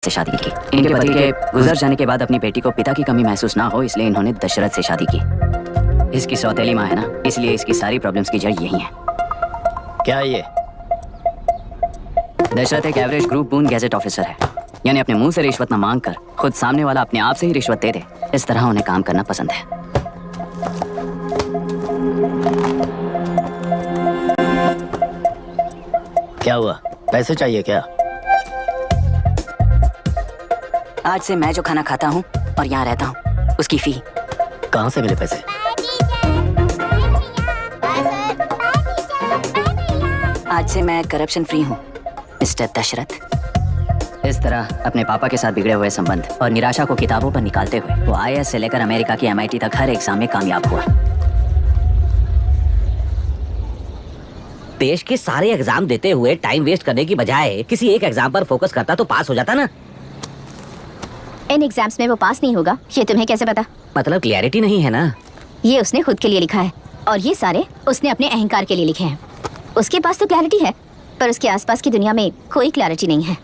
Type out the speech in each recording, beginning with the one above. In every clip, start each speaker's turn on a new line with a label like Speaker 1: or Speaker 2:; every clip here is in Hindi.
Speaker 1: से शादी की। इनके पति के गुजर जाने के बाद अपनी बेटी को पिता की कमी महसूस ना हो, इसलिए इन्होंने दशरथ से शादी की। इसकी सौतेली माँ है ना, इसलिए इसकी सारी प्रॉब्लम्स की जड़ यही है।
Speaker 2: क्या ये?
Speaker 1: दशरथ एक एवरेज ग्रुप बून गैजेट ऑफिसर है, यानी अपने मुंह से रिश्वत न मांग कर खुद सामने वाला अपने आप से ही रिश्वत दे दे, इस तरह उन्हें काम करना पसंद है।
Speaker 2: क्या हुआ? पैसे चाहिए क्या?
Speaker 1: आज से मैं जो खाना खाता हूँ और यहाँ रहता हूँ उसकी फी।
Speaker 2: कहाँ से मिले पैसे?
Speaker 1: आज से मैं करप्शन फ्री हूँ मिस्टर दशरथ। इस तरह अपने पापा के साथ बिगड़े हुए संबंध और निराशा को किताबों पर निकालते हुए वो IAS से लेकर अमेरिका की MIT तक हर एग्जाम में कामयाब हुआ।
Speaker 3: देश के सारे एग्जाम देते हुए टाइम वेस्ट करने की बजाय किसी एक एग्जाम पर फोकस करता तो पास हो जाता ना।
Speaker 4: इन एग्जाम्स में वो पास नहीं होगा, ये तुम्हें कैसे पता?
Speaker 3: मतलब क्लियरिटी नहीं है ना।
Speaker 4: ये उसने खुद के लिए लिखा है और ये सारे उसने अपने अहंकार के लिए लिखे हैं। उसके पास तो क्लैरिटी है, पर उसके आसपास की दुनिया में कोई क्लैरिटी नहीं है।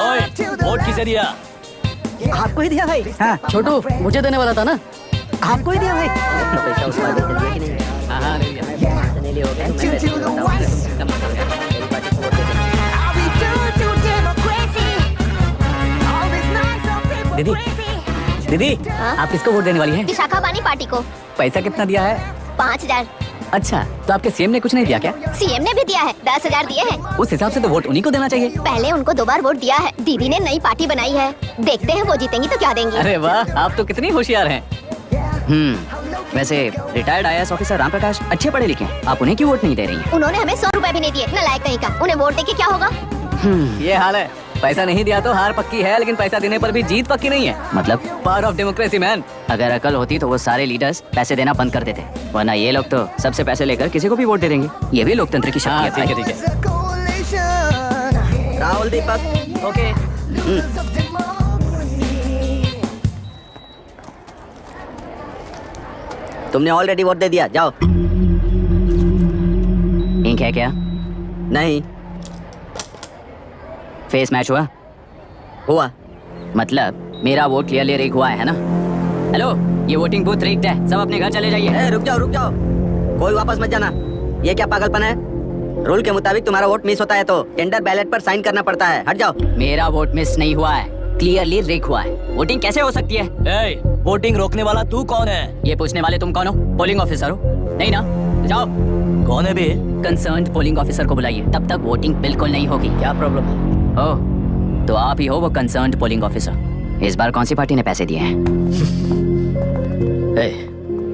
Speaker 2: ओए, वोट किसे दिया?
Speaker 3: आपको ही दिया भाई।
Speaker 5: हाँ, छोटू मुझे देने वाला था ना।
Speaker 3: आपको ही दिया भाई। पैसा उस बार दे दिया कि नहीं?
Speaker 2: हाँ, नहीं दिया।
Speaker 3: नहीं लिया होगा, मैं पैसे देता हूँ। मेरी पार्टी को वोट दे देना। दीदी, दीदी, आप किसको वोट देने वाली हैं?
Speaker 4: विशाखा बानी पार्टी को।
Speaker 3: पैसा कितना दिया है?
Speaker 4: 5000।
Speaker 3: अच्छा, तो आपके सीएम ने कुछ नहीं दिया क्या?
Speaker 4: सीएम ने भी दिया है, 10,000 दिए हैं।
Speaker 3: उस हिसाब से तो वोट उन्हीं को देना चाहिए।
Speaker 4: पहले उनको 2 बार वोट दिया है। दीदी ने नई पार्टी बनाई है, देखते हैं वो जीतेंगी तो क्या देंगी।
Speaker 3: अरे वाह, आप तो कितनी होशियार हैं।
Speaker 1: वैसे retired IAS officer Ram Prakash अच्छे पढ़े लिखे हैं, आप उन्हें क्यों वोट नहीं दे रही हैं?
Speaker 4: उन्होंने हमें 100 रुपए भी नहीं दिए, नालायक कहीं का। उन्हें वोट देके क्या होगा?
Speaker 3: ये हाल है। पैसा नहीं दिया तो हार पक्की है, लेकिन पैसा देने पर भी जीत पक्की नहीं है।
Speaker 1: मतलब
Speaker 3: पावर ऑफ डेमोक्रेसी मैन।
Speaker 1: अगर अकल होती तो वो सारे लीडर्स पैसे देना बंद कर देते, वरना ये लोग तो सबसे पैसे लेकर किसी को भी वोट दे देंगे। ये भी लोकतंत्र की शक्ति है।
Speaker 3: ठीक है, ठीक है। राहुल दीपक, ओके। तुमने ऑलरेडी वोट दे दिया, जाओ।
Speaker 1: इंक है क्या?
Speaker 3: नहीं
Speaker 1: फेस मैच हुआ?
Speaker 3: हुआ।
Speaker 1: मतलब मेरा वोट क्लियरली रिग हुआ है ना? हेलो, ये वोटिंग बूथ रिग्ड है, सब अपने घर चले जाइए।
Speaker 3: रुक जाओ, रुक जाओ, कोई वापस मत जाना। ये क्या पागलपन है? रूल के मुताबिक तुम्हारा वोट मिस होता है तो टेंडर बैलेट पर साइन करना पड़ता है। हट जाओ।
Speaker 1: मेरा वोट मिस नहीं हुआ है, क्लियरली रिग हुआ है। वोटिंग कैसे हो सकती है?
Speaker 2: वोटिंग रोकने वाला तू कौन है?
Speaker 1: ये पूछने वाले तुम कौन हो? पोलिंग ऑफिसर हो? नहीं ना? जाओ।
Speaker 2: कौन है बे?
Speaker 1: कंसर्न्ड पोलिंग ऑफिसर को बुलाइए, तब तक वोटिंग बिल्कुल नहीं होगी।
Speaker 2: क्या प्रॉब्लम है?
Speaker 1: ओह, तो आप ही हो वो कंसर्न्ड पोलिंग ऑफिसर। इस बार कौन सी पार्टी ने पैसे दिए हैं?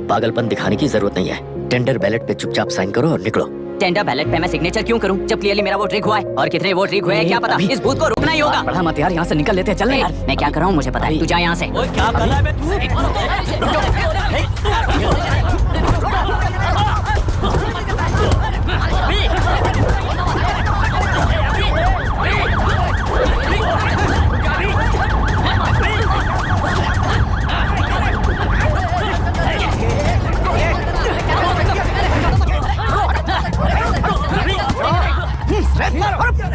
Speaker 2: पागलपन दिखाने की जरूरत नहीं है। टेंडर बैलेट पे चुपचाप साइन करो और निकलो।
Speaker 1: टेंडर बैलेट पे मैं सिग्नेचर क्यों करूं जब क्लियरली मेरा वोट रिग हुआ है? और कितने वोट रिग हुए हैं क्या पता? इस बूथ को रोकना ही होगा।
Speaker 3: बढ़ा मत यार, यहाँ से निकल लेते हैं। चल यार।
Speaker 1: मैं क्या कर रहा हूँ मुझे पता है, तू जा यहाँ से।
Speaker 2: ओए, क्या कर रहा है बे तू?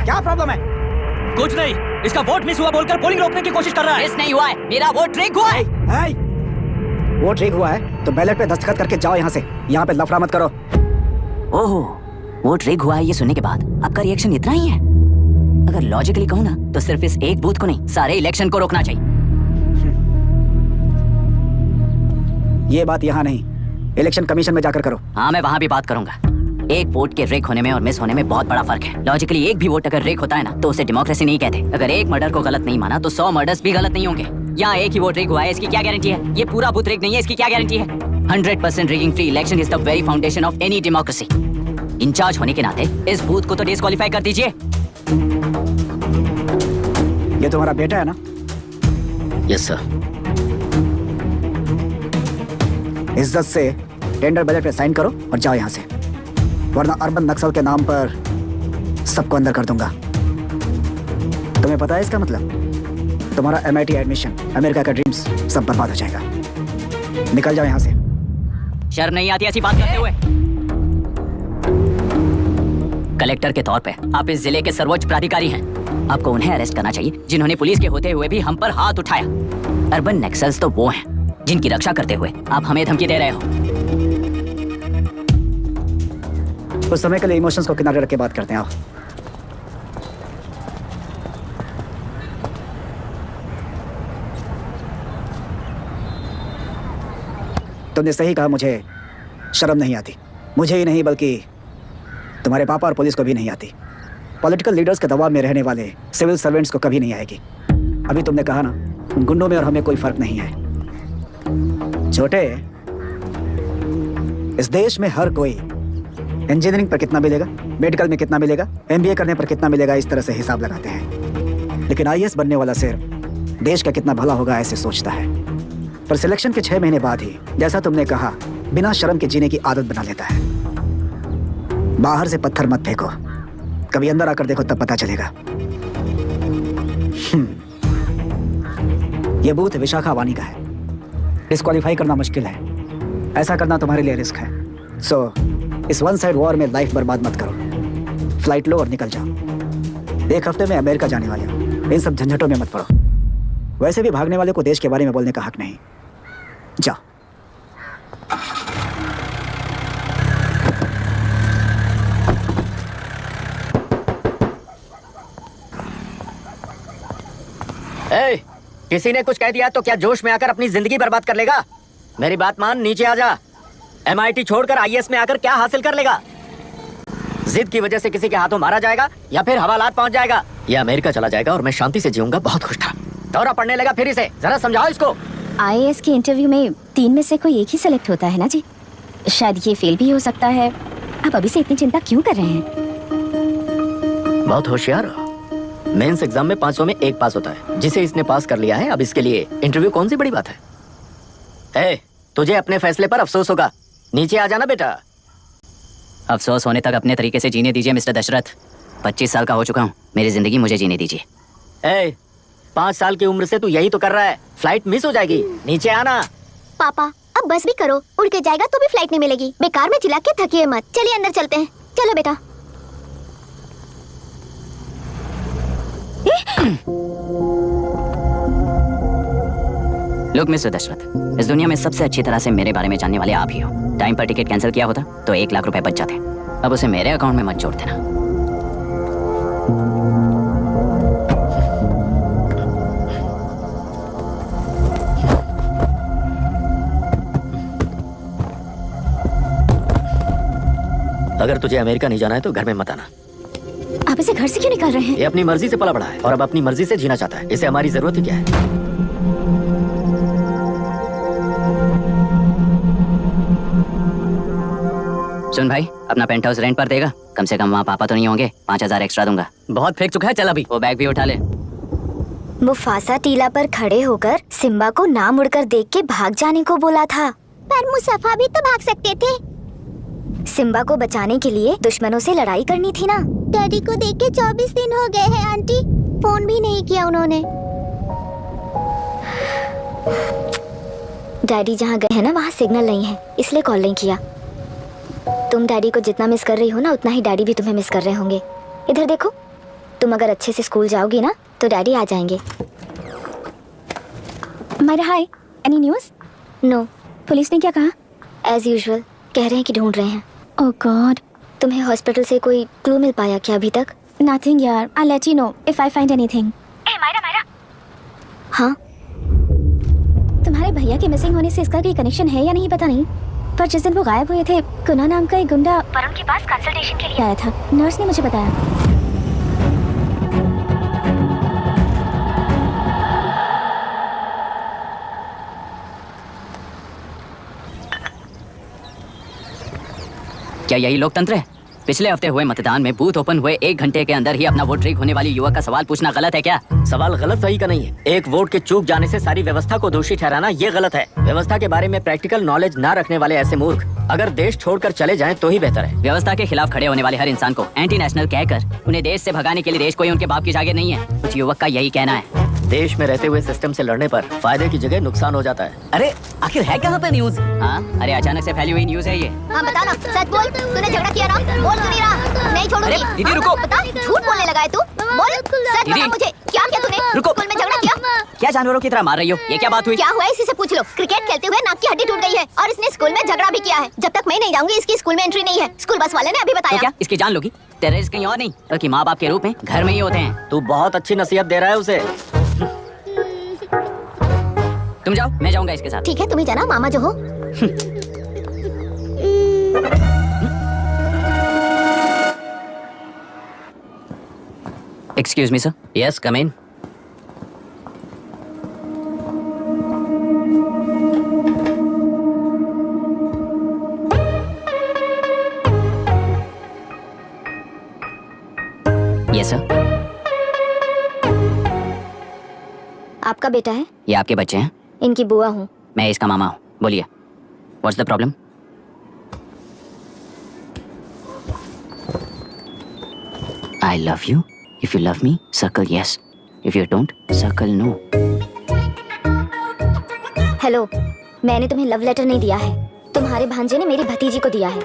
Speaker 5: क्या प्रॉब्लम है?
Speaker 2: कुछ नहीं, इसका वोट मिस हुआ बोलकर पोलिंग रोकने की कोशिश कर रहा है।
Speaker 1: मिस नहीं हुआ है, मेरा वोट रिग हुआ है।
Speaker 5: वोट रिग हुआ है तो बैलेट पे दस्तखत करके जाओ यहाँ से। यहाँ पे लफड़ा मत करो।
Speaker 1: ओहो, वोट रिग हुआ है ये सुनने के बाद आपका रिएक्शन इतना ही है? अगर लॉजिकली कहूँ ना तो सिर्फ इस एक बूथ को नहीं, सारे इलेक्शन को रोकना चाहिए।
Speaker 5: ये बात यहाँ नहीं, इलेक्शन कमीशन में जाकर करो।
Speaker 1: हाँ, मैं वहाँ भी बात करूंगा। एक वोट के रिग होने में और मिस होने में बहुत बड़ा फर्क है। लॉजिकली एक भी वोट अगर रिग होता है ना तो उसे डेमोक्रेसी नहीं कहते। अगर एक मर्डर को गलत नहीं माना तो 100 मर्डर्स भी गलत नहीं होंगे। यहाँ एक ही वोट रिग हुआ है, इसकी क्या गारंटी है? ये पूरा बूथ रिग नहीं है, इसकी क्या गारंटी है? 100% rigging free election is the very foundation of any democracy. Incharge होने के नाते इस बूथ को तो डिस्क्वालीफाई कर दीजिए।
Speaker 5: ये तुम्हारा बेटा है ना?
Speaker 2: Yes sir.
Speaker 5: इज्जत से टेंडर बैलेट पे साइन करो और जाओ यहाँ से, वरना अर्बन नक्सल के नाम पर सबको अंदर कर दूंगा। तुम्हें पता है इसका मतलब? तुम्हारा MIT एडमिशन, अमेरिका का ड्रीम्स सब बर्बाद हो जाएगा। निकल जाओ यहाँ से।
Speaker 1: शर्म नहीं आती ऐसी बात करते हुए? कलेक्टर के तौर पे आप इस जिले के सर्वोच्च प्राधिकारी हैं। आपको उन्हें अरेस्ट करना चाहिए जिन्होंने पुलिस के होते हुए भी हम पर हाथ उठाया। अर्बन नक्सल्स तो वो हैं जिनकी रक्षा करते हुए आप हमें धमकी दे रहे हो।
Speaker 5: उस समय के लिए इमोशंस को किनारे रख के बात करते हैं। आओ। तुमने सही कहा, मुझे शर्म नहीं आती। मुझे ही नहीं बल्कि तुम्हारे पापा और पुलिस को भी नहीं आती। पॉलिटिकल लीडर्स के दबाव में रहने वाले सिविल सर्वेंट्स को कभी नहीं आएगी। अभी तुमने कहा ना, उन गुंडों में और हमें कोई फर्क नहीं है। छोटे, इस देश में हर कोई इंजीनियरिंग पर कितना मिलेगा, मेडिकल में कितना मिलेगा, एमबीए करने पर कितना मिलेगा, इस तरह से हिसाब लगाते हैं। लेकिन आईएएस बनने वाला सिर्फ देश का कितना भला होगा ऐसे सोचता है। पर सिलेक्शन के 6 महीने बाद ही, जैसा तुमने कहा, बिना शर्म के जीने की आदत बना लेता है। बाहर से पत्थर मत फेंको, कभी अंदर आकर देखो तब पता चलेगा। यह बूथ विशाखावानी का है। डिस्क्वालीफाई करना मुश्किल है, ऐसा करना तुम्हारे लिए रिस्क है। सो इस वन साइड वॉर में लाइफ बर्बाद मत करो। फ्लाइट लो और निकल जाओ। 1 हफ्ते में अमेरिका जाने वाले हो, इन सब झंझटों में मत पड़ो। वैसे भी भागने वाले को देश के बारे में बोलने का हक नहीं। जाओ।
Speaker 2: ए, किसी ने कुछ कह दिया तो क्या जोश में आकर अपनी जिंदगी बर्बाद कर लेगा? मेरी बात मान, नीचे आ जा। MIT छोड़कर IAS में आकर क्या हासिल कर लेगा? जिद की वजह से किसी के हाथों मारा जाएगा या फिर हवालात पहुंच जाएगा, या अमेरिका चला जाएगा और मैं शांति से जीऊंगा। बहुत खुश था। दौरा पड़ने लगा फिर इसे, जरा समझाओ इसको।
Speaker 4: आईएएस के इंटरव्यू में 3 में से कोई एक ही सेलेक्ट होता है ना जी। शायद ये फेल भी हो सकता है। आप अभी से इतनी चिंता क्यों कर रहे हैं?
Speaker 2: बहुत होशियार हो। मेंस एग्जाम में 500 में 1 पास होता है, जिसे इसने पास कर लिया है। अब इसके लिए इंटरव्यू कौन सी बड़ी बात है? तुझे अपने फैसले पर अफसोस होगा। नीचे आ जाना बेटा।
Speaker 1: अफसोस होने तक अपने तरीके से जीने दीजिए मिस्टर दशरथ। 25 साल का हो चुका हूँ, मेरी जिंदगी मुझे जीने दीजिए।
Speaker 2: 5 साल की उम्र से तू यही तो कर रहा है। फ्लाइट मिस हो जाएगी, नीचे आना।
Speaker 6: पापा अब बस भी करो, उड़ के जाएगा तो भी फ्लाइट नहीं मिलेगी। बेकार में चिल्ला के थकिए मत। चलिए अंदर चलते हैं। चलो बेटा।
Speaker 1: लुक मिस्टर दशरथ, इस दुनिया में सबसे अच्छी तरह से मेरे बारे में जानने वाले आप ही हो। टाइम पर टिकट कैंसिल किया होता तो 1 लाख रुपए बच जाते। अब उसे मेरे अकाउंट में मत जोड़ देना।
Speaker 2: अगर तुझे अमेरिका नहीं जाना है तो घर में मत आना।
Speaker 4: आप इसे घर से क्यों निकाल रहे हैं?
Speaker 2: ये अपनी मर्जी से पला बड़ा है और अब अपनी मर्जी से जीना चाहता है। इसे हमारी जरूरत ही क्या है?
Speaker 1: सुन भाई, अपना पेंट हाउस रेंट पर देगा? कम से कम वहाँ पापा तो नहीं होंगे। 5000 एक्स्ट्रा दूंगा।
Speaker 2: बहुत फेंक चुका है, चल अभी।
Speaker 1: वो बैग भी उठा ले।
Speaker 6: मुफासा टीला पर खड़े होकर सिम्बा को ना मुड़कर देख के भाग जाने को बोला था, पर मुसफा भी तो भाग सकते थे। सिम्बा को बचाने के लिए दुश्मनों से लड़ाई करनी थी ना। डैडी को देख के 24 दिन हो गए हैं आंटी, फोन भी नहीं किया उन्होंने। डैडी जहाँ गए हैं ना, वहाँ सिग्नल नहीं है, इसलिए कॉल नहीं किया। तुम डैडी को जितना मिस कर रही हो ना, उतना ही डैडी भी तुम्हें मिस कर रहे होंगे। इधर देखो, तुम अगर अच्छे से स्कूल जाओगी ना तो डैडी आ जाएंगे।
Speaker 4: मायरा हाय, एनी न्यूज़?
Speaker 6: नो।
Speaker 4: पुलिस ने क्या कहा?
Speaker 6: एज यूजुअल कह रहे हैं कि ढूंढ रहे हैं।
Speaker 4: ओह गॉड।
Speaker 6: तुम्हें हॉस्पिटल से कोई क्लू मिल पाया क्या अभी तक?
Speaker 4: नथिंग यार, I let you know if I find anything.
Speaker 6: Myra. हाँ,
Speaker 4: तुम्हारे भैया के मिसिंग होने से इसका कोई कनेक्शन है या नहीं पता नहीं, पर जिस दिन वो गायब हुए थे, कुना नाम का एक गुंडा वरुण के पास कंसल्टेशन के लिए आया था। नर्स ने मुझे बताया।
Speaker 1: क्या यही लोकतंत्र है? पिछले हफ्ते हुए मतदान में बूथ ओपन हुए 1 घंटे के अंदर ही अपना वोट रीक होने वाली युवक का सवाल पूछना गलत है क्या?
Speaker 2: सवाल गलत सही का नहीं है। एक वोट के चूक जाने से सारी व्यवस्था को दोषी ठहराना ये गलत है। व्यवस्था के बारे में प्रैक्टिकल नॉलेज ना रखने वाले ऐसे मूर्ख अगर देश छोड़कर चले जाएं तो ही बेहतर है।
Speaker 1: व्यवस्था के खिलाफ खड़े होने वाले हर इंसान को एंटी नेशनल कहकर उन्हें देश से भगाने के लिए देश कोई उनके बाप की जागीर नहीं है। कुछ युवक का यही कहना है।
Speaker 2: देश में रहते हुए सिस्टम से लड़ने पर फायदे की जगह नुकसान हो जाता है।
Speaker 1: अरे आखिर है कहाँ पे न्यूज? हाँ, अरे अचानक से फैली हुई न्यूज है ये।
Speaker 6: हाँ बता ना, सच बोल। तूने झगड़ा किया ना? बोल क्यों नहीं रहा? नहीं छोड़ूंगी।
Speaker 1: दीदी रुको।
Speaker 6: बता, झूठ बोलने लगा है तू। बोल, सच
Speaker 1: दीदी।
Speaker 6: बता मुझे, क्या किया तूने?
Speaker 1: रुको।
Speaker 6: स्कूल में झगड़ा किया?
Speaker 1: क्या जानवरों की तरह मार रही हो? ये क्या बात हुई?
Speaker 6: क्या हुआ है इसी से पूछ लो। क्रिकेट खेलते हुए नाक की हड्डी टूट गई है और इसने स्कूल में झगड़ा भी किया है। जब तक मैं नहीं जाऊंगी इसकी स्कूल में एंट्री नहीं है। स्कूल बस वाले ने अभी
Speaker 1: तो
Speaker 6: बताया।
Speaker 1: क्या इसकी जान लोगी? टेररिस्ट कहीं और नहीं बल्कि माँ बाप के रूप में घर में ही होते हैं।
Speaker 2: तू बहुत अच्छी नसीहत दे रहा है उसे।
Speaker 1: तुम जाओ, मैं जाऊंगा इसके साथ।
Speaker 6: ठीक है, तुम ही जाना, मामा जो हो।
Speaker 1: Excuse me sir.
Speaker 2: Yes, come in.
Speaker 1: Yes sir.
Speaker 6: आपका बेटा है?
Speaker 1: ये आपके बच्चे हैं?
Speaker 6: इनकी बुआ हूँ।
Speaker 1: मैं इसका मामा हूँ। बोलिए, what's the problem? I love you. If you love me, circle yes. If you don't, circle no.
Speaker 6: Hello, मैंने तुम्हें लव लेटर नहीं दिया है। तुम्हारे भांजे ने मेरी भतीजी को दिया है।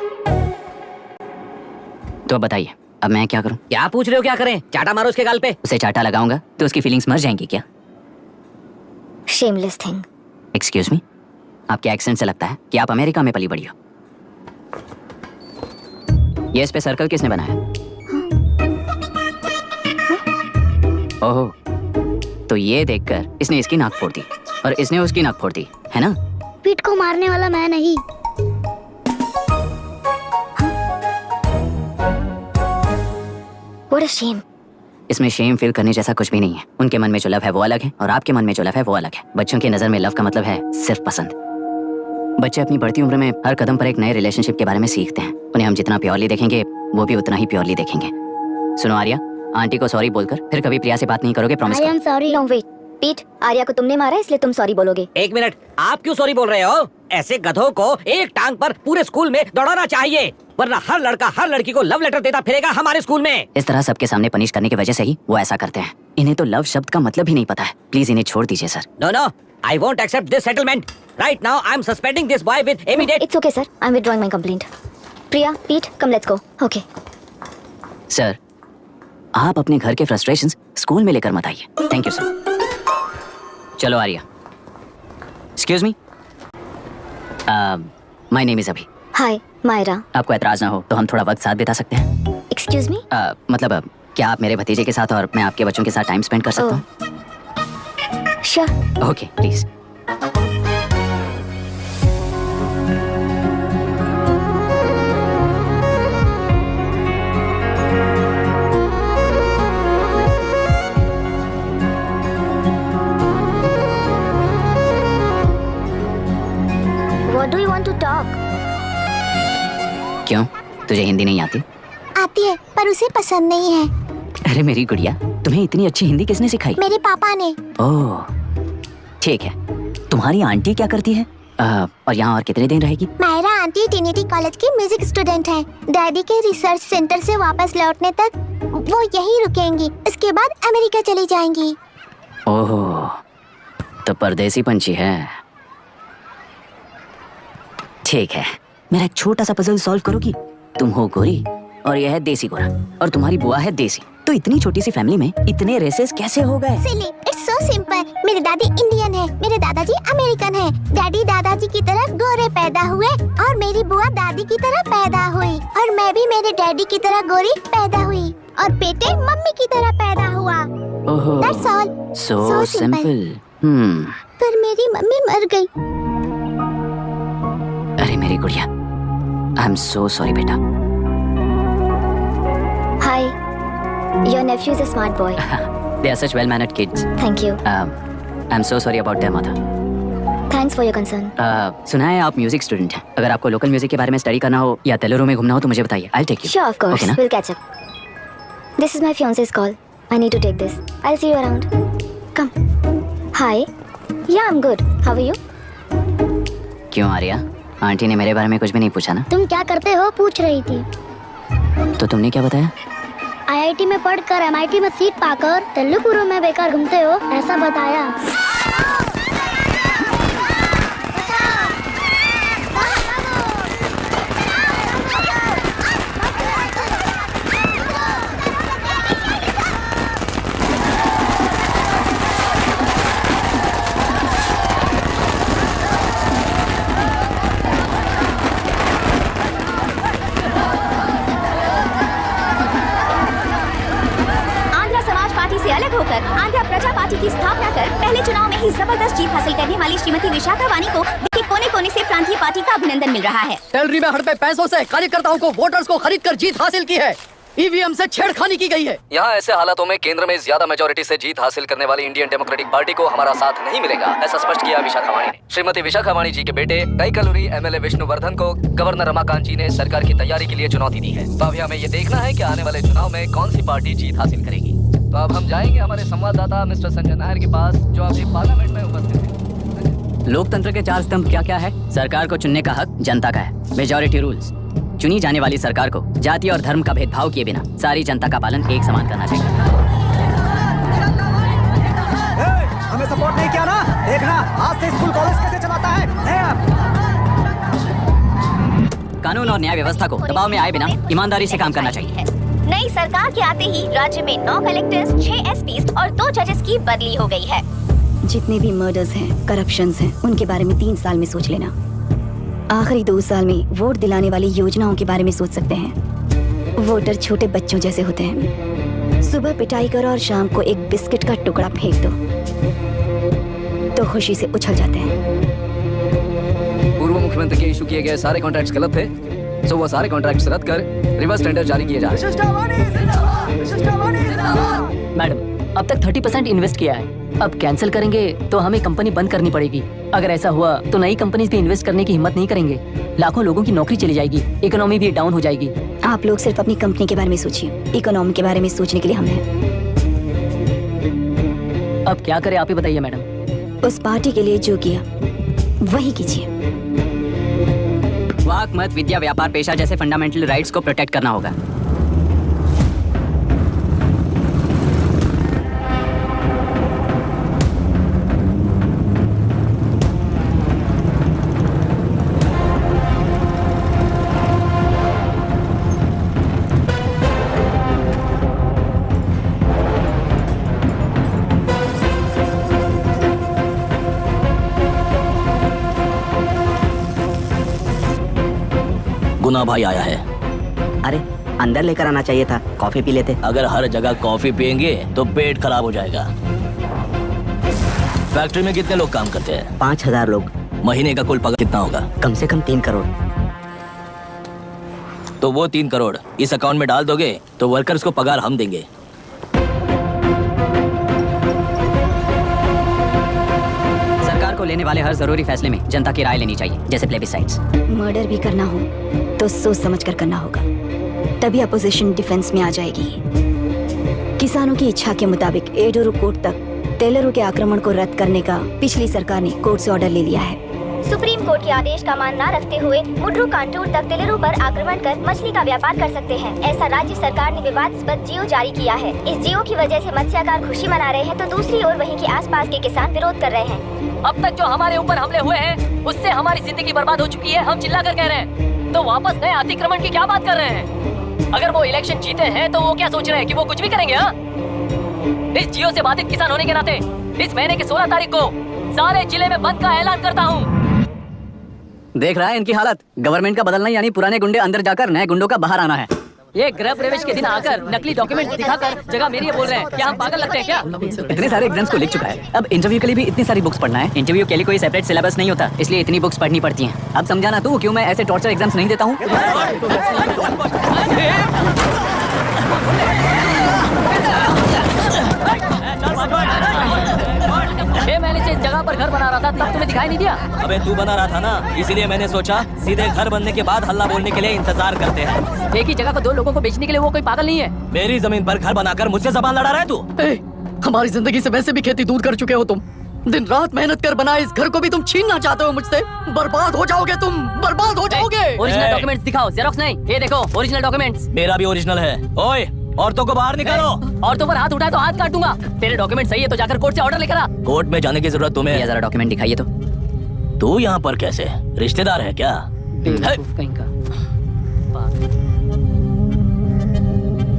Speaker 1: तो अब बताइए, अब मैं क्या करूं?
Speaker 2: क्या पूछ रहे हो? क्या करें? चाटा मारो उसके गाल पे।
Speaker 1: उसे चाटा लगाऊंगा तो उसकी फीलिंग्स मर जाएंगी क्या?
Speaker 6: Shameless thing.
Speaker 1: एक्सक्यूज मी, आपके एक्सेंट से लगता है कि आप अमेरिका में पली बड़ी हो। ये इस पे सर्कल किसने बनाया? ओहो, तो ये देखकर इसने इसकी नाक फोड़ दी और इसने उसकी नाक फोड़ दी, है ना?
Speaker 6: पीठ को मारने वाला मैं नहीं। What a shame.
Speaker 1: इसमें शेम फील करने जैसा कुछ भी नहीं है। उनके मन में जो लव है वो अलग है और आपके मन में जो लव है वो अलग है। बच्चों की नजर में लव का मतलब है सिर्फ पसंद। बच्चे अपनी बढ़ती उम्र में हर कदम पर एक नए रिलेशनशिप के बारे में सीखते हैं। उन्हें हम जितना प्योरली देखेंगे वो भी उतना ही प्योरली देखेंगे। सुनो आर्या, आंटी को सॉरी बोलकर फिर कभी प्रिया से बात नहीं करोगे, प्रॉमिस
Speaker 6: I
Speaker 1: करो।
Speaker 6: am sorry. No wait. पीठ, आर्या को तुमने मारा इसलिए तुम सॉरी बोलोगे।
Speaker 2: एक मिनट, आप क्यों सॉरी बोल रहे हो? ऐसे गधों को एक टांग पर पूरे स्कूल में दौड़ाना चाहिए, वरना हर लड़का हर लड़की को लव लेटर देता फिरेगा हमारे स्कूल में।
Speaker 1: इस तरह सबके सामने पनिश करने की वजह से ही वो ऐसा करते हैं। इन्हें तो लव शब्द का मतलब ही नहीं पता है। प्लीज इन्हें छोड़ दीजिए sir.
Speaker 2: No no, I won't accept this settlement. Right now, I'm suspending this boy with immediate.
Speaker 6: It's okay sir. I'm withdrawing my complaint. प्रिया, पीठ, come let's go. Okay.
Speaker 1: Sir, आप अपने घर के फ्रस्ट्रेशंस स्कूल में लेकर मत आइए। Thank you sir. चलो Arya. Excuse me, my name is Abhi.
Speaker 6: Hi, Myra.
Speaker 1: आपको एतराज ना हो तो हम थोड़ा वक्त साथ बिता सकते हैं?
Speaker 6: Excuse me?
Speaker 1: मतलब क्या आप मेरे भतीजे के साथ और मैं आपके बच्चों के साथ टाइम स्पेंड कर सकता हूँ?
Speaker 6: Sure.
Speaker 1: Okay please.
Speaker 6: What do you want to talk?
Speaker 1: क्यों, तुझे हिंदी नहीं आती?
Speaker 6: आती है, पर उसे पसंद नहीं है।
Speaker 1: अरे मेरी गुड़िया, तुम्हें इतनी अच्छी हिंदी किसने सिखाई?
Speaker 6: मेरे पापा ने।
Speaker 1: ओह ठीक है। तुम्हारी आंटी क्या करती है? और यहाँ और कितने दिन रहेगी?
Speaker 6: मायरा आंटी ट्रिनिटी कॉलेज की म्यूजिक स्टूडेंट है। डैडी के रिसर्च सेंटर से वापस लौटने तक वो यहीं रुकेंगी। इसके बाद अमेरिका चली जाएंगी।
Speaker 1: ओह, तो परदेसी पंछी है। ठीक है, मेरा एक छोटा सा पजल सॉल्व करोगी? तुम हो गोरी और यह है देसी गोरा और तुम्हारी बुआ है देसी, तो इतनी छोटी सी फैमिली में इतने रेसेस कैसे हो गए?
Speaker 6: सिली, इट्स सो सिंपल। मेरे दादी इंडियन है, मेरे दादाजी अमेरिकन है। डैडी दादाजी की तरह गोरे पैदा हुए और मेरी बुआ दादी की तरह पैदा हुई और मैं भी मेरे डैडी की तरह गोरी पैदा हुई और बेटे मम्मी की तरह पैदा हुआ।
Speaker 1: ओह,
Speaker 6: That's all.
Speaker 1: so
Speaker 6: So simple.
Speaker 1: simple.
Speaker 6: पर मेरी मम्मी मर गई।
Speaker 1: अरे मेरी गुड़िया, आई एम सो सॉरी बेटा।
Speaker 6: Hi, your nephew is a smart boy.
Speaker 1: They are such well-mannered kids.
Speaker 6: Thank you.
Speaker 1: I'm so sorry about their mother.
Speaker 6: Thanks for your concern.
Speaker 1: सुना है आप म्यूजिक स्टूडेंट हैं। अगर आपको लोकल म्यूजिक के बारे में स्टडी करना हो या तेलुरु में घूमना हो तो मुझे बताइए। I'll take you.
Speaker 6: Sure, of course.
Speaker 1: Okay ना?
Speaker 6: We'll catch up. This is my fiance's call. I need to take this. I'll see you around. Come. Hi. Yeah, I'm good. How are you?
Speaker 1: क्यों आर्या, आंटी ने मेरे बारे में कुछ भी नहीं पूछा ना?
Speaker 6: तुम क्या करते हो पूछ रही थी।
Speaker 1: तो तुमने क्या बताया?
Speaker 6: IIT में पढ़कर MIT में सीट पाकर तेलुगु में बेकार घूमते हो ऐसा बताया।
Speaker 4: बनाकर आंध्र प्रजा पार्टी की स्थापना कर पहले चुनाव में ही जबरदस्त जीत हासिल करने वाली श्रीमती विशाखा वानी को देश के कोने कोने से प्रांतीय पार्टी का अभिनंदन मिल रहा है।
Speaker 2: सैलरी में हड़पे पैसों से कार्यकर्ताओं को वोटर्स को खरीद कर जीत हासिल की है। ईवीएम से छेड़खानी की गई है।
Speaker 7: यहाँ ऐसे हालातों में केंद्र में ज्यादा मेजोरिटी से जीत हासिल करने वाली इंडियन डेमोक्रेटिक पार्टी को हमारा साथ नहीं मिलेगा, ऐसा स्पष्ट किया विशाखा वाणी ने। श्रीमती विशाखा वाणी जी के बेटे कईकलुरी एमएलए विष्णुवर्धन को गवर्नर रमाकांत जी ने सरकार की तैयारी के लिए चुनौती दी है। तो अभी हमें ये देखना है कि आने वाले चुनाव में कौन सी पार्टी जीत हासिल करेगी। तो अब हम जाएंगे हमारे संवाददाता मिस्टर संजय नायर के पास, जो अभी पार्लियामेंट में उपस्थित है।
Speaker 1: लोकतंत्र के 4 स्तंभ क्या क्या है? सरकार को चुनने का हक जनता का है। Majority rules. चुनी जाने वाली सरकार को जाति और धर्म का भेदभाव किए बिना सारी जनता का पालन एक समान करना चाहिए।
Speaker 5: हमें सपोर्ट नहीं किया ना, देखना आज से स्कूल कॉलेज कैसे चलाता है।
Speaker 1: कानून और न्याय व्यवस्था को दबाव में आए बिना ईमानदारी से काम करना चाहिए।
Speaker 4: नई सरकार के आते ही राज्य में 9 कलेक्टर्स, 6 एसपीज और 2 जजेस की बदली हो गई है।
Speaker 8: जितने भी मर्डर्स हैं, करप्शंस हैं, उनके बारे में 3 साल में सोच लेना। आखिरी 2 साल में वोट दिलाने वाली योजनाओं के बारे में सोच सकते हैं। वोटर छोटे बच्चों जैसे होते हैं। सुबह पिटाई करो और शाम को एक बिस्किट का टुकड़ा फेंक दो तो खुशी से उछल जाते हैं।
Speaker 7: पूर्व मुख्यमंत्री के इशू किए गए सारे कॉन्ट्रैक्ट्स गलत थे, तो वो सारे कॉन्ट्रैक्ट्स रद्द कर रिवर्स टेंडर जारी किए जा रहे हैं।
Speaker 9: मैडम, अब तक 30% इन्वेस्ट किया है, अब कैंसिल करेंगे तो हमें कंपनी बंद करनी पड़ेगी। अगर ऐसा हुआ तो नई कंपनीज भी इन्वेस्ट करने की हिम्मत नहीं करेंगे। लाखों लोगों की नौकरी चली जाएगी, इकोनॉमी भी डाउन हो जाएगी।
Speaker 8: आप लोग सिर्फ अपनी कंपनी के बारे में सोचिए, इकोनॉमी के बारे में सोचने के लिए हम हैं।
Speaker 9: अब क्या करें आप ही बताइए मैडम।
Speaker 8: उस पार्टी के लिए जो किया वही कीजिए।
Speaker 1: वाक, मत, विद्या, व्यापार, पेशा जैसे फंडामेंटल राइट्स को प्रोटेक्ट करना होगा।
Speaker 2: गुना भाई आया है।
Speaker 3: अरे अंदर लेकर आना चाहिए था, कॉफी पी लेते।
Speaker 2: अगर हर जगह कॉफी पियेंगे तो पेट खराब हो जाएगा। फैक्ट्री में कितने लोग काम करते हैं?
Speaker 3: 5000 लोग।
Speaker 2: महीने का कुल पगार कितना होगा?
Speaker 3: कम से कम 3 करोड़।
Speaker 2: तो वो 3 करोड़ इस अकाउंट में डाल दोगे तो वर्कर्स को पगार हम देंगे।
Speaker 1: सरकार को लेने वाले हर जरूरी फैसले में जनता की राय लेनी चाहिए, जैसे प्लेबिसाइट्स।
Speaker 8: मर्डर भी करना हो तो सोच समझ कर करना होगा, तभी अपोजिशन डिफेंस में आ जाएगी। किसानों की इच्छा के मुताबिक एडोरू कोर्ट तक टेलरों के आक्रमण को रद्द करने का पिछली सरकार ने कोर्ट से ऑर्डर ले लिया है।
Speaker 6: सुप्रीम कोर्ट के आदेश का मान न रखते हुए मुड्रू कांटूर तक टेलरों पर आक्रमण कर मछली का व्यापार कर सकते हैं, ऐसा राज्य सरकार ने विवादास्पद जियो जारी किया है। इस जियो की वजह से मत्स्यकार खुशी मना रहे हैं तो दूसरी ओर वहीं के आसपास के किसान विरोध कर रहे हैं।
Speaker 9: अब तक जो हमारे ऊपर हमले हुए हैं उससे हमारी जिंदगी बर्बाद हो चुकी है। हम चिल्ला कर कह रहे हैं तो वापस नए अतिक्रमण की क्या बात कर रहे हैं? अगर वो इलेक्शन जीते हैं तो वो क्या सोच रहे हैं कि वो कुछ भी करेंगे? हाँ, इस जियो से बाधित किसान होने के नाते इस महीने की 16 तारीख को सारे जिले में बंद का ऐलान करता हूँ।
Speaker 1: देख रहा है इनकी हालत। गवर्नमेंट का बदलना यानी पुराने गुंडे अंदर जाकर नए गुंडों का बाहर आना है।
Speaker 9: ये गृह प्रवेश के दिन आकर नकली डॉक्यूमेंट दिखाकर जगह मेरी है बोल रहे हैं। क्या हम पागल लगते हैं क्या?
Speaker 1: इतने सारे एग्जाम्स को लिख चुका है, अब इंटरव्यू के लिए भी इतनी सारी बुक्स पढ़ना है। इंटरव्यू के लिए कोई सेपरेट सिलेबस नहीं होता, इसलिए इतनी बुक्स पढ़नी पड़ती हैं। अब समझाना तू क्यों मैं ऐसे टॉर्चर एग्जाम्स नहीं देता हूँ।
Speaker 9: मैंने से इस जगह पर घर बना रहा था, तब तुम्हें दिखाई नहीं दिया?
Speaker 2: अबे तू बना रहा था ना, इसीलिए मैंने सोचा सीधे घर बनने के बाद हल्ला बोलने के लिए इंतजार करते हैं।
Speaker 9: एक ही जगह को 2 लोगों को बेचने के लिए वो कोई पागल नहीं है।
Speaker 2: मेरी जमीन पर घर बनाकर मुझसे जबान लड़ा रहा है तू।
Speaker 9: हमारी जिंदगी से वैसे भी खेती दूर कर चुके हो तुम। दिन रात मेहनत कर बनाए इस घर को भी तुम छीनना चाहते हो मुझसे। बर्बाद हो जाओगे तुम, बर्बाद हो जाओगे। ओरिजिनल डॉक्यूमेंट्स दिखाओ, जेरोक्स नहीं। ये देखो ओरिजिनल डॉक्यूमेंट्स।
Speaker 2: मेरा भी ओरिजिनल है। ओए, औरतों को बाहर निकालो।
Speaker 9: औरतों पर हाथ उठाए तो हाथ काट दूंगा। तेरे डॉक्यूमेंट सही है तो जाकर कोर्ट से ऑर्डर लेकर आ।
Speaker 2: कोर्ट में जाने की जरूरत तुम्हें?
Speaker 1: ये जरा डॉक्यूमेंट दिखाइए तो।
Speaker 2: तू यहाँ पर कैसे? रिश्तेदार है क्या?
Speaker 9: कहीं का।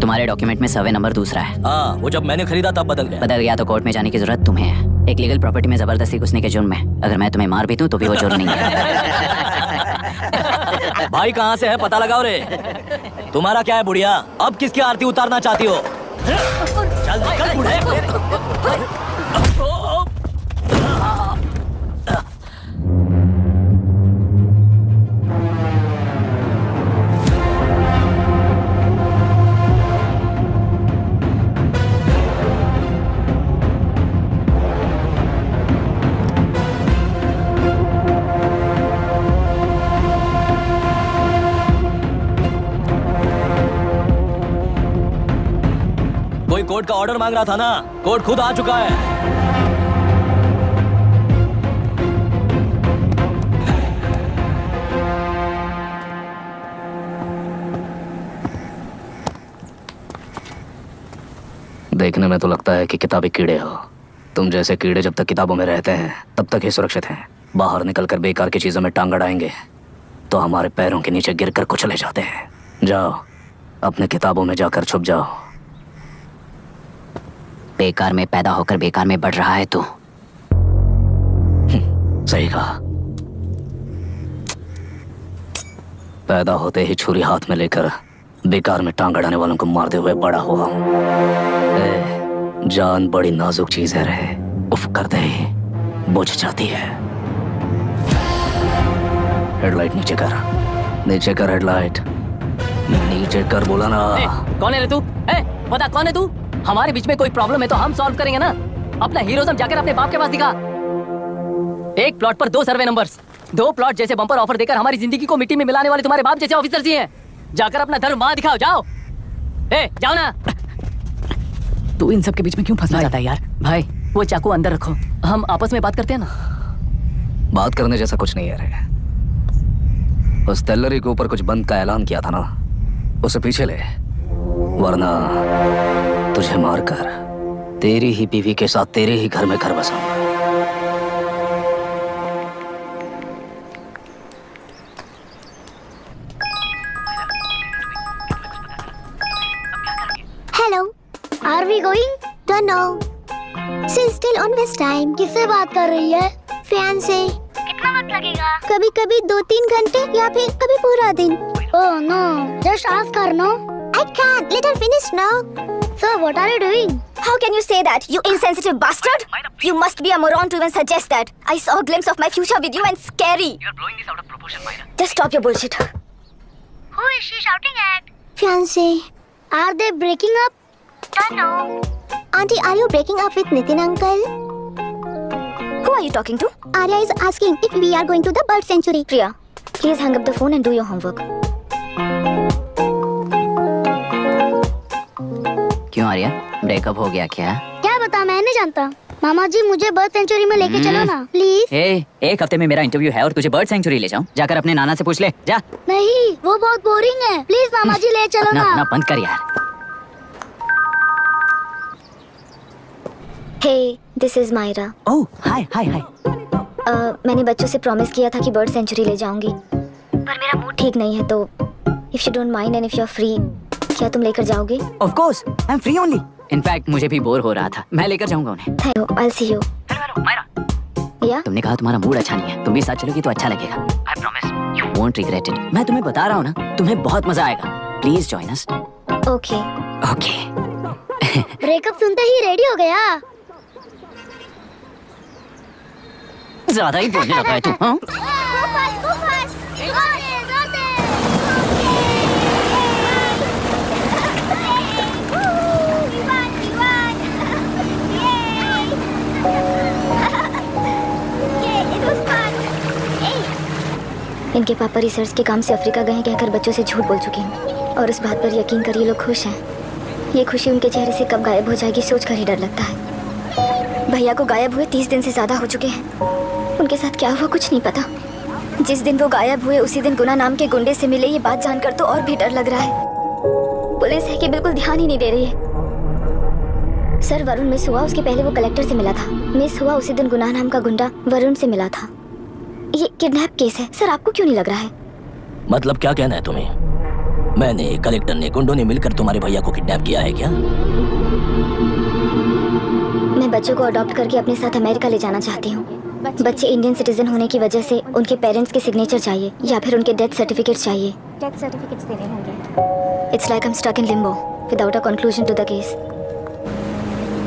Speaker 1: तुम्हारे डॉक्यूमेंट में सर्वे नंबर दूसरा है।
Speaker 2: हाँ, वो जब मैंने खरीदा तब बदल गया।
Speaker 1: बदल गया तो कोर्ट में जाने की जरूरत तुम्हें है। एक लीगल प्रॉपर्टी में जबरदस्ती घुसने के जुर्म में अगर मैं तुम्हें मार भी दूं तो भी वो जुर्म नहीं है।
Speaker 2: भाई कहाँ से है पता लगाओ रे। तुम्हारा क्या है बुढ़िया? अब किसकी आरती उतारना चाहती हो? चल निकल बुढ़े।
Speaker 9: कोई कोर्ट का ऑर्डर मांग रहा था ना, कोर्ट खुद आ चुका है।
Speaker 7: देखने में तो लगता है कि किताबी कीड़े हो। तुम जैसे कीड़े जब तक किताबों में रहते हैं तब तक ही सुरक्षित हैं। बाहर निकलकर बेकार की चीजों में टांग अड़ाएंगे तो हमारे पैरों के नीचे गिरकर कुचले जाते हैं। जाओ, अपने किताबों में जाकर छुप जाओ।
Speaker 1: बेकार में पैदा होकर बेकार में बढ़ रहा है तू।
Speaker 7: सही कहा। पैदा होते ही छुरी हाथ में लेकर बेकार में टांग अड़ाने वालों को मारते हुए बड़ा हुआ हूं। जान बड़ी नाजुक चीज है रे, उफ करते ही बुझ जाती है। हेडलाइट नीचे कर, नीचे कर हेडलाइट, नीचे कर बोला ना।
Speaker 9: कौन है रे तू? बता कौन है तू? हमारे बीच में कोई प्रॉब्लम है तो हम सॉल्व करेंगे ना। अपना हीरोइज्म जाकर अपने बाप के पास दिखा। एक प्लॉट पर 2 सर्वे नंबर्स, 2 प्लॉट जैसे बम्पर ऑफर देकर हमारी जिंदगी को मिट्टी में मिलाने वाले तुम्हारे बाप जैसे ऑफिसर्स ही हैं। जाकर अपना धर्म वहां दिखाओ, जाओ। जाओ ना। तू इन सब के बीच में क्यों फंसना चाहता है यार? भाई वो चाकू अंदर रखो, हम आपस में बात करते हैं ना।
Speaker 7: बात करने जैसा कुछ नहीं है रे। उस टेलरी के ऊपर कुछ बंद का ऐलान किया था ना, उसे पीछे ले, वरना तुझे मारकर तेरी ही बीवी के साथ तेरे ही घर में घर बसाऊंगा।
Speaker 6: Hello, are we going? Don't know. She still on waste time. किससे बात कर रही है? फैन से। कितना वक्त लगेगा? कभी कभी 2-3 घंटे या फिर कभी पूरा दिन। Oh no, just ask her no. I can't. Let her finish now. So, what are you doing? How can you say that, you insensitive bastard? You must be a moron to even suggest that. I saw a glimpse of my future with you and scary.
Speaker 9: You're blowing this out of proportion, Myra.
Speaker 6: Just stop your bullshit. Who is she shouting at? Fiancé. Are they breaking up? Don't know. Auntie, are you breaking up with Nitin uncle? Who are you talking to? Arya is asking if we are going to the bird sanctuary. Priya, please hang up the phone and do your homework.
Speaker 1: क्यों आर्या, ब्रेकअप हो गया क्या?
Speaker 6: क्या बता, मैं नहीं जानता। मामा जी मुझे बर्ड सेंचुरी में लेके चलो ना प्लीज।
Speaker 1: एक हफ्ते में मेरा इंटरव्यू है और तुझे बर्ड सेंचुरी ले जाऊं? जाकर अपने नाना से पूछ ले, जा।
Speaker 6: नहीं, वो बहुत बोरिंग है। प्लीज मामा जी ले चलो ना।
Speaker 1: अपना बंद कर यार।
Speaker 6: हे, दिस इज मायरा।
Speaker 1: ओह हाय हाय हाय।
Speaker 6: मैंने बच्चों से प्रॉमिस किया था कि बर्ड सेंचुरी ले जाऊंगी, पर मेरा मूड ठीक नहीं है, तो if you don't mind and if you are free, क्या तुम लेकर जाओगे?
Speaker 1: Of course, I'm free only. In fact, मुझे भी बोर हो रहा था, मैं लेकर जाऊंगा उन्हें।
Speaker 6: Thank you, I'll see you. या?
Speaker 1: तुमने कहा तुम्हारा मूड अच्छा नहीं है, तुम भी साथ चलोगी तो अच्छा लगेगा। I promise, you won't regret it. मैं तुम्हें बता रहा हूँ ना, तुम्हें बहुत मजा आएगा। Please join us.
Speaker 6: Okay.
Speaker 1: Okay.
Speaker 6: Breakup सुनते ही रेडी हो गया।
Speaker 1: ज्यादा ही बोलने लगा है तू, हाँ?
Speaker 6: इनके पापा रिसर्च के काम से अफ्रीका गए कहकर बच्चों से झूठ बोल चुके हैं और उस बात पर यकीन कर ये लोग खुश हैं। ये खुशी उनके चेहरे से कब गायब हो जाएगी सोचकर ही डर लगता है। भैया को गायब हुए 30 दिन से ज्यादा हो चुके हैं। उनके साथ क्या हुआ कुछ नहीं पता। जिस दिन वो गायब हुए उसी दिन गुना नाम के गुंडे से मिले, ये बात जानकर तो और भी डर लग रहा है। पुलिस है कि बिल्कुल ध्यान ही नहीं दे रही है। सर, वरुण मिस हुआ, उसके पहले वो कलेक्टर से मिला था। मिस हुआ उसी दिन गुनाह नाम का गुंडा वरुण से मिला था। ये किडनैप केस है सर, आपको क्यों नहीं लग रहा है?
Speaker 9: मतलब क्या कहना है तुम्हें? मैंने, कलेक्टर ने, गुंडों ने मिलकर तुम्हारे भैया को किडनैप किया है क्या?
Speaker 6: मैं बच्चों को अडॉप्ट करके अपने साथ अमेरिका ले जाना चाहती हूँ। बच्चे इंडियन सिटीजन होने की वजह से उनके पेरेंट्स के सिग्नेचर चाहिए या फिर उनके डेथ सर्टिफिकेट चाहिए। डेथ सर्टिफिकेट्स देने होंगे। It's like I am stuck in limbo without a conclusion to the case.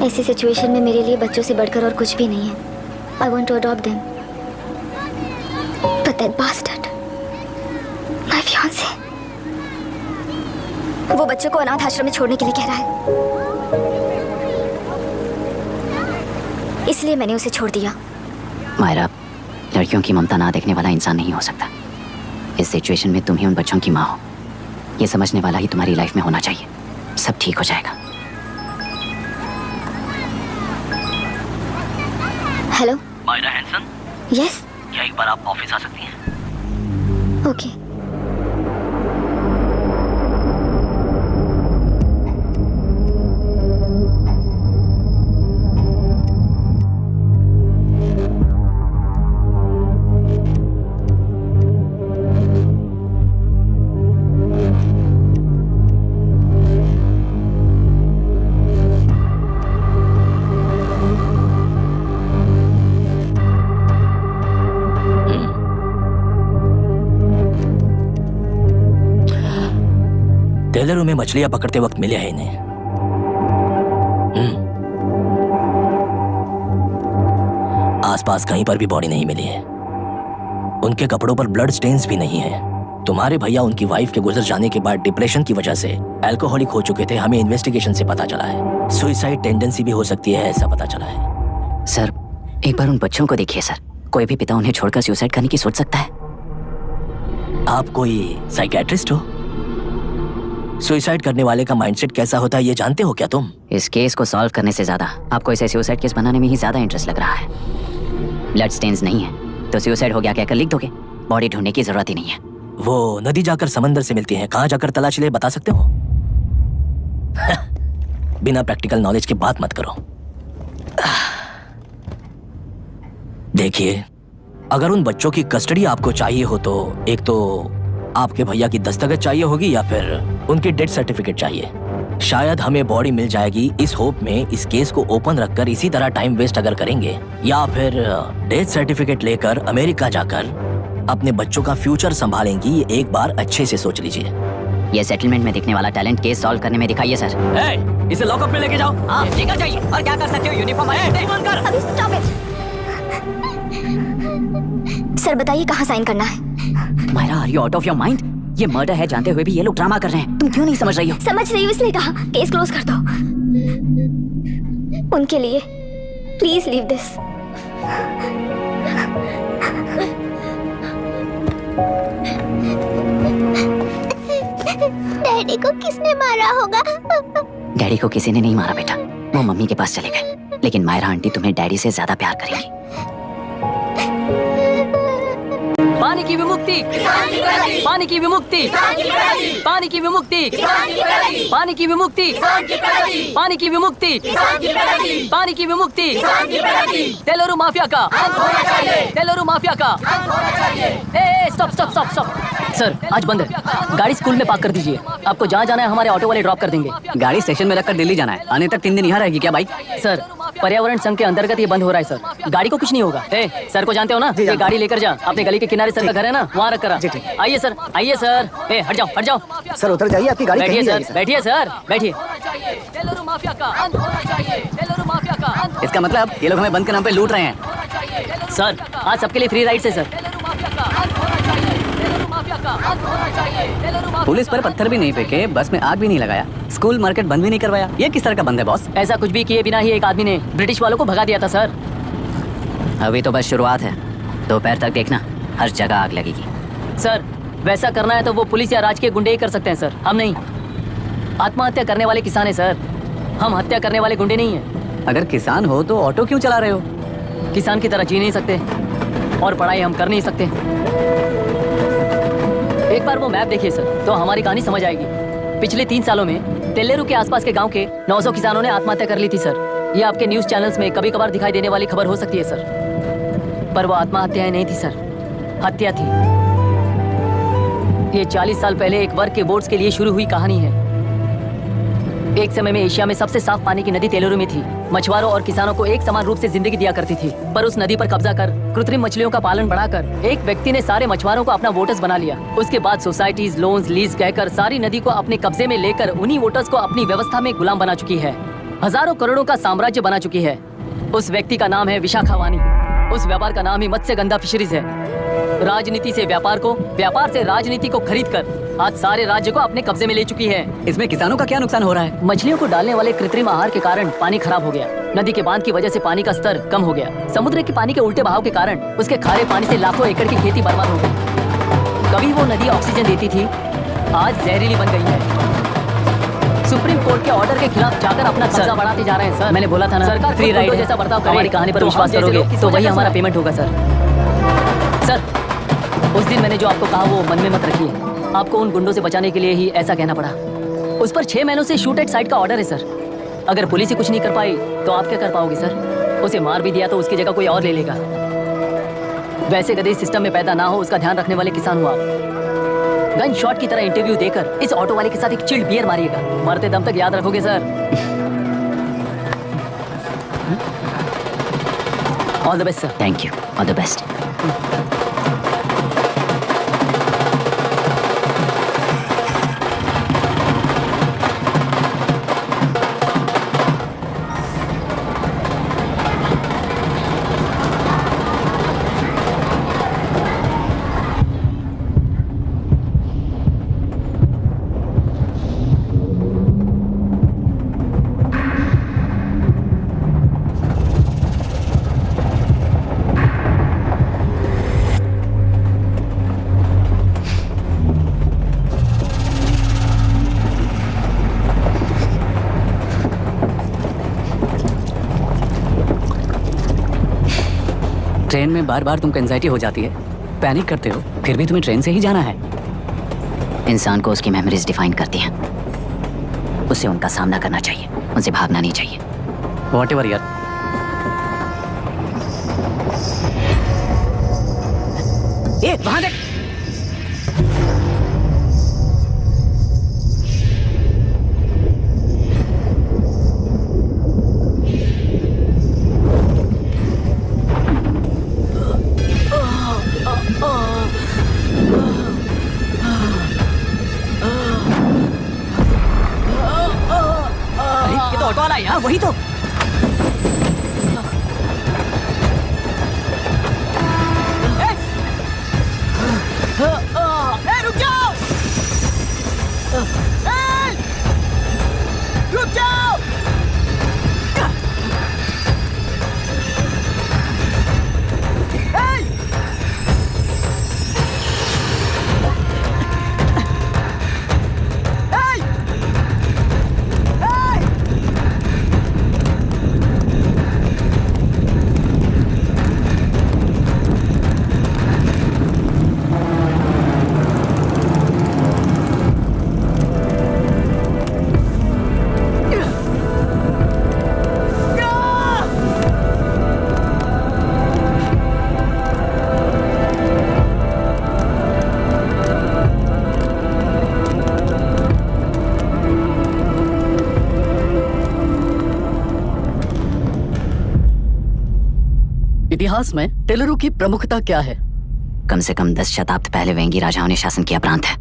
Speaker 6: ऐसी सिचुएशन में मेरे लिए बच्चों से बढ़कर और कुछ भी नहीं है। I want to adopt them, but that bastard, my fiance, वो बच्चों को अनाथ आश्रम में छोड़ने के लिए कह रहा है, इसलिए मैंने उसे छोड़ दिया।
Speaker 1: मायरा, लड़कियों की ममता ना देखने वाला इंसान नहीं हो सकता। इस सिचुएशन में तुम ही उन बच्चों की माँ हो, ये समझने वाला ही तुम्हारी लाइफ में होना चाहिए। सब ठीक हो जाएगा।
Speaker 6: हेलो
Speaker 9: मायरा हैंसन,
Speaker 6: यस,
Speaker 9: क्या एक बार आप ऑफिस आ सकती हैं?
Speaker 6: ओके।
Speaker 10: टेलरों में मछलियां पकड़ते वक्त मिले हैं इन्हें। आसपास कहीं पर भी बॉडी नहीं मिली है। उनके कपड़ों पर ब्लड स्टेन्स भी नहीं है। तुम्हारे भैया उनकी वाइफ के गुजर जाने के बाद डिप्रेशन की वजह से अल्कोहलिक हो चुके थे। हमें इन्वेस्टिगेशन से पता चला है सुसाइड टेंडेंसी भी हो सकती है, ऐसा पता चला है।
Speaker 1: सर, एक बार उन बच्चों को देखिए सर। कोई भी पिता उन्हें छोड़कर सुसाइड करने की सोच सकता है।
Speaker 10: आप कोई साइकियाट्रिस्ट हो? सुसाइड करने वाले का माइंडसेट कैसा होता है ये जानते हो क्या तुम?
Speaker 1: इस केस को सॉल्व करने से ज्यादा आपको इसे सुसाइड केस बनाने में ही ज्यादा इंटरेस्ट लग रहा है। ब्लड स्टेन्स नहीं है तो सुसाइड हो गया कहकर लिख दोगे। बॉडी ढूंढने की जरूरत ही नहीं है।
Speaker 10: वो नदी जाकर समंदर से मिलती है, कहाँ जाकर तलाश ले बता सकते हो? बिना प्रैक्टिकल नॉलेज के बात मत करो। देखिए, अगर उन बच्चों की कस्टडी आपको चाहिए हो तो एक तो आपके भैया की दस्तखत चाहिए होगी या फिर उनकी डेथ सर्टिफिकेट चाहिए। शायद हमें बॉडी मिल जाएगी इस होप में इस केस को ओपन रखकर इसी तरह टाइम वेस्ट अगर करेंगे, या फिर डेथ सर्टिफिकेट लेकर अमेरिका जाकर अपने बच्चों का फ्यूचर संभालेंगी। ये एक बार अच्छे से सोच लीजिए।
Speaker 1: ये सेटलमेंट में दिखने वाला टैलेंट केस सॉल्व करने में दिखाइए सर।
Speaker 10: इसे लॉकअप में लेके जाओ।
Speaker 1: हाँ, लेकर जाइए। और क्या कर सकते हो? यूनिफॉर्म कर।
Speaker 6: अभी स्टॉप इट। सर बताइए कहाँ साइन करना है?
Speaker 1: Myra, are you out of your mind? ये मर्डर है जानते हुए भी ये लोग ड्रामा कर रहे हैं। तुम क्यों नहीं समझ रही हो?
Speaker 6: समझ रही हूँ, इसलिए कहा केस क्लोज कर दो। उनके लिए प्लीज लीव दिस। डैडी को किसने मारा होगा?
Speaker 1: डैडी को किसी ने नहीं मारा बेटा, वो मम्मी के पास चले गए। लेकिन मायरा आंटी तुम्हें डैडी से ज्यादा प्यार करेंगी।
Speaker 9: पानी की विमुक्ति, पानी की विमुक्ति, पानी की विमुक्ति, पानी की विमुक्ति, पानी की विमुक्ति, पानी की विमुक्ति, तेलुरु माफिया का, तेलुरु माफिया का। Stop stop stop stop. Sir आज बंद है, गाड़ी स्कूल में पार्क कर दीजिए। आपको जहाँ जाना है हमारे ऑटो वाले ड्रॉप कर देंगे।
Speaker 1: गाड़ी स्टेशन में रखकर दिल्ली जाना है। आने तक 3 दिन यहाँ रहेगी क्या बाइक?
Speaker 9: सर पर्यावरण संघ के अंतर्गत ये बंद हो रहा है सर। गाड़ी को कुछ नहीं होगा। सर को जानते हो ना? ये गाड़ी लेकर जा, अपने गली के किनारे सर का घर है ना, वहाँ रख कर। आइए सर, आइए सर। हट जाओ, हट जाओ।
Speaker 5: सर उतर जाइए, आपकी गाड़ी
Speaker 9: बैठिए
Speaker 5: कहीं नहीं
Speaker 9: सर,
Speaker 5: आई,
Speaker 9: बैठिए सर, बैठिए।
Speaker 1: इसका मतलब ये लोग हमें बंद के नाम पे लूट रहे हैं।
Speaker 9: सर आज सबके लिए फ्री राइड है सर।
Speaker 1: पुलिस पर पत्थर भी नहीं फेंके, बस में आग भी नहीं लगाया, स्कूल मार्केट बंद भी नहीं करवाया। ये किस तरह का बंद है बॉस?
Speaker 9: ऐसा कुछ भी किए बिना ही एक आदमी ने ब्रिटिश वालों को भगा दिया था सर।
Speaker 1: अभी तो बस शुरुआत है। दोपहर तक देखना, हर जगह आग लगेगी।
Speaker 9: सर वैसा करना है तो वो पुलिस या राज के गुंडे ही कर सकते हैं सर, हम नहीं। आत्महत्या करने वाले किसान है सर, हम हत्या करने वाले गुंडे नहीं हैं।
Speaker 1: अगर किसान हो तो ऑटो क्यों चला रहे हो?
Speaker 9: किसान की तरह जी नहीं सकते और पढ़ाई हम कर नहीं सकते। एक बार वो मैप देखिए सर तो हमारी कहानी समझ आएगी। पिछले 3 सालों में तेलेरू के आसपास के गांव के 900 किसानों ने आत्महत्या कर ली थी सर। ये आपके न्यूज चैनल्स में कभी कभार दिखाई देने वाली खबर हो सकती है सर, पर वो आत्महत्याएं नहीं थी सर, हत्या थी। ये 40 साल पहले एक वर्ग के वोट्स के लिए शुरू हुई कहानी है। एक समय में एशिया में सबसे साफ पानी की नदी तेलेरू में थी। मछुआरों और किसानों को एक समान रूप से जिंदगी दिया करती थी, पर उस नदी पर कब्जा कर कृत्रिम मछलियों का पालन बढ़ाकर एक व्यक्ति ने सारे मछुआरों को अपना वोटर्स बना लिया। उसके बाद सोसाइटीज, लोन्स, लीज कहकर सारी नदी को अपने कब्जे में लेकर उन्हीं वोटर्स को अपनी व्यवस्था में गुलाम बना चुकी है। हजारों करोड़ों का साम्राज्य बना चुकी है। उस व्यक्ति का नाम है विशाखा वानी। उस व्यापार का नाम ही मत्स्यगंधा फिशरीज है। राजनीति से व्यापार को, व्यापार से राजनीति को खरीद कर आज सारे राज्य को अपने कब्जे में ले चुकी है।
Speaker 1: इसमें किसानों का क्या नुकसान हो रहा है?
Speaker 9: मछलियों को डालने वाले कृत्रिम आहार के कारण पानी खराब हो गया। नदी के बांध की वजह से पानी का स्तर कम हो गया। समुद्र के पानी के उल्टे बहाव के कारण उसके खारे पानी से लाखों एकड़ की खेती बर्बाद हो गई। कभी वो नदी ऑक्सीजन देती थी, आज जहरीली बन गई है। सुप्रीम कोर्ट के ऑर्डर के खिलाफ जाकर अपना कब्जा बढ़ाते जा रहे हैं सर।
Speaker 1: मैंने बोला था ना,
Speaker 9: सरकार
Speaker 1: फ्री राइड
Speaker 9: जैसा बर्ताव करे।
Speaker 1: हमारी कहानी पर
Speaker 9: तो
Speaker 1: विश्वास
Speaker 9: हम जैसे
Speaker 1: करोगे
Speaker 9: लोग की
Speaker 1: तो वही
Speaker 9: सोचा
Speaker 1: हमारा
Speaker 9: सर।
Speaker 1: पेमेंट होगा सर।
Speaker 9: सर, उस दिन मैंने जो आपको कहा वो मन में मत रखिए। आपको उन गुंडों से बचाने के लिए ही ऐसा कहना पड़ा। उस पर 6 महीनों से शूट एट साइट का ऑर्डर है सर। अगर पुलिस ही कुछ नहीं कर पाई तो आप क्या कर पाओगे सर? उसे मार भी दिया तो उसकी जगह कोई और ले लेगा। वैसे कभी सिस्टम में पैदा ना हो उसका ध्यान रखने वाले किसान हो आप। गन शॉट की तरह इंटरव्यू देकर इस ऑटो वाले के साथ एक चिल्ड बियर मारिएगा। मरते दम तक याद रखोगे sir. All the best sir.
Speaker 1: Thank you, all the best. Train में बार बार तुमको एंजाइटी हो जाती है, पैनिक करते हो, फिर भी तुम्हें ट्रेन से ही जाना है। इंसान को उसकी मेमोरीज डिफाइन करती हैं। उसे उनका सामना करना चाहिए, उनसे भागना नहीं चाहिए। व्हाटएवर यार। ए, वहां देख। ऑटो वाला यार, वही तो। रुक जाओ, रुक जाओ।
Speaker 9: इतिहास में टेलरों की प्रमुखता क्या है?
Speaker 1: कम से कम 10 शताब्दी पहले वेंगी राजाओं ने शासन किया प्रांत है।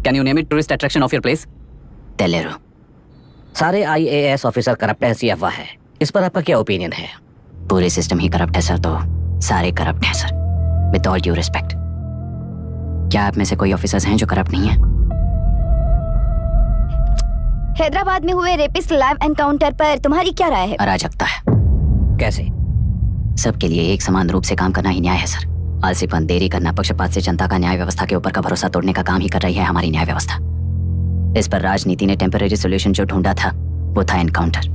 Speaker 1: Can you name it tourist attraction of your place? टेलेरो।
Speaker 2: सारे IAS ऑफिसर करप्ट है, ऐसी अफवाह है। इस पर आपका क्या ओपिनियन है?
Speaker 1: पूरे सिस्टम ही करप्ट है सर, तो सारे करप्ट हैं sir. With all due respect, क्या आप में से कोई ऑफिसर्स हैं जो करप्ट नहीं है?
Speaker 6: हैदराबाद में हुए रेपिस्ट लाइव एनकाउंटर पर तुम्हारी क्या राय है?
Speaker 1: अराजकता है।
Speaker 2: कैसे?
Speaker 1: सबके लिए एक समान रूप से काम करना ही न्याय है सर। आलसीपन, देरी करना, पक्षपात से जनता का न्याय व्यवस्था के ऊपर का भरोसा तोड़ने का काम ही कर रही है हमारी न्याय व्यवस्था। इस पर राजनीति ने टेम्परेरी सोल्यूशन जो ढूंढा था वो था एनकाउंटर।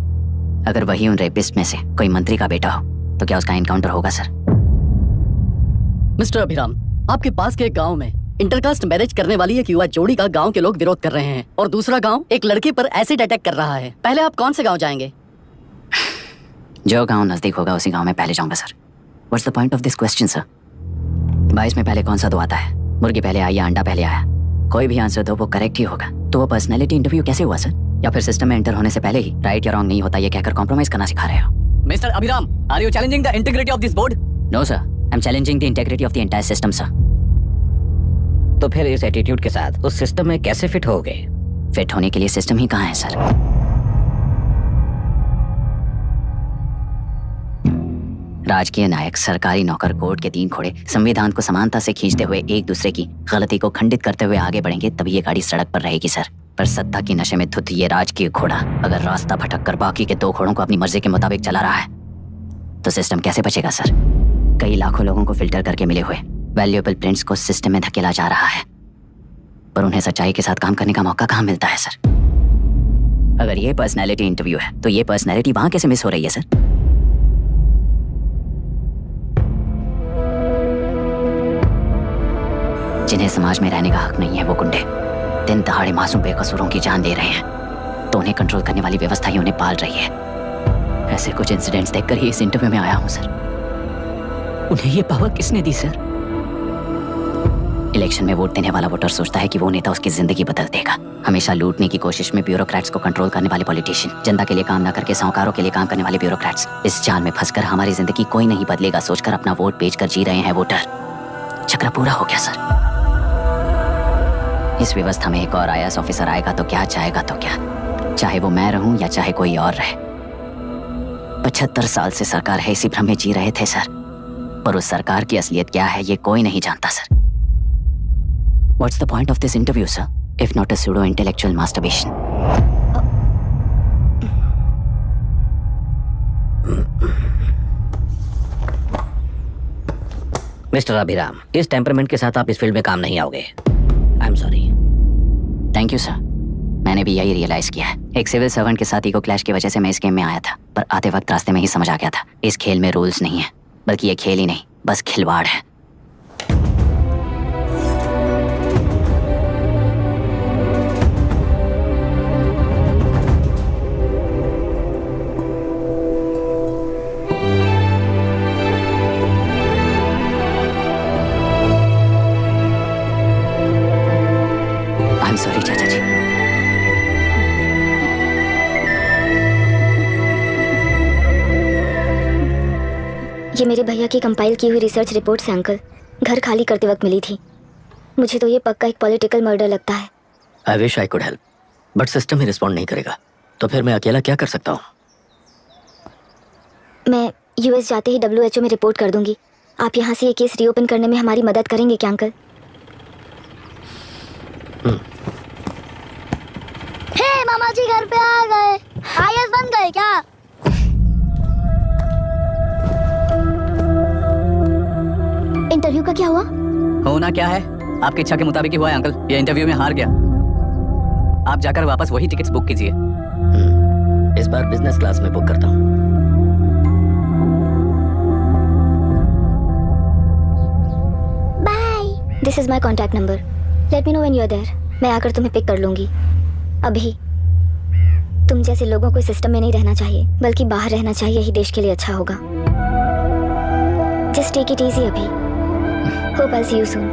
Speaker 1: अगर वही उन रेपिस्ट में से कोई मंत्री का बेटा हो तो क्या उसका एनकाउंटर होगा सर?
Speaker 9: मिस्टर अभिराम, आपके पास के एक गांव में इंटरकास्ट मैरिज करने वाली एक युवा जोड़ी का गांव के लोग विरोध कर रहे हैं और दूसरा गांव एक लड़के पर एसिड अटैक कर रहा है। पहले आप कौन से गांव जाएंगे?
Speaker 1: जो गांव नजदीक होगा उसी गांव में पहले जाऊंगा sir. What's the point of this question sir? 22 में पहले कौन सा दो आता है? मुर्गी पहले आई या अंडा पहले आया? कोई भी आंसर दो वो करेक्ट ही होगा। तो वो पर्सनैलिटी इंटरव्यू कैसे हुआ सर? या फिर सिस्टम में एंटर होने से पहले ही राइट या रॉन्ग नहीं होता ये कहकर कॉम्प्रोमाइज करना सिखा रहे हो?
Speaker 9: Mister Abhiram, are you challenging the integrity of this board?
Speaker 1: No sir, I am challenging the integrity of the entire system sir.
Speaker 2: तो फिर इस एटीट्यूड के साथ उस सिस्टम में कैसे फिट होगे?
Speaker 1: फिट होने के लिए सिस्टम ही कहाँ है सर? राजकीय नायक, सरकारी नौकर, कोर्ट के 3 घोड़े संविधान को समानता से खींचते हुए एक दूसरे की गलती को खंडित करते हुए आगे बढ़ेंगे, तभी ये गाड़ी सड़क पर रहेगी सर। पर सत्ता की नशे में धुत ये राजकीय घोड़ा अगर रास्ता भटक कर बाकी के 2 घोड़ों को अपनी मर्जी के मुताबिक चला रहा है तो सिस्टम कैसे बचेगा सर? कई लाखों लोगों को फिल्टर करके मिले हुए वैल्यूएबल प्रिंट्स को सिस्टम में धकेला जा रहा है, पर उन्हें सच्चाई के साथ काम करने का मौका कहाँ मिलता है सर? अगर ये पर्सनैलिटी इंटरव्यू है तो ये पर्सनैलिटी वहां कैसे मिस हो रही है सर? जिन्हें समाज में रहने का हक नहीं है वो गुंडे दिन दहाड़े मासूम बेकसूरों की जान ले रहे हैं, तो उन्हें कंट्रोल करने वाली व्यवस्था ही उन्हें पाल रही है। ऐसे कुछ इंसिडेंट्स देखकर ही इस इंटरव्यू में आया हूं सर। उन्हें ये पावर किसने दी सर? इलेक्शन में वोट देने वाला वोटर सोचता है कि वो नेता उसकी जिंदगी बदल देगा। हमेशा लूटने की कोशिश में ब्यूरोक्रेट्स को कंट्रोल करने वाले पॉलिटिशियन, जनता के लिए काम ना करके साहूकारों के लिए काम करने वाले ब्यूरोक्रेट्स, इस जाल में फंसकर हमारी जिंदगी कोई नहीं बदलेगा सोचकर अपना वोट बेचकर जी रहे हैं वोटर। चक्र पूरा हो गया सर। इस व्यवस्था में एक और IAS ऑफिसर आएगा तो क्या, जाएगा तो क्या, चाहे वो मैं रहूं या चाहे कोई और रहे। 75 साल से सरकार है इसी भ्रम में जी रहे थे सर, पर उस सरकार की असलियत क्या है ये कोई नहीं जानता sir. What's the point of this interview, sir, if not a pseudo-intellectual masturbation?
Speaker 2: Mister Abhiram, इस टेम्परामेंट के साथ आप इस फील्ड में काम नहीं आओगे। I am sorry.
Speaker 1: Thank you sir. मैंने भी यही रियलाइज किया है। एक सिविल सर्वेंट के साथ ईगो क्लैश की वजह से मैं इस गेम में आया था, पर आते वक्त रास्ते में ही समझ आ गया था इस खेल में रूल्स नहीं है, बल्कि ये खेल ही नहीं बस खिलवाड़ है। सॉरी चाचा जी।
Speaker 6: ये मेरे भैया की कंपाइल की हुई रिसर्च रिपोर्ट से अंकल, घर खाली करते वक्त मिली थी। मुझे तो ये पक्का एक पॉलिटिकल मर्डर लगता है।
Speaker 2: I wish I could help, but system he respond नहीं करेगा, तो फिर मैं अकेला क्या कर सकता हूँ?
Speaker 6: मैं US जाते ही WHO में रिपोर्ट कर दूंगी। आप यहाँ से ये केस रीओपन करने में हमारी मदद करेंगे क्या अंकल?
Speaker 4: मामा जी घर पे आ गए। IAS बन गए क्या? इंटरव्यू का क्या हुआ?
Speaker 1: होना क्या है, आपकी इच्छा के मुताबिक ही हुआ है अंकल। ये इंटरव्यू में हार गया। आप जाकर वापस वही टिकट्स बुक कीजिए।
Speaker 2: इस बार बिजनेस क्लास में बुक करता हूँ।
Speaker 6: Bye. This is my contact number. Let me know when you are there. मैं आकर तुम्हें पिक कर लूंगी। अभी तुम जैसे लोगों को सिस्टम में नहीं रहना चाहिए, बल्कि बाहर रहना चाहिए, यही देश के लिए अच्छा होगा। जस्ट टेक इट इजी अभी। Hope I see you soon.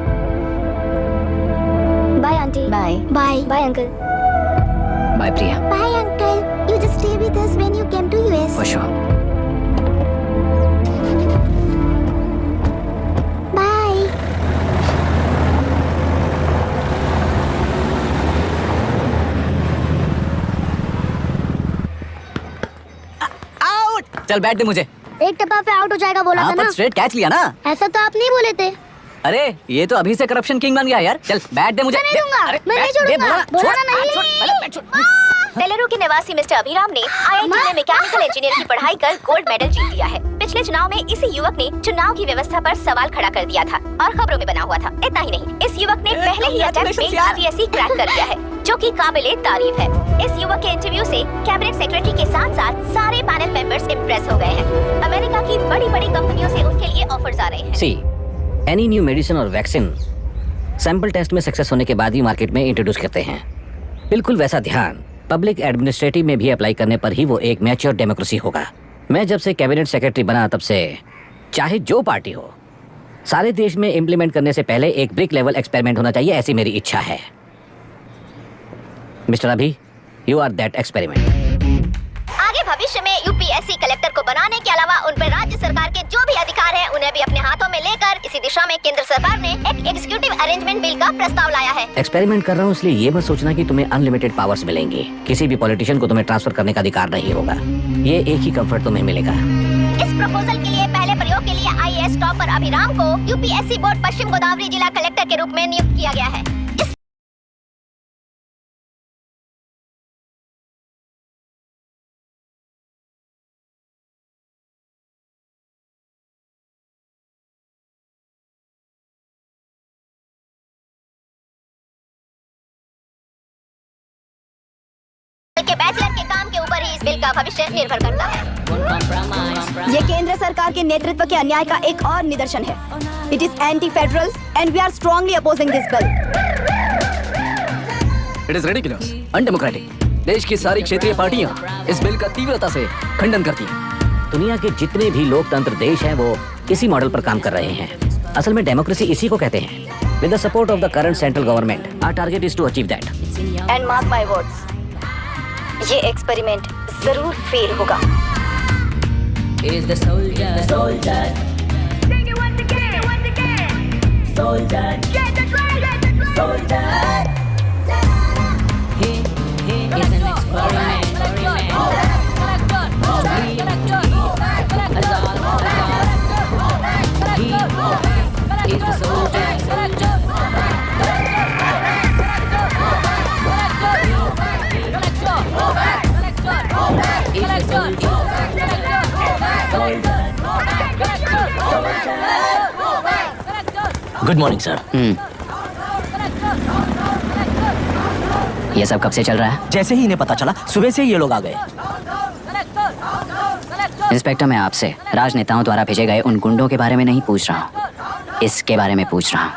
Speaker 6: Bye aunty.
Speaker 8: Bye.
Speaker 6: Bye. Bye uncle.
Speaker 1: Bye Priya.
Speaker 4: Bye uncle. You just stay with us when you came to US।
Speaker 1: For sure.
Speaker 4: Bye.
Speaker 1: चल बैठ दे मुझे।
Speaker 4: एक टप्पा पे आउट हो जाएगा बोला था ना।
Speaker 1: पर स्ट्रेट कैच लिया ना।
Speaker 4: ऐसा तो आप नहीं बोले थे।
Speaker 1: अरे ये तो अभी से करप्शन किंग बन गया यार। चल बैठ दे मुझे।
Speaker 4: मैं नहीं दूंगा। मैं नहीं छोड़ूंगा। बोला नहीं।
Speaker 6: बेलरू के निवासी मिस्टर अभिराम ने IIT में मैकेनिकल इंजीनियर की पढ़ाई कर गोल्ड मेडल जीत लिया है। पिछले चुनाव में इसी युवक ने चुनाव की व्यवस्था पर सवाल खड़ा कर दिया था और खबरों में बना हुआ था। इतना ही नहीं, इस युवक ने पहले ही अटेम्प्ट में RTSC क्रैक कर दिया है, जो कि काबिले तारीफ है। इस युवक के इंटरव्यू से कैबिनेट सेक्रेटरी के साथ साथ सारे पैनल मेंबर्स इम्प्रेस हो गए हैं। अमेरिका की बड़ी-बड़ी कंपनियों से उनके लिए ऑफर्स आ रहे हैं।
Speaker 2: सी, एनी न्यू मेडिसिन और वैक्सीन सैंपल टेस्ट में सक्सेस होने के बाद ही मार्केट में इंट्रोड्यूस करते हैं। बिल्कुल वैसा ध्यान पब्लिक एडमिनिस्ट्रेटिव में भी अप्लाई करने पर ही वो एक मैच्योर डेमोक्रेसी होगा। मैं जब से कैबिनेट सेक्रेटरी बना तब से चाहे जो पार्टी हो, सारे देश में इम्प्लीमेंट करने से पहले एक ब्रिक लेवल एक्सपेरिमेंट होना चाहिए, ऐसी मेरी इच्छा है। मिस्टर अभी, यू आर दैट एक्सपेरिमेंट।
Speaker 6: आगे भविष्य में UPSC कलेक्टर को बनाने के अलावा उन पर राज्य सरकार के जो भी अधिकार हैं उन्हें भी अपने हाथों में लेकर इसी दिशा में केंद्र सरकार ने एक एग्जीक्यूटिव अरेंजमेंट बिल का प्रस्ताव लाया है।
Speaker 2: एक्सपेरिमेंट कर रहा हूँ इसलिए ये मत सोचना कि तुम्हें अनलिमिटेड पावर्स मिलेंगे। किसी भी पॉलिटिशियन को तुम्हें ट्रांसफर करने का अधिकार नहीं होगा। ये एक ही कंफर्ट तुम्हें मिलेगा।
Speaker 6: इस प्रपोजल के लिए पहले प्रयोग IAS टॉपर अभिराम को यूपीएससी बोर्ड पश्चिम गोदावरी जिला कलेक्टर के रूप में नियुक्त किया गया है। के बैचलर के काम के ऊपर ही इस बिल का भविष्य निर्भर करता है।
Speaker 8: ये केंद्र सरकार के नेतृत्व के अन्याय का एक और निदर्शन है। It is anti federal and we are strongly opposing this bill.
Speaker 7: It is ridiculous, undemocratic. देश की सारी क्षेत्रीय पार्टियां इस बिल का तीव्रता से खंडन करती हैं।
Speaker 2: दुनिया के जितने भी लोकतंत्र देश हैं वो इसी मॉडल पर काम कर रहे हैं। असल में डेमोक्रेसी इसी को कहते हैं। With the support of the current central government our target is to achieve that.
Speaker 8: And mark my words, ये एक्सपेरिमेंट जरूर फेल होगा।
Speaker 9: Is the soldier, Sing it once again. Soldier, get the dragon, soldier. He is an experiment. He is the soldier.
Speaker 10: Good morning sir.
Speaker 1: ये सब कब से चल रहा है?
Speaker 10: जैसे ही इन्हें पता चला सुबह से ही ये लोग आ गए।
Speaker 1: इंस्पेक्टर, मैं आपसे राजनेताओं द्वारा भेजे गए उन गुंडों के बारे में नहीं पूछ रहा हूँ, इसके बारे में पूछ रहा हूँ।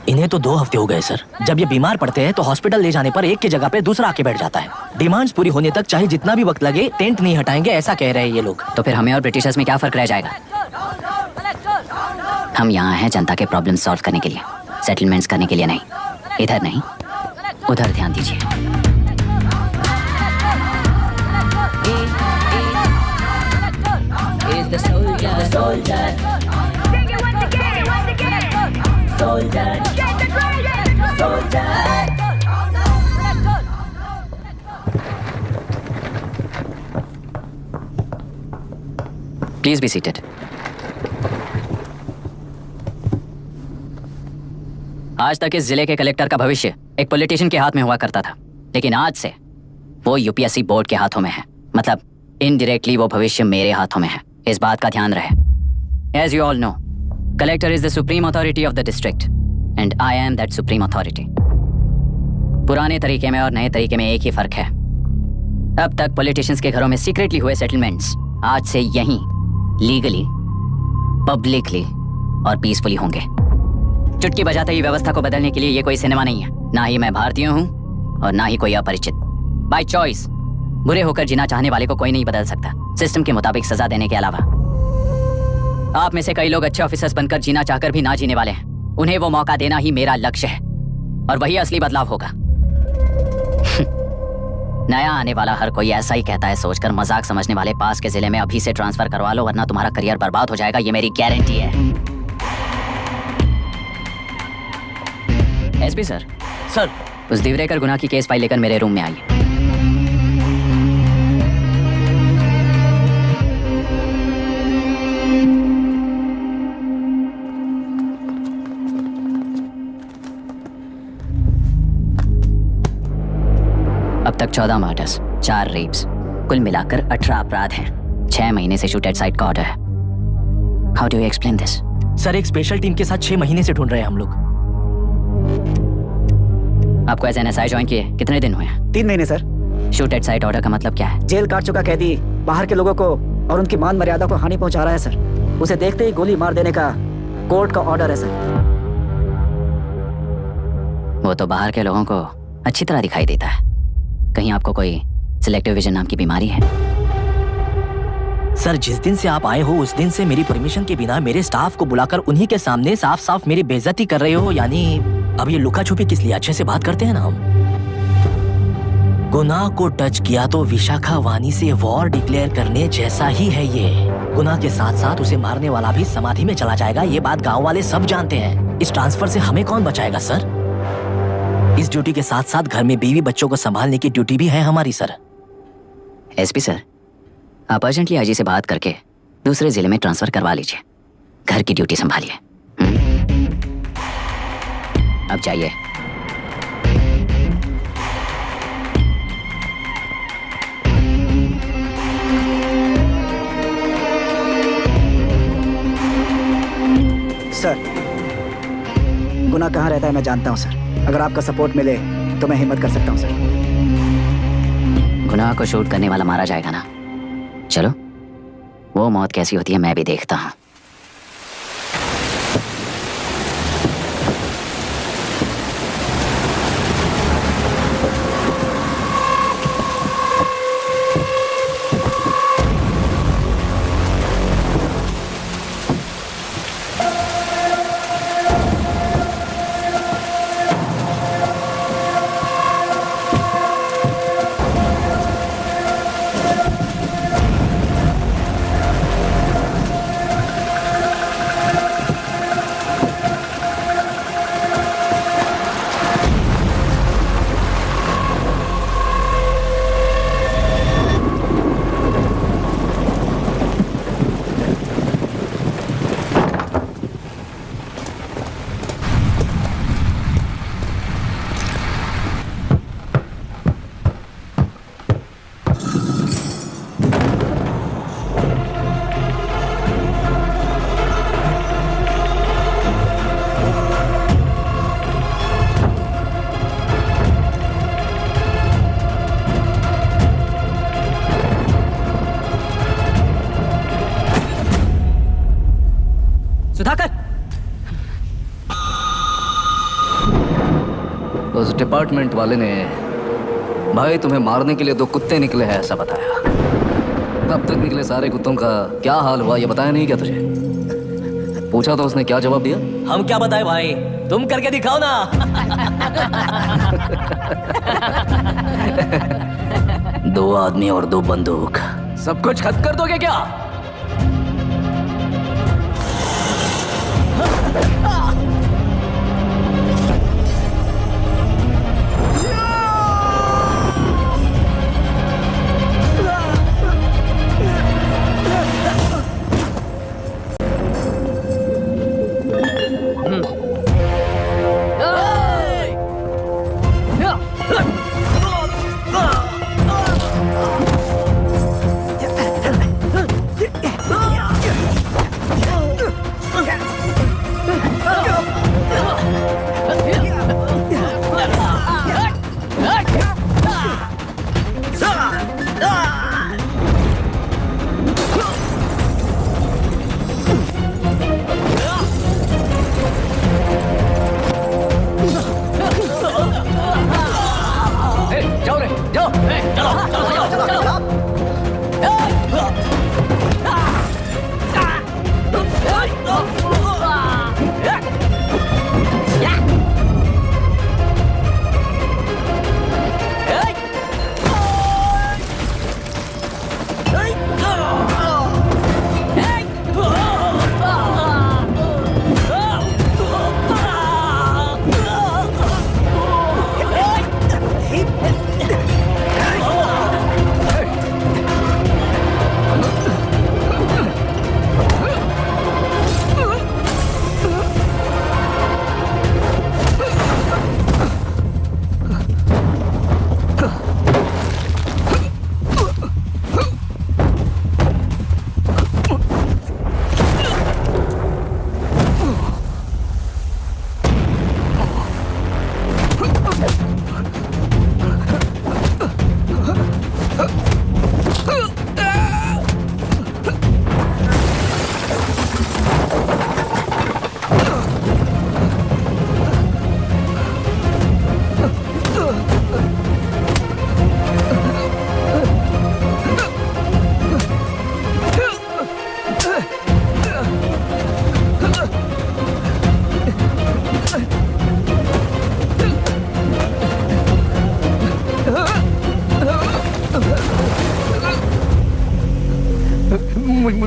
Speaker 10: इन्हें तो 2 हफ्ते हो गए सर। जब ये बीमार पड़ते हैं तो हॉस्पिटल ले जाने पर एक की जगह पे दूसरा आके बैठ जाता है। डिमांड्स पूरी होने तक चाहे जितना भी वक्त लगे टेंट नहीं हटाएंगे, ऐसा कह रहे हैं ये लोग।
Speaker 1: तो फिर हमें और ब्रिटिशर्स में क्या फर्क रह जाएगा? हम यहाँ हैं जनता के प्रॉब्लम सॉल्व करने के लिए, सेटलमेंट्स करने के लिए नहीं। इधर नहीं, उधर ध्यान दीजिए। Please be seated. आज तक इस जिले के कलेक्टर का भविष्य एक पॉलिटिशियन के हाथ में हुआ करता था, लेकिन आज से वो यूपीएससी बोर्ड के हाथों में है। मतलब इनडायरेक्टली वो भविष्य मेरे हाथों में है। इस बात का ध्यान रहे। As you all know, collector is the supreme authority of the district and I am that supreme authority. पुराने तरीके में और नए तरीके में एक ही फर्क है। अब तक पॉलिटिशियंस के घरों में सीक्रेटली हुए सेटलमेंट्स आज से यहीं लीगली, पब्लिकली और पीसफुली होंगे। चुटकी बजाते ही व्यवस्था को बदलने के लिए ये कोई सिनेमा नहीं है। ना ही मैं भारतीय हूँ और ना ही कोई अपरिचित। बाय चॉइस बुरे होकर जीना चाहने वाले को कोई नहीं बदल सकता, सिस्टम के मुताबिक सजा देने के अलावा। आप में से कई लोग अच्छे ऑफिसर्स बनकर जीना चाहकर भी ना जीने वाले हैं। उन्हें वो मौका देना ही मेरा लक्ष्य है और वही असली बदलाव होगा। नया आने वाला हर कोई ऐसा ही कहता है सोचकर मजाक समझने वाले पास के जिले में अभी से ट्रांसफर करवा लो, वरना तुम्हारा करियर बर्बाद हो जाएगा। ये मेरी गारंटी है। एसपी सर, उस दिवरेकर गुना की केस फाइल लेकर मेरे रूम में आइए। अब तक 14 मर्डर्स, 4 रेप्स, कुल मिलाकर 18 अपराध हैं। 6 महीने से शूट एट साइट का ऑर्डर है। How do you explain this?
Speaker 10: Sir, एक स्पेशल टीम के साथ 6 महीने से ढूंढ रहे हैं हम लोग।
Speaker 1: आपको एज एन SI ज्वाइन किए कितने दिन हुए हैं?
Speaker 5: 3 महीने sir.
Speaker 1: Shoot at site order का मतलब क्या है?
Speaker 5: जेल काट चुका कैदी बाहर के लोगों को और उनकी मान मर्यादा को हानि पहुंचा रहा है सर। उसे देखते ही गोली मार देने का कोर्ट का ऑर्डर है सर।
Speaker 1: वो तो बाहर के लोगों को अच्छी तरह दिखाई देता है। कहीं आपको कोई सिलेक्टिव विजन नाम की बीमारी है?
Speaker 10: सर, जिस दिन से आप आए हो उस दिन से मेरी परमिशन के बिना मेरे स्टाफ को बुलाकर उन्हीं के सामने साफ साफ मेरी बेइज्जती कर रहे हो। यानी अब ये लुका छुपी किस लिए? अच्छे से बात करते हैं ना हम। गुनाह को टच किया तो विशाखा वानी से वॉर डिक्लेयर करने जैसा ही है ये। गुनाह के साथ साथ उसे मारने वाला भी समाधि में चला जाएगा। ये बात गांव वाले सब जानते हैं। इस ट्रांसफर से हमें कौन बचाएगा सर? इस ड्यूटी के साथ साथ घर में बीवी बच्चों को संभालने की ड्यूटी भी है हमारी सर।
Speaker 1: एसपी सर, आप अर्जेंटली आईजी से बात करके दूसरे जिले में ट्रांसफर करवा लीजिए, घर की ड्यूटी संभालिए। अब जाइए।
Speaker 5: सर, गुनाह कहाँ रहता है मैं जानता हूँ सर। अगर आपका सपोर्ट मिले तो मैं हिम्मत कर सकता हूँ सर।
Speaker 1: गुनाह को शूट करने वाला मारा जाएगा ना? चलो, वो मौत कैसी होती है मैं भी देखता हूँ।
Speaker 2: सुधाकर,
Speaker 7: उस डिपार्टमेंट वाले ने भाई तुम्हें मारने के लिए 2 कुत्ते निकले हैं ऐसा बताया। अब तक निकले सारे कुत्तों का क्या हाल हुआ ये बताया नहीं क्या तुझे? पूछा तो उसने क्या जवाब दिया?
Speaker 10: हम क्या बताए भाई, तुम करके दिखाओ ना। 2 आदमी और 2 बंदूक,
Speaker 7: सब कुछ खत्म कर दोगे क्या?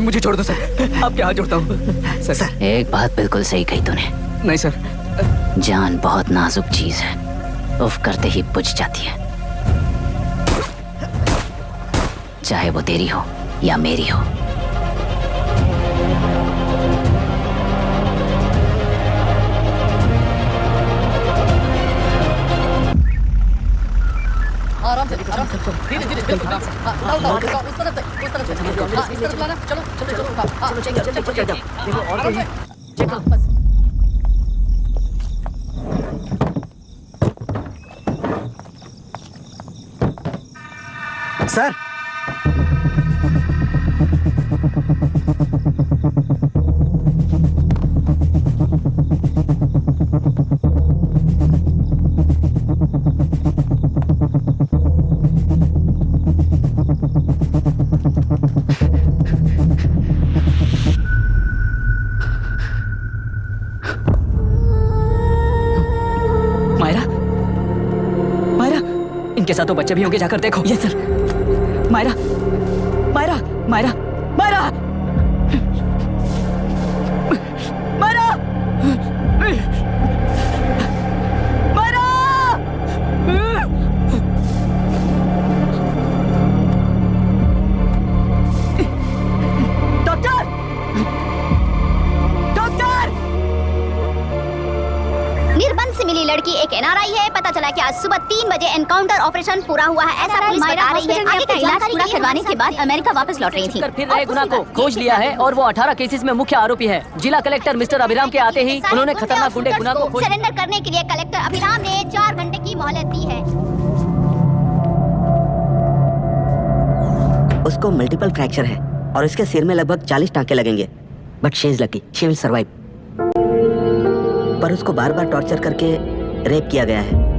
Speaker 2: मुझे छोड़ दो सर, आपके हाथ जोड़ता हूँ सर।
Speaker 1: एक बात बिल्कुल सही कही तूने।
Speaker 2: नहीं सर।
Speaker 1: जान बहुत नाजुक चीज है, उफ करते ही बुझ जाती है, चाहे वो तेरी हो या मेरी हो।
Speaker 5: सर
Speaker 1: मायरा, मायरा, इनके साथ तो बच्चे भी होंगे, जाकर देखो। Yes sir. Myra, Myra, Myra, Myra, Myra, Myra, doctor, doctor.
Speaker 6: निर्बंध से मिली लड़की एक एनआरआई है। पता चला कि आज सुबह 3 बजे एनकाउंटर ऑपरेशन पूरा हुआ है, ऐसा पुलिस बता रही है। आगे का इलाज पूरा करवाने के बाद अमेरिका वापस लौट रही थी।
Speaker 9: फिर रहे गुना को खोज लिया है और वो 18 केसेस में मुख्य आरोपी है। जिला कलेक्टर मिस्टर अभिराम के आते ही उन्होंने खतरनाक गुंडे गुना को खोज
Speaker 6: सरेंडर करने के लिए कलेक्टर अभिराम ने 4 घंटे की मोहलत दी है।
Speaker 3: उसको मल्टीपल फ्रैक्चर है और इसके सिर में लगभग 40 टांके लगेंगे, but she is lucky, she will survive. पर उसको बार बार टॉर्चर करके रेप किया गया है।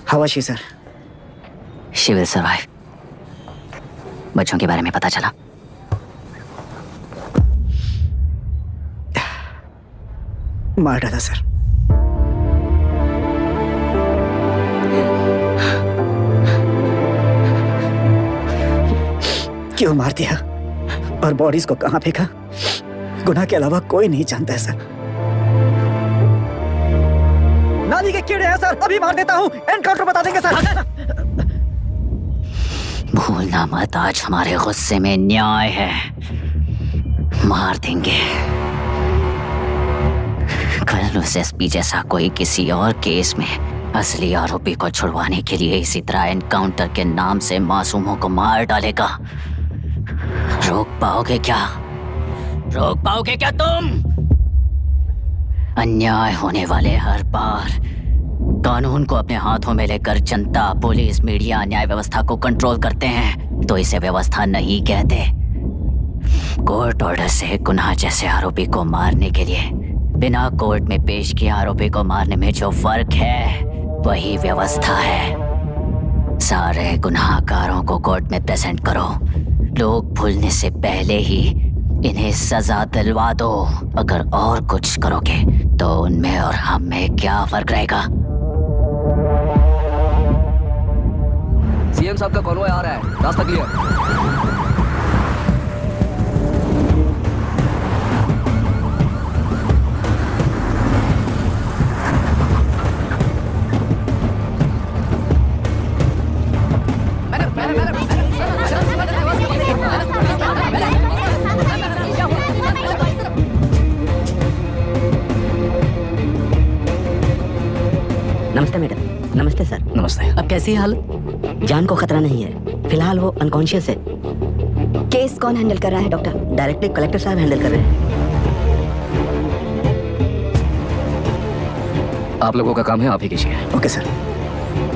Speaker 5: How was she, sir?
Speaker 1: She will survive. बच्चों के बारे में पता चला?
Speaker 5: मार डाला सर। क्यों मार दिया और बॉडीज को कहां फेंका, गुनाह के अलावा कोई नहीं जानता है सर। नाली के कीड़े हैं सर, अभी मार देता हूं, एनकाउंटर बता देंगे सर।
Speaker 1: भूलना मत, आज हमारे गुस्से में न्याय है, मार देंगे। कल उस एसपी जैसा कोई किसी और केस में असली आरोपी को छुड़वाने के लिए इसी तरह एनकाउंटर के नाम से मासूमों को मार डालेगा। रोक पाओगे क्या? रोक पाओगे क्या तुम? अन्याय होने वाले हर बार कानून को अपने हाथों में लेकर जनता, पुलिस, मीडिया न्याय व्यवस्था को कंट्रोल करते हैं, तो इसे व्यवस्था नहीं कहते। कोर्ट ऑर्डर से गुनाह जैसे आरोपी को मारने के लिए बिना कोर्ट में पेश किए आरोपी को मारने में जो फर्क है वही व्यवस्था है। सारे गुनाहगारों को कोर्ट में प्रेजेंट करो, लोग भूलने से पहले ही इन्हें सजा दिलवा दो। अगर और कुछ करोगे तो उनमें और हम में क्या फर्क रहेगा?
Speaker 7: सीएम साहब का कॉन्वॉय आ रहा है, रास्ता क्लियर।
Speaker 3: नमस्ते मैडम। नमस्ते सर।
Speaker 10: नमस्ते।
Speaker 1: अब कैसी है हालत?
Speaker 3: जान को खतरा नहीं है, फिलहाल वो अनकॉन्शियस है।
Speaker 8: केस कौन हैंडल कर रहा है डॉक्टर?
Speaker 3: डायरेक्टली कलेक्टर साहब हैंडल कर रहे हैं।
Speaker 7: आप लोगों का काम है, आप ही कीजिए।
Speaker 5: Okay sir.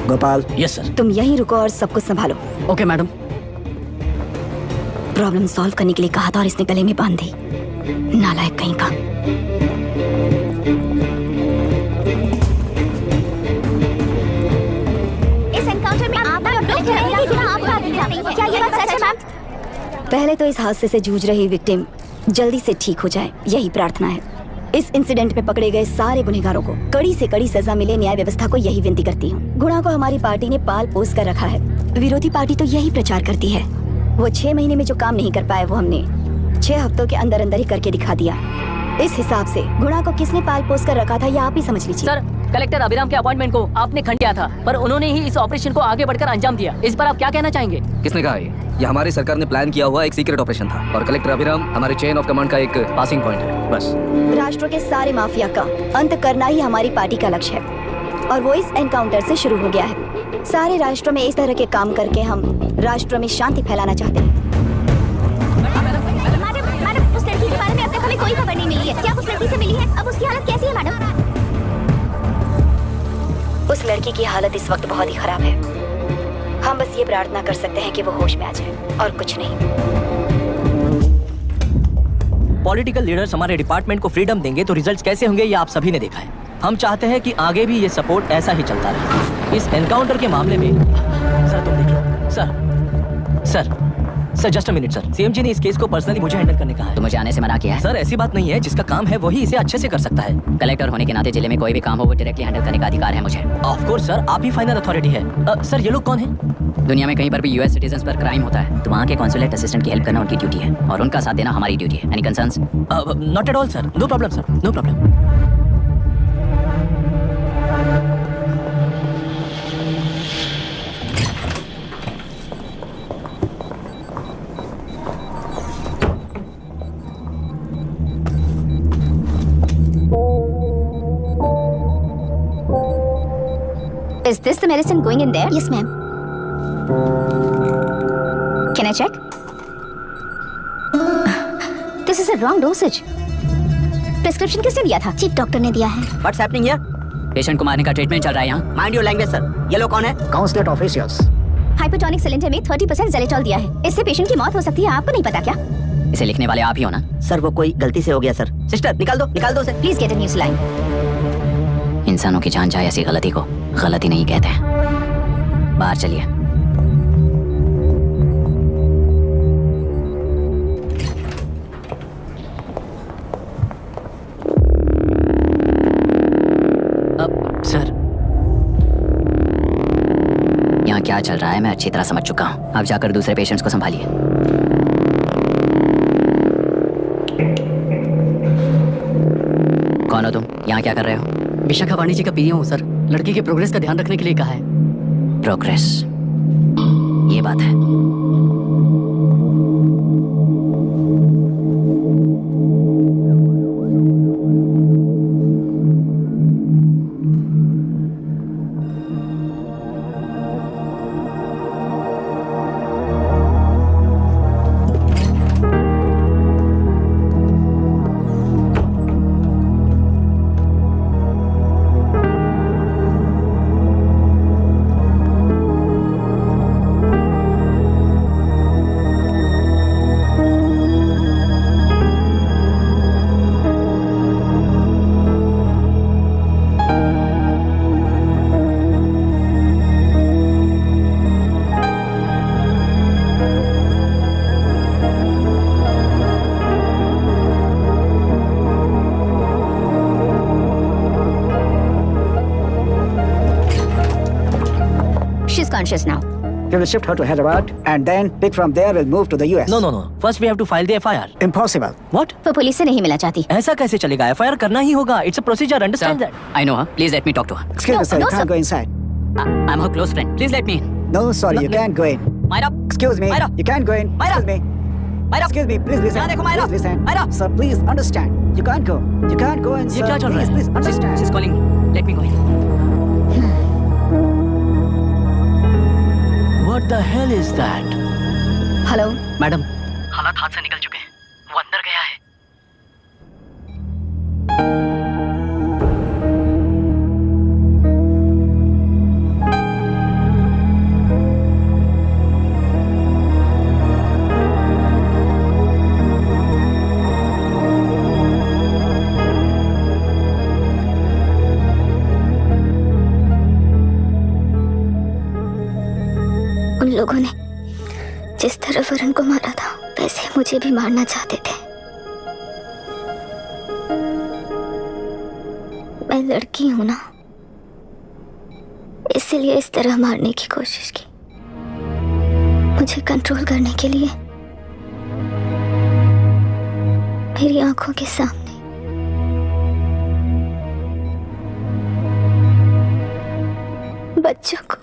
Speaker 5: Gopal.
Speaker 10: Yes sir.
Speaker 8: तुम यहीं रुको और सब कुछ संभालो।
Speaker 1: Okay madam.
Speaker 8: प्रॉब्लम सॉल्व करने के लिए कहा था और इसने गले में बांध दी, नालायक कहीं का।
Speaker 6: इस एनकाउंटर में आपका और कलेक्टर अभिराम की आपका अभिराम, क्या ये बात सच है मैम?
Speaker 8: पहले तो इस हादसे से जूझ रही विक्टिम जल्दी से ठीक हो जाए, यही प्रार्थना है। इस इंसिडेंट में पकड़े गए सारे गुनहगारों को कड़ी से कड़ी सजा मिले, न्याय व्यवस्था को यही विनती करती हूँ। गुणा को हमारी पार्टी ने पाल पोस कर रखा है, विरोधी पार्टी तो यही प्रचार करती है। वो 6 महीने में जो काम नहीं कर पाए वो हमने 6 हफ्तों के अंदर अंदर ही करके दिखा दिया। इस हिसाब से गुणा को किसने पाल पोस कर रखा था ये आप ही समझ लीजिए।
Speaker 9: सर, कलेक्टर अभिराम के अपॉइंटमेंट को आपने खंड किया था, पर उन्होंने ही इस ऑपरेशन को आगे बढ़कर अंजाम दिया। इस पर आप क्या कहना चाहेंगे?
Speaker 7: किसने कहा ये हमारी सरकार ने प्लान किया हुआ एक सीक्रेट ऑपरेशन था और कलेक्टर अभिराम हमारे चेन ऑफ कमांड का एक पासिंग पॉइंट है, बस।
Speaker 8: राष्ट्र के सारे माफिया का अंत करना ही हमारी पार्टी का लक्ष्य है और वो इस एनकाउंटर से शुरू हो गया है। सारे राष्ट्रों में इस तरह के काम करके हम राष्ट्र में शांति फैलाना चाहते हैं।
Speaker 4: मैडम, उस लड़की के बारे में अब तक हमें कोई खबर नहीं मिली है। क्या उस लड़की से मिली है? अब उसकी हालत कैसी है मैडम?
Speaker 8: उस लड़की की हालत इस वक्त बहुत ही खराब है। हम बस ये प्रार्थना कर सकते हैं कि वो होश में आ जाए और कुछ नहीं।
Speaker 10: पॉलिटिकल लीडर्स हमारे डिपार्टमेंट को फ्रीडम देंगे तो रिजल्ट्स कैसे होंगे ये आप सभी ने देखा है। हम चाहते हैं कि आगे भी ये सपोर्ट ऐसा ही चलता रहे। इस एनकाउंटर के मामले में सर तुम देख लो। Sir just a minute sir. CM ji ने इस केस को पर्सनली मुझे हैंडल करने कहा है।
Speaker 1: तो मुझे आने से मना किया है।
Speaker 10: सर ऐसी बात नहीं है, जिसका काम है वही इसे अच्छे से कर सकता है।
Speaker 1: कलेक्टर होने के नाते जिले में कोई भी काम हो वो डायरेक्टली हैंडल करने का अधिकार है मुझे।
Speaker 10: ऑफ कोर्स सर, आप ही फाइनल अथॉरिटी है। सर ये लोग कौन हैं?
Speaker 1: दुनिया में कहीं पर भी यूएस सिटीजन्स पर क्राइम होता है तो वहाँ के कॉन्सुलेट असिस्टेंट की हेल्प करना उनकी ड्यूटी है और उनका साथ देना हमारी ड्यूटी है। Any concerns?
Speaker 10: Not at all sir, no problem sir, no problem.
Speaker 4: Is this the medicine going in there?
Speaker 6: Yes ma'am.
Speaker 4: Can I check? This is a wrong dosage. Prescription किसने दिया था?
Speaker 6: चीफ डॉक्टर ने दिया है।
Speaker 3: What's happening here?
Speaker 1: पेशेंट को मारने का ट्रीटमेंट चल रहा है यहाँ।
Speaker 3: Mind your language, sir. ये लोग कौन है?
Speaker 5: Consulate officials.
Speaker 4: हाइपोटोनिक सिलेंडर में 30% ज़ेलेटॉल दिया है। इससे पेशेंट की मौत हो सकती है। आपको नहीं पता क्या?
Speaker 1: इसे लिखने वाले आप ही हो ना?
Speaker 3: सर वो कोई गलती से हो गया सर। सिस्टर निकाल दो उसे।
Speaker 4: Please get a new saline.
Speaker 1: इंसानों की जान जाए ऐसी गलती को गलती नहीं कहते हैं। बाहर चलिए।
Speaker 10: सर
Speaker 1: यहाँ क्या चल रहा है मैं अच्छी तरह समझ चुका हूँ। आप जाकर दूसरे पेशेंट्स को संभालिए। कौन हो तुम? यहाँ क्या कर रहे हो?
Speaker 9: विशाखा वाणी जी का पीए हूँ सर। लड़की के प्रोग्रेस का ध्यान रखने के लिए कहा है।
Speaker 1: प्रोग्रेस, ये बात है।
Speaker 4: She's conscious now.
Speaker 5: We will shift her to Hyderabad and then pick from there we'll move to the US.
Speaker 10: No. First we have to file the FIR.
Speaker 5: Impossible.
Speaker 10: What?
Speaker 4: वो पुलिस से नहीं मिलना चाहती।
Speaker 10: ऐसा कैसे चलेगा? FIR करना ही होगा। It's a procedure. Understand that?
Speaker 1: I know her. Please let me talk to her.
Speaker 5: Excuse me, sir.
Speaker 4: no,
Speaker 5: You can't
Speaker 4: sir.
Speaker 5: go inside.
Speaker 1: I'm her close friend. Please let me in.
Speaker 5: No, sorry, you can't go in.
Speaker 1: Myra,
Speaker 5: Excuse me.
Speaker 1: Myra.
Speaker 5: You can't go in.
Speaker 1: Myra.
Speaker 5: Excuse me.
Speaker 1: Myra.
Speaker 5: Excuse me. Please listen.
Speaker 1: यहाँ देखो, Myra.
Speaker 5: Please listen.
Speaker 1: Myra.
Speaker 5: Sir, please understand. You can't go. You can't go in,
Speaker 10: ये
Speaker 5: sir.
Speaker 10: क्या चल रहा है?
Speaker 5: Please understand.
Speaker 1: She's calling me. Let me go in.
Speaker 10: What the hell is that?
Speaker 8: Hello
Speaker 9: madam, हालात हाथ से निकल चुके हैं। वो अंदर गया है।
Speaker 6: उन लोगों ने जिस तरह वरुण को मारा था वैसे मुझे भी मारना चाहते थे। मैं लड़की हूं ना, इसलिए इस तरह मारने की कोशिश की। मुझे कंट्रोल करने के लिए मेरी आंखों के सामने बच्चों को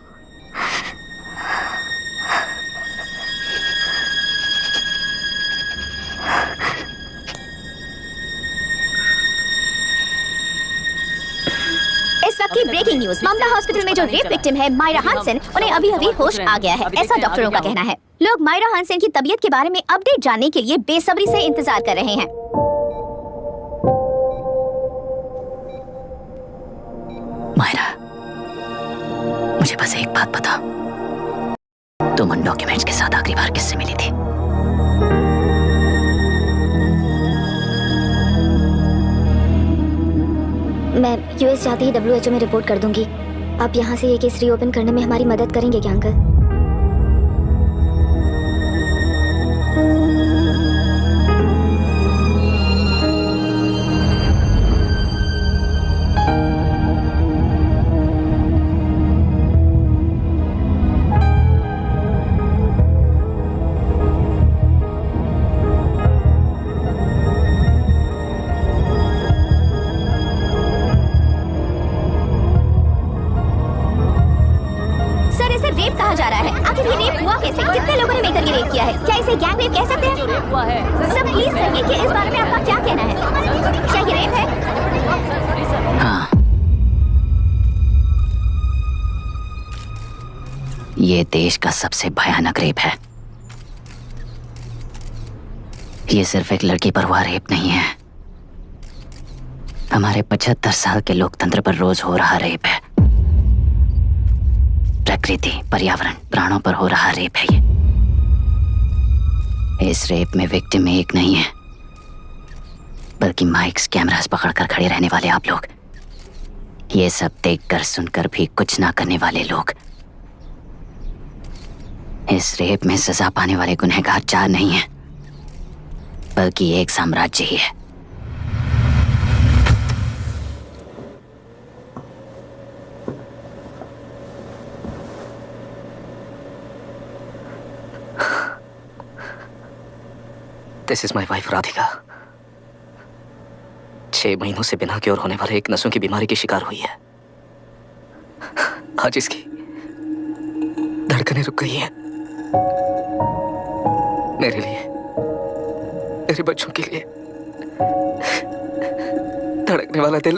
Speaker 4: इस वक्त की ब्रेकिंग न्यूज, ममता हॉस्पिटल में जो रेप विक्टिम है मायरा हानसेन, उन्हें अभी अभी होश आ गया है, ऐसा डॉक्टरों का कहना है। लोग मायरा हानसेन की तबीयत के बारे में अपडेट जानने के लिए बेसब्री से इंतजार कर रहे हैं।
Speaker 1: मायरा, मुझे बस एक बात बता, तुम उन डॉक्यूमेंट्स के साथ आखिरी बार किससे मिली थी?
Speaker 6: मैं यूएस जाते ही WHO में रिपोर्ट कर दूंगी। आप यहाँ से ये केस रीओपन करने में हमारी मदद करेंगे क्या अंकल?
Speaker 4: रेप कहा जा रहा है, आखिर ये रेप हुआ कैसे? कितने लोगों ने मिलकर ये रेप किया है? क्या इसे गैंग रेप कह सकते हैं?
Speaker 9: जो रेप हुआ है
Speaker 4: सर प्लीज कहिए कि इस बारे में आपका क्या कहना है? क्या ये रेप है?
Speaker 1: हाँ, ये देश का सबसे भयानक रेप है। ये सिर्फ एक लड़की पर हुआ रेप नहीं है, हमारे 75 साल के लोकतंत्र पर रोज हो रहा रेप है। प्रकृति, पर्यावरण, प्राणों पर हो रहा रेप है ये। इस रेप में विक्टिम एक नहीं है, बल्कि माइक्स, कैमरास पकड़कर खड़े रहने वाले आप लोग, ये सब देखकर सुनकर भी कुछ ना करने वाले लोग। इस रेप में सजा पाने वाले गुनहगार 4 नहीं है, बल्कि एक साम्राज्य ही है।
Speaker 7: This is my wife Radhika. 6 महीनों से बिना क्योर होने वाले एक नसों की बीमारी की शिकार हुई है। आज इसकी धड़कनें रुक गई हैं। मेरे लिए, मेरे बच्चों के लिए धड़कने वाला दिल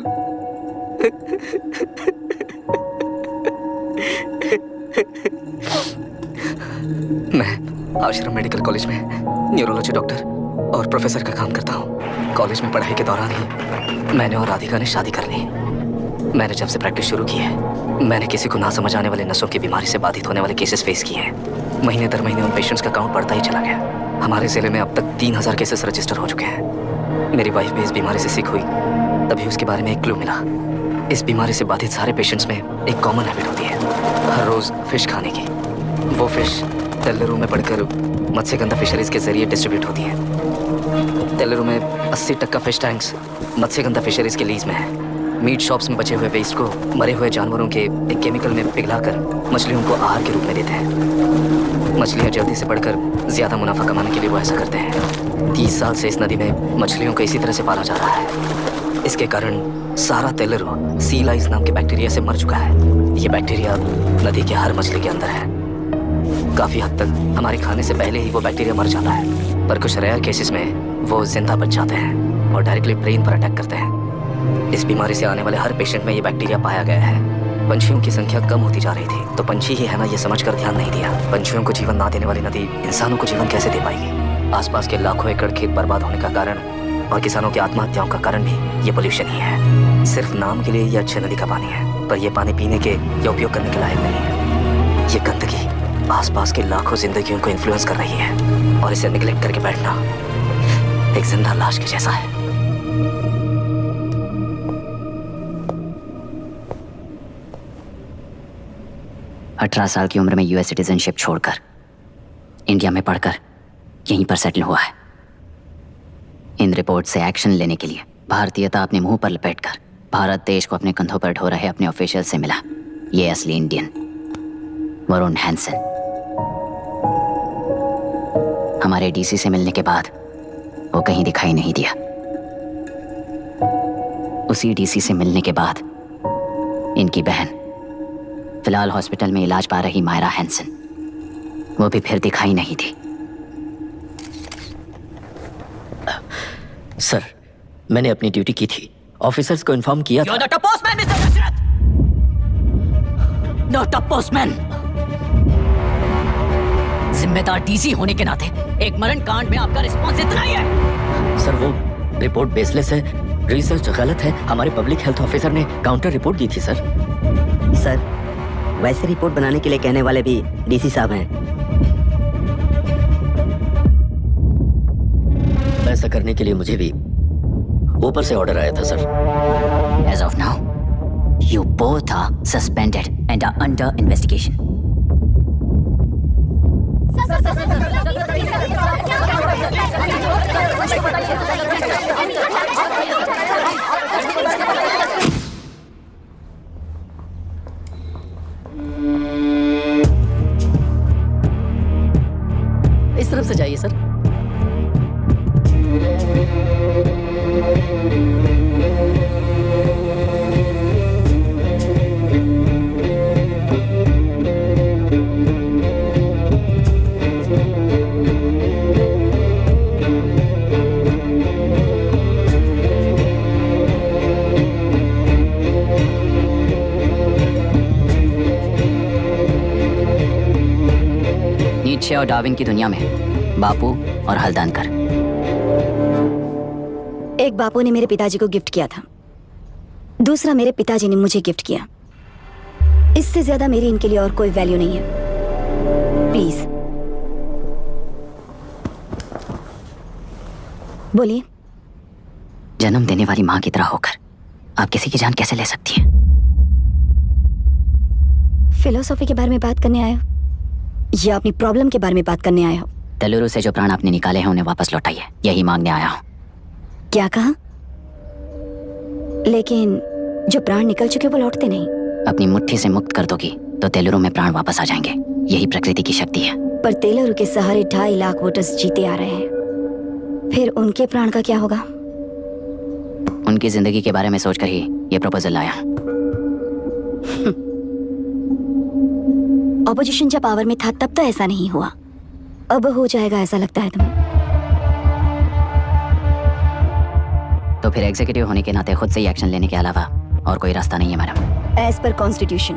Speaker 7: मैं आश्रम मेडिकल कॉलेज में न्यूरोलॉजी डॉक्टर और प्रोफेसर का काम करता हूँ। कॉलेज में पढ़ाई के दौरान ही मैंने और राधिका ने शादी कर ली। मैंने जब से प्रैक्टिस शुरू की है, मैंने किसी को ना समझ आने वाले नसों की बीमारी से बाधित होने वाले केसेस फेस किए हैं। महीने दर महीने उन पेशेंट्स का काउंट बढ़ता ही चला गया। हमारे जिले में अब तक 3000 केसेस रजिस्टर हो चुके हैं। मेरी वाइफ भी इस बीमारी से सिक हुई, तभी उसके बारे में एक क्लू मिला। इस बीमारी से बाधित सारे पेशेंट्स में एक कॉमन हैबिट होती है, हर रोज फिश खाने की। वो फिश तेल्लुरु में पड़कर मत्स्यगंधा फिशरीज के जरिए डिस्ट्रीब्यूट होती है। तेल्लुरु में 80% फिश टैंक्स मत्स्यगंधा फिशरीज के लीज में है। मीट शॉप्स में बचे हुए वेस्ट को मरे हुए जानवरों के एक केमिकल में पिघलाकर मछलियों को आहार के रूप में देते हैं। मछलियाँ जल्दी से बढ़कर ज्यादा मुनाफा कमाने के लिए वो ऐसा करते हैं। 30 साल से इस नदी में मछलियों को इसी तरह से पाला जा रहा है। इसके कारण सारा तेल्लुरु सी लाइस नाम के बैक्टीरिया से मर चुका है। ये बैक्टीरिया नदी के हर मछली के अंदर है। काफी हद तक हमारे खाने से पहले ही वो बैक्टीरिया मर जाता है, पर कुछ रेयर केसेस में वो जिंदा बच जाते हैं और डायरेक्टली ब्रेन पर अटैक करते हैं। इस बीमारी से आने वाले हर पेशेंट में ये बैक्टीरिया पाया गया है। पंछियों की संख्या कम होती जा रही थी, तो पंछी ही है ना ये समझकर ध्यान नहीं दिया। पंछियों को जीवन ना देने वाली नदी इंसानों को जीवन कैसे दे पाएगी? आसपास के लाखों एकड़ खेत बर्बाद होने का कारण और किसानों की आत्महत्याओं का कारण भी ये पोल्यूशन ही है। सिर्फ नाम के लिए ये अच्छे नदी का पानी है, पर ये पानी पीने के या उपयोग करने के लायक नहीं है। ये गंदगी आसपास के लाखों जिंदगियों को इन्फ्लुएंस कर रही है और इसे निगलेक्ट करके बैठना एक जिंदा लाश के जैसा है।
Speaker 1: अठारह साल की उम्र में यूएस सिटीजनशिप छोड़कर इंडिया में पढ़कर यहीं पर सेटल हुआ है। इन रिपोर्ट से एक्शन लेने के लिए भारतीयता अपने मुंह पर लपेटकर भारत देश को अपने कंधों पर ढो रहे अपने ऑफिशियल से मिला ये असली इंडियन वरुण हैंसन। हमारे डीसी से मिलने के बाद वो कहीं दिखाई नहीं दिया। उसी डीसी से मिलने के बाद इनकी बहन फिलहाल हॉस्पिटल में इलाज पा रही मायरा हैंसन, वो भी फिर दिखाई नहीं दी।
Speaker 2: सर, मैंने अपनी ड्यूटी की थी, ऑफिसर्स को इन्फॉर्म किया था।
Speaker 1: You're not a postman, Mr. Dashrath! Not a postman! जिम्मेदार डीसी होने के नाते एक मरण कांड में आपका रिस्पॉन्स इतना ही है।
Speaker 2: सर, वो रिपोर्ट बेसलेस है, रिसर्च गलत है। हमारे पब्लिक हेल्थ ऑफिसर ने काउंटर रिपोर्ट दी थी सर।
Speaker 3: सर, वैसे रिपोर्ट बनाने के लिए कहने वाले भी डीसी साहब हैं।
Speaker 2: ऐसा करने के लिए मुझे भी ऊपर से ऑर्डर आया था sir.
Speaker 1: As of now, you both are suspended and are under investigation.
Speaker 9: इस तरफ से जाइए सर।
Speaker 1: नीचे और डार्विन की दुनिया में बापू और हल्दानकर।
Speaker 8: एक बापू ने मेरे पिताजी को गिफ्ट किया था, दूसरा मेरे पिताजी ने मुझे गिफ्ट किया। इससे ज्यादा मेरी इनके लिए और कोई वैल्यू नहीं है। प्लीज बोलिए।
Speaker 1: जन्म देने वाली माँ की तरह होकर आप किसी की जान कैसे ले सकती हैं?
Speaker 8: फिलोसॉफी के बारे में बात करने आए हो या अपनी प्रॉब्लम के बारे में बात करने आए हो?
Speaker 1: तेलुरु से जो प्राण आपने निकाले हैं उन्हें वापस लौटाइए, यही मांगने आया हूँ।
Speaker 8: क्या कहा? लेकिन जो प्राण निकल चुके वो लौटते नहीं।
Speaker 1: अपनी मुट्ठी से मुक्त कर दोगी तो तेलुरु में प्राण वापस आ जाएंगे, यही प्रकृति की शक्ति है।
Speaker 8: पर तेलुरु के सहारे 2.5 लाख वोटर्स जीते आ रहे हैं, फिर उनके प्राण का क्या होगा?
Speaker 1: उनकी जिंदगी के बारे में सोचकर ही ये प्रपोजल लाया।
Speaker 8: ऑपोजिशन जब पावर में था तब तो ऐसा नहीं हुआ, अब हो जाएगा ऐसा लगता है तुम्हें?
Speaker 1: तो फिर एग्जीक्यूटिव होने के नाते खुद से ही एक्शन लेने के अलावा और कोई रास्ता नहीं है मैडम।
Speaker 8: एज पर कॉन्स्टिट्यूशन,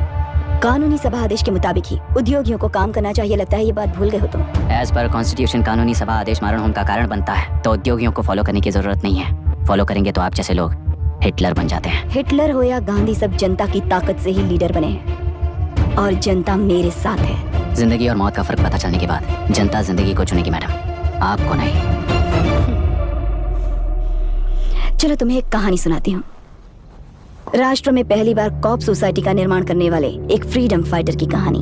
Speaker 8: कानूनी सभा आदेश के मुताबिक ही उद्योगियों को काम करना चाहिए। लगता है ये बात भूल गए हो तुम।
Speaker 1: एज पर कॉन्स्टिट्यूशन कानूनी सभा आदेश मारण होम का कारण बनता है, तो उद्योगियों को फॉलो करने की जरूरत नहीं है। फॉलो करेंगे तो आप जैसे लोग हिटलर बन जाते हैं।
Speaker 8: हिटलर हो या गांधी, सब जनता की ताकत से ही लीडर बने हैं और जनता मेरे साथ है।
Speaker 1: जिंदगी और मौत का फर्क पता चलने के बाद जनता जिंदगी को चुनेगी मैडम, आपको नहीं।
Speaker 8: चलो तुम्हें एक कहानी सुनाती हूँ। राष्ट्र में पहली बार कॉप सोसाइटी का निर्माण करने वाले एक फ्रीडम फाइटर की कहानी।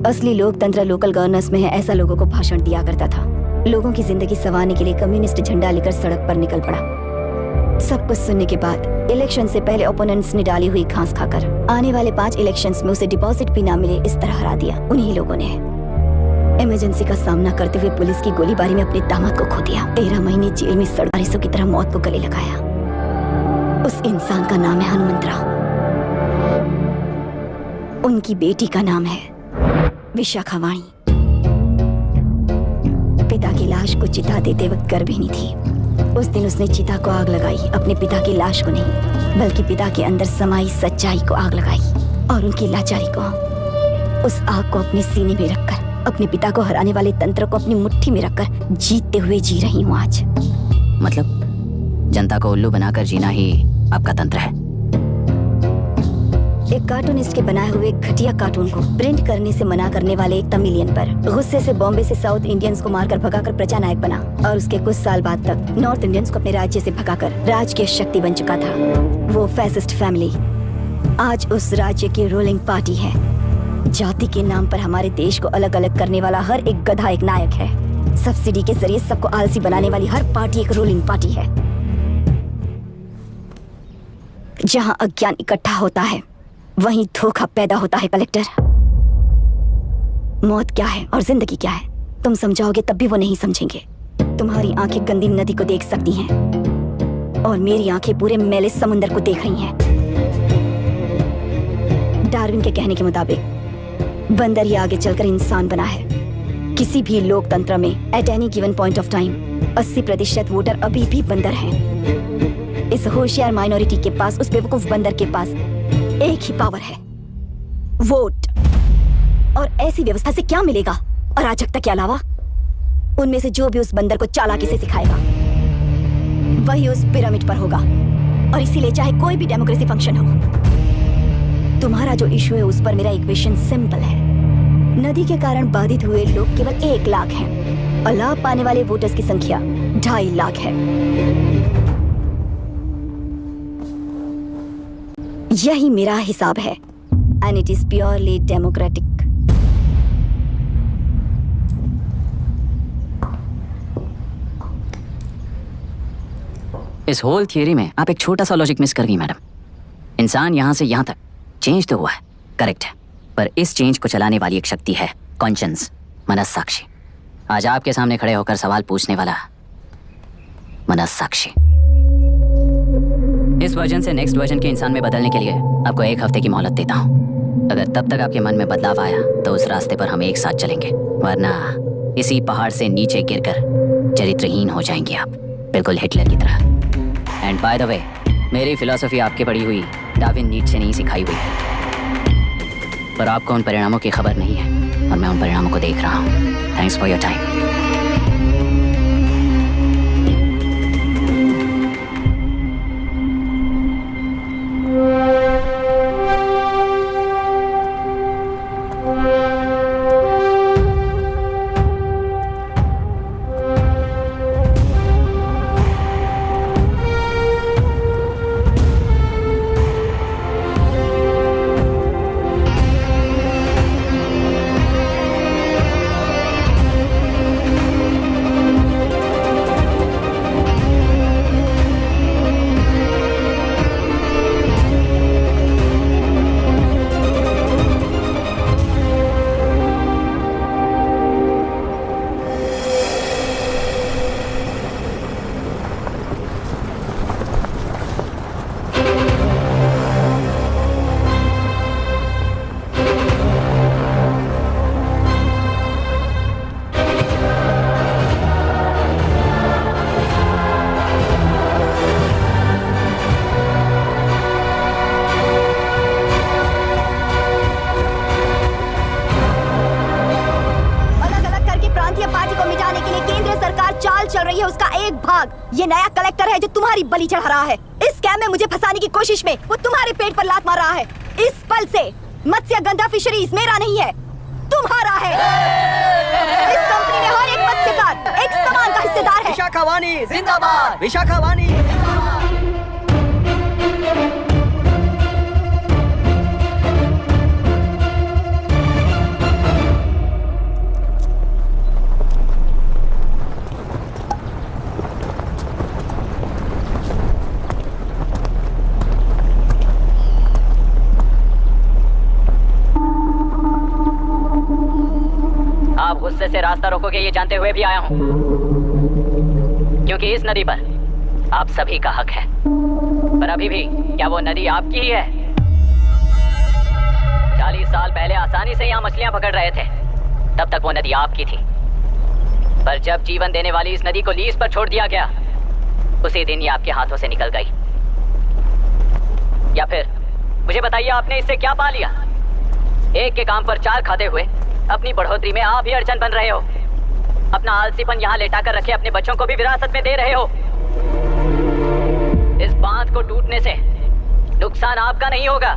Speaker 8: असली लोकतंत्र लोकल गवर्नेंस में है, ऐसा लोगों को भाषण दिया करता था। लोगों की जिंदगी संवारने के लिए कम्युनिस्ट झंडा लेकर सड़क पर निकल पड़ा। सब कुछ सुनने के बाद इलेक्शन से पहले ओपोनेंट्स ने डाली हुई घास खाकर आने वाले 5 इलेक्शंस में उसे डिपॉजिट भी ना मिले इस तरह हरा दिया। उन्हीं लोगों ने इमरजेंसी का सामना करते हुए पुलिस की गोलीबारी में अपने दामाद को खो दिया। 13 महीने जेल में सड़बारिशों की तरह मौत को गले लगाया। उस इंसान का नाम है हनुमंतराव। उनकी बेटी का नाम है विशाखावाणी। पिता की लाश को चिता देते वक्त गर्भिणी थी। उस दिन उसने चिता को आग लगाई, अपने पिता की लाश को नहीं बल्कि पिता के अंदर समाई सच्चाई को आग लगाई और उनकी लाचारी को। उस आग को अपने सीने में रखकर, अपने पिता को हराने वाले तंत्र को अपनी मुट्ठी में रखकर जीतते हुए जी रही हूँ आज।
Speaker 1: मतलब जनता को उल्लू बनाकर जीना ही आपका तंत्र है?
Speaker 8: एक कार्टूनिस्ट के बनाए हुए घटिया कार्टून को प्रिंट करने से मना करने वाले एक तमिलियन पर गुस्से से बॉम्बे से साउथ इंडियंस को मारकर भगाकर प्रजा नायक बना और उसके कुछ साल बाद तक नॉर्थ इंडियंस को अपने राज्य से भगाकर राजकीय शक्ति बन चुका था। वो फैसिस्ट फैमिली आज उस राज्य की रूलिंग पार्टी है। जाति के नाम पर हमारे देश को अलग अलग करने वाला हर एक गधा एक नायक है। सब्सिडी के जरिए सबको आलसी बनाने वाली हर पार्टी एक रूलिंग पार्टी है। जहां अज्ञान इकट्ठा होता है वहीं धोखा पैदा होता है। कलेक्टर, मौत क्या है और जिंदगी क्या है तुम समझाओगे तब भी वो नहीं समझेंगे। तुम्हारी आंखें गंदी नदी को देख सकती हैं और मेरी आंखें पूरे मैले समुंदर को देख रही हैं। डार्विन के कहने के मुताबिक बंदर ही आगे चलकर इंसान बना है। किसी भी लोकतंत्र में at any given point of time 80% voter अभी भी बंदर हैं। इस होशियार माइनॉरिटी के पास, उस बेवकूफ बंदर के पास एक ही पावर है, वोट। और ऐसी व्यवस्था से क्या मिलेगा अराजकता के अलावा? उनमें से जो भी उस बंदर को चालाकी से सिखाएगा वही उस पिरामिड पर होगा। और इसीलिए चाहे कोई भी डेमोक्रेसी फंक्शन हो, तुम्हारा जो इशू है उस पर मेरा इक्वेशन सिंपल है। नदी के कारण बाधित हुए लोग केवल 1 लाख हैं और लाभ पाने वाले वोटर्स की संख्या 2.5 लाख है। यही मेरा हिसाब है and it is purely democratic.
Speaker 1: इस होल थियरी में आप एक छोटा सा लॉजिक मिस कर गई मैडम। इंसान यहां से यहां तक चेंज तो हुआ है, करेक्ट है, पर इस चेंज को चलाने वाली एक शक्ति है, कॉन्शियंस, मनस्साक्षी। आज आपके सामने खड़े होकर सवाल पूछने वाला मनस्साक्षी। इस वर्जन से नेक्स्ट वर्जन के इंसान में बदलने के लिए आपको 1 हफ्ते की मोहलत देता हूँ। अगर तब तक आपके मन में बदलाव आया तो उस रास्ते पर हम एक साथ चलेंगे, वरना इसी पहाड़ से नीचे गिरकर चरित्रहीन हो जाएंगे आप, बिल्कुल हिटलर की तरह। एंड बाय द वे, मेरी फिलॉसफी आपके पढ़ी हुई डार्विन नीट्शे नहीं सिखाई हुई है, पर आपको उन परिणामों की खबर नहीं है और मैं उन परिणामों को देख रहा हूँ। Thanks for your time.
Speaker 8: ये नया कलेक्टर है जो तुम्हारी बलि चढ़ा रहा है। इस स्कैम में मुझे फंसाने की कोशिश में वो तुम्हारे पेट पर लात मार रहा है। इस पल से मत्स्यगंधा फिशरीज मेरा नहीं है, तुम्हारा है। इस कंपनी में हर एक मत्स्यकार एक समान का हिस्सेदार है।
Speaker 2: विशाखावाणी जिंदाबाद, विशाखावाणी
Speaker 1: गुस्से से रास्ता रोकोगे ये जानते हुए भी आया हूं, क्योंकि इस नदी पर आप सभी का हक है। पर अभी भी क्या वो नदी आपकी ही है? 40 साल पहले आसानी से यहाँ मछलियां पकड़ रहे थे, तब तक वो नदी आपकी थी। पर जब जीवन देने वाली इस नदी को लीज पर छोड़ दिया गया, उसी दिन ये आपके हाथों से निकल गई। या फिर मुझे बताइए, आपने इससे क्या पा लिया? एक के काम पर 4 खाते हुए अपनी बढ़ोतरी में आप ही अड़चन बन रहे हो। अपना आलसीपन यहाँ लेटा कर रखे अपने बच्चों को भी विरासत में दे रहे हो। इस बांध को टूटने से नुकसान आपका नहीं होगा।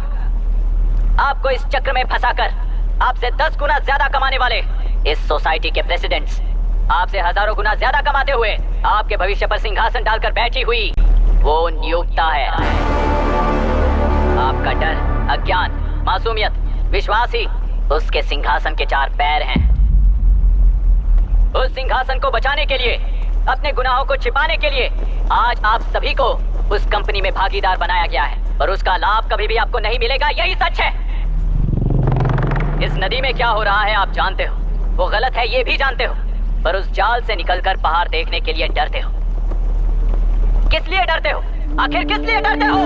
Speaker 1: आपको इस चक्र में फंसाकर आपसे 10 गुना ज्यादा कमाने वाले इस सोसाइटी के प्रेसिडेंट्स आपसे हजारों गुना ज्यादा कमाते हुए आपके भविष्य पर सिंहासन डालकर बैठी हुई वो नियोक्ता है। आपका डर, अज्ञान, मासूमियत, विश्वास ही उसके सिंहासन के 4 पैर हैं। उस सिंहासन को बचाने के लिए, अपने गुनाहों को छिपाने के लिए आज आप सभी को उस कंपनी में भागीदार बनाया गया है और उसका लाभ कभी भी आपको नहीं मिलेगा। यही सच है। इस नदी में क्या हो रहा है आप जानते हो, वो गलत है ये भी जानते हो, पर उस जाल से निकलकर पहाड़ देखने के लिए डरते हो। किस लिए डरते हो? आखिर किस लिए डरते हो?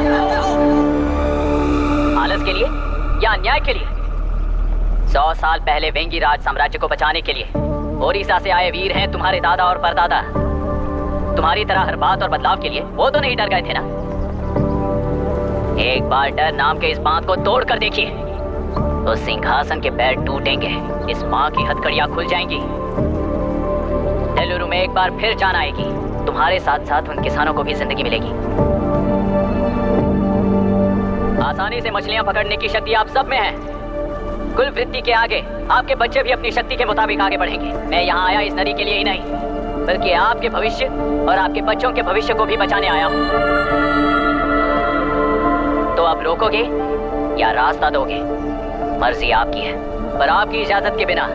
Speaker 1: आलस के लिए या अन्याय के लिए? 100 साल पहले वेंगी राज साम्राज्य को बचाने के लिए ओडिशा से आए वीर हैं तुम्हारे दादा और परदादा। तुम्हारी तरह हर बात और बदलाव के लिए वो तो नहीं डर गए थे ना। एक बार डर नाम के इस बांध को तोड़ कर देखिए, तो सिंहासन के पैर टूटेंगे, इस माँ की हथकड़ियां खुल जाएंगी। डेलुरु में एक बार फिर जान आएगी, तुम्हारे साथ साथ उन किसानों को भी जिंदगी मिलेगी। आसानी से मछलियां पकड़ने की शक्ति आप सब में है। कुल वृत्ति के आगे आपके बच्चे भी अपनी शक्ति के मुताबिक आगे बढ़ेंगे। मैं यहाँ आया इस नदी के लिए ही नहीं, बल्कि आपके भविष्य और आपके बच्चों के भविष्य को भी बचाने आया हूँ। तो आप रोकोगे या रास्ता दोगे, मर्जी आपकी है, पर आपकी इजाजत के बिना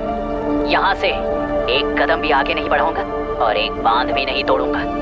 Speaker 1: यहाँ से एक कदम भी आगे नहीं बढ़ाऊंगा और एक बांध भी नहीं तोड़ूंगा।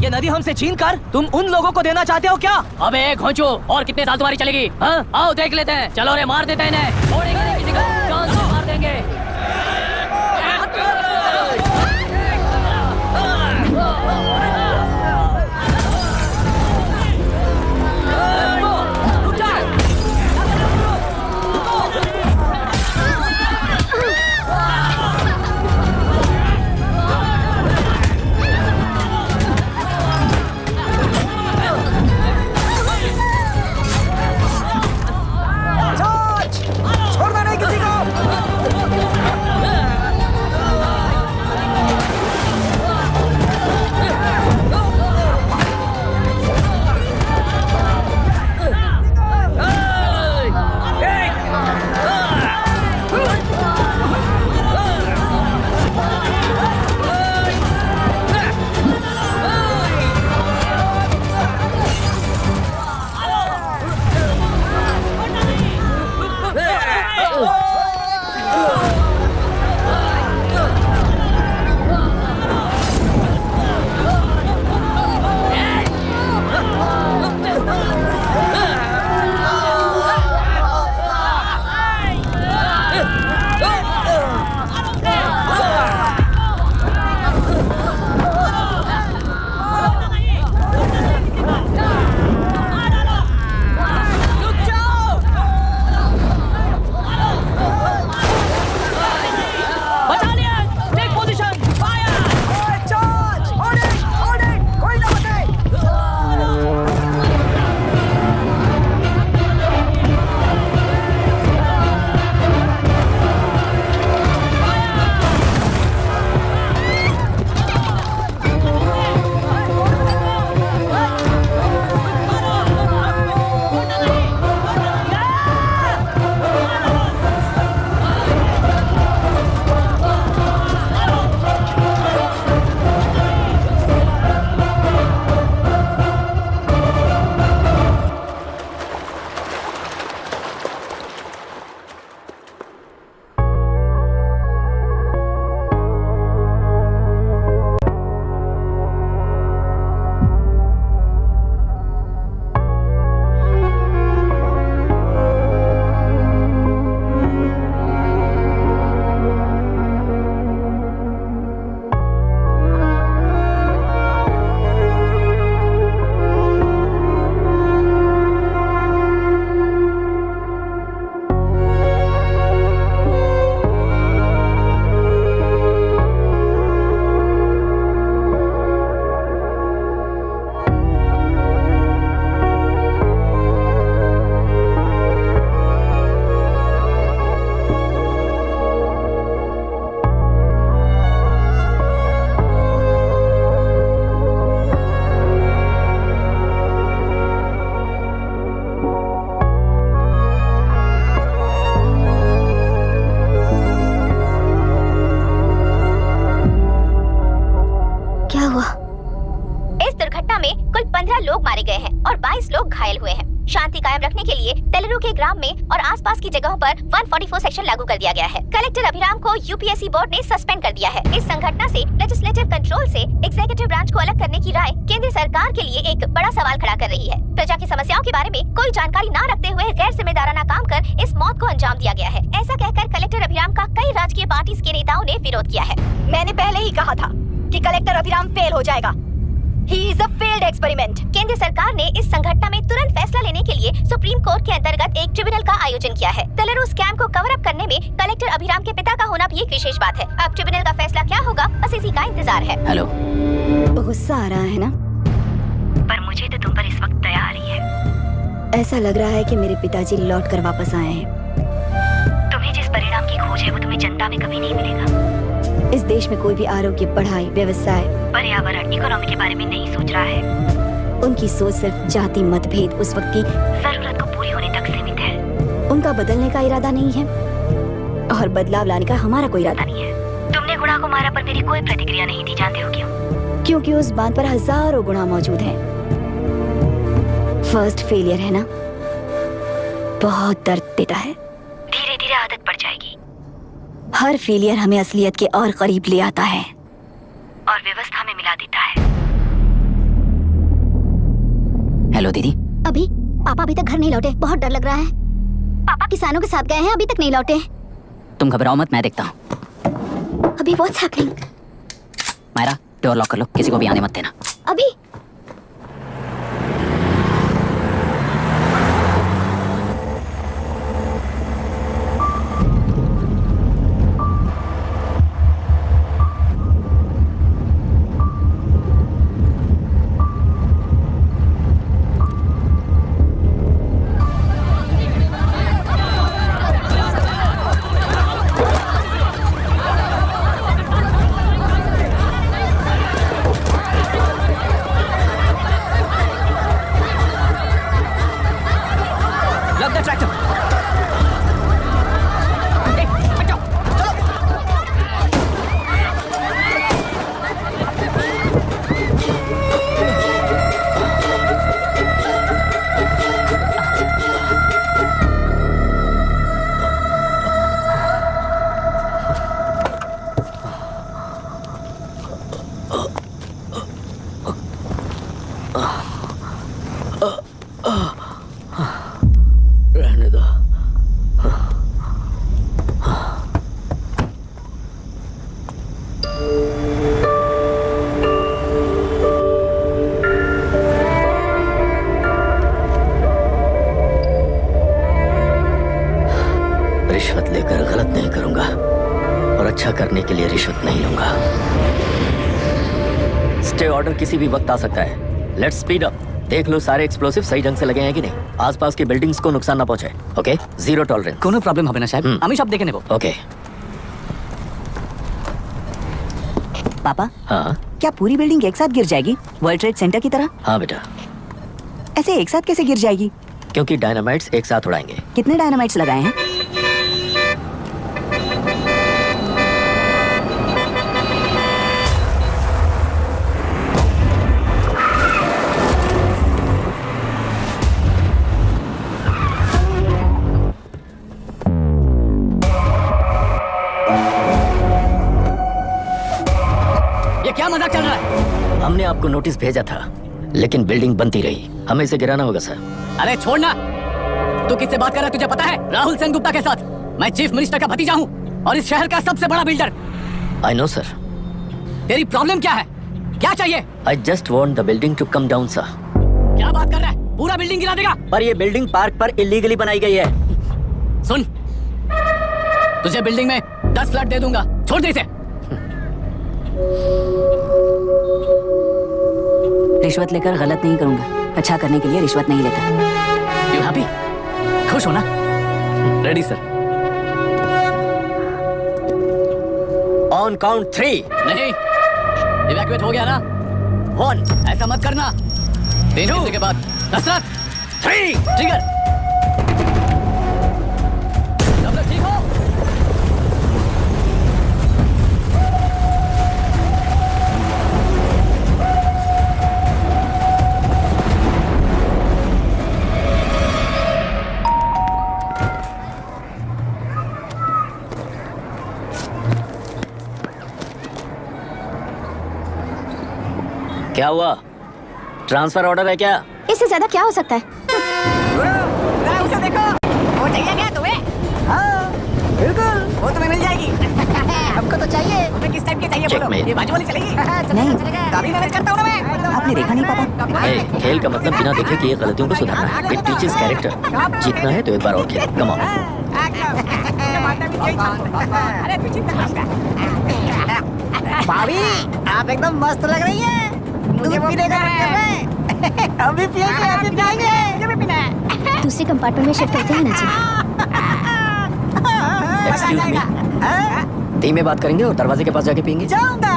Speaker 10: नदी हमसे छीन कर तुम उन लोगों को देना चाहते हो क्या?
Speaker 9: अबे घोंचो, और कितने साल तुम्हारी चलेगी? हाँ? आओ देख लेते हैं। चलो रे, मार देते हैं इन्हें। छोड़ेंगे नहीं किसी को, जान से मार देंगे।
Speaker 5: छोड़
Speaker 4: तलेरू के ग्राम में और आसपास की जगहों पर 144 सेक्शन लागू कर दिया गया है। कलेक्टर अभिराम को यूपीएससी बोर्ड ने सस्पेंड कर दिया है। इस संघटना से लेजिस्लेटिव कंट्रोल से एग्जीक्यूटिव ब्रांच को अलग करने की राय केंद्र सरकार के लिए एक बड़ा सवाल खड़ा कर रही है। प्रजा की समस्याओं के बारे में कोई जानकारी न रखते हुए गैर जिम्मेदाराना काम कर इस मौत को अंजाम दिया गया है। ऐसा कहकर कलेक्टर अभिराम का कई राजकीय पार्टी के नेताओं ने विरोध किया है।
Speaker 8: मैंने पहले ही कहा था कि कलेक्टर अभिराम फेल हो जाएगा। He is a failed experiment.
Speaker 4: केंद्र सरकार ने इस संघटना में तुरंत फैसला लेने के लिए सुप्रीम कोर्ट के अंतर्गत एक ट्रिब्यूनल का आयोजन किया है। तलेरू स्कैम को कवर अप करने में कलेक्टर अभिराम के पिता का होना भी एक विशेष बात है। अब ट्रिब्यूनल का फैसला क्या होगा, बस इसी का इंतजार है।
Speaker 1: हेलो,
Speaker 8: गुस्सा आ रहा है ना?
Speaker 4: पर मुझे तो तुम पर इस वक्त दया आ रही है।
Speaker 8: ऐसा लग रहा है कि मेरे पिताजी लौट कर वापस आए हैं।
Speaker 4: तुम्हें जिस परिणाम की खोज है वो तुम्हें जनता में कभी नहीं मिलेगा।
Speaker 8: इस देश में कोई भी आरोग्य, पढ़ाई, व्यवसाय,
Speaker 4: पर्यावरण, इकोनॉमी के बारे में नहीं सोच रहा है।
Speaker 8: उनकी सोच सिर्फ जाति मतभेद उस वक्त की
Speaker 4: जरूरत को पूरी होने तक सीमित है।
Speaker 8: उनका बदलने का इरादा नहीं है और बदलाव लाने का हमारा कोई इरादा नहीं है।
Speaker 4: तुमने गुणा को मारा पर मेरी कोई प्रतिक्रिया नहीं दी, जानते हो क्यों?
Speaker 8: क्योंकि उस बांध पर हजारों गुणा मौजूद हैं। फर्स्ट फेलियर है ना, बहुत दर्द देता है।
Speaker 4: धीरे धीरे आदत पड़ जाएगी
Speaker 8: हर फेलियर हमें असलियत के और करीब ले आता है
Speaker 4: और व्यवस्था में मिला देता है।
Speaker 1: हेलो दीदी।
Speaker 4: अभी पापा अभी तक घर नहीं लौटे, बहुत डर लग रहा है। पापा किसानों के साथ गए हैं, अभी तक नहीं लौटे।
Speaker 1: तुम घबराओ मत, मैं देखता हूँ।
Speaker 4: अभी what's happening?
Speaker 1: Myra, door lock कर लो, किसी को भी आने मत देना।
Speaker 4: अभी
Speaker 10: रहने दो।
Speaker 2: रिश्वत लेकर गलत नहीं करूंगा और अच्छा करने के लिए रिश्वत नहीं लूंगा। स्टे ऑर्डर किसी भी वक्त आ सकता है। Let's speed up. देख लो सारे एक्सप्लोसिव सही ढंग से लगे हैं कि नहीं। आसपास की बिल्डिंग्स को नुकसान ना पहुंचे। Okay, zero tolerance.
Speaker 1: कोनो प्रॉब्लम হবে না সাহেব, আমি সব দেখে নেব।
Speaker 2: ओके।
Speaker 8: पापा,
Speaker 2: हाँ
Speaker 8: क्या पूरी बिल्डिंग एक साथ गिर जाएगी, वर्ल्ड ट्रेड सेंटर की तरह?
Speaker 2: हाँ बेटा,
Speaker 8: ऐसे एक साथ कैसे गिर जाएगी?
Speaker 2: क्योंकि डायनामाइट्स एक साथ उड़ाएंगे।
Speaker 8: कितने डायनामाइट्स लगाए हैं?
Speaker 1: ये क्या मजाक चल रहा है?
Speaker 2: हमने आपको नोटिस भेजा था, लेकिन बिल्डिंग बनती रही। हमें इसे गिराना होगा सर।
Speaker 1: अरे छोड़ना। तू किससे बात कर रहा है तुझे पता है? राहुल सेनगुप्ता के साथ। मैं चीफ मिनिस्टर का भतीजा हूँ और इस शहर का सबसे बड़ा बिल्डर।
Speaker 2: I know sir.
Speaker 1: तेरी प्रॉब्लम क्या है? क्या चाहिए?
Speaker 2: I just want the building to come down sir.
Speaker 1: क्या बात कर रहा है? पूरा बिल्डिंग गिरा देगा?
Speaker 2: पर ये बिल्डिंग पार्क पर इलीगली बनाई गई है।
Speaker 1: सुन, तुझे बिल्डिंग में 10 फ्लैट दे दूंगा, छोड़ दे इसे। रिश्वत लेकर गलत नहीं करूंगा, अच्छा करने के लिए रिश्वत नहीं लेता। You happy? खुश हो ना?
Speaker 2: Ready sir. On count 3।
Speaker 1: नहीं, इवैक्यूएट हो गया ना?
Speaker 2: 1।
Speaker 1: ऐसा मत करना। 3 घंटे के बाद कसरत।
Speaker 2: 3।
Speaker 1: ट्रिगर। सब लोग ठीक हो?
Speaker 2: क्या हुआ? ट्रांसफर ऑर्डर है क्या?
Speaker 6: इससे ज्यादा क्या हो सकता है?
Speaker 3: उसे देखो, वो चाहिए क्या तुम्हें? हाँ, बिल्कुल, वो तुम्हें मिल जाएगी। हमको तो चाहिए। तुम्हें किस टाइप की चाहिए बोलो?
Speaker 2: Checkmate.
Speaker 3: ये बाजू वाली चलेगी?
Speaker 5: नहीं।
Speaker 3: काफी मेहनत करता हूँ ना मैं।
Speaker 5: आपने देखा नहीं पता?
Speaker 2: ए, खेल का मतलब बिना देखे कि ये गलतियों को सुधारना है। It teaches character. जीतना है तो एक बार और खेल। Come on.
Speaker 3: अरे पीछे भाभी, आप एकदम मस्त लग रही हैं। दूध पीने का मन कर रहा है। अभी पिएंगे, अभी पिएंगे। मुझे भी पीना है।
Speaker 6: दूसरे कंपार्टमेंट में शिफ्ट करते हैं ना जी।
Speaker 2: Excuse me. धीमे बात करेंगे और दरवाजे के पास जाके पियेंगे।
Speaker 3: जाऊंगा,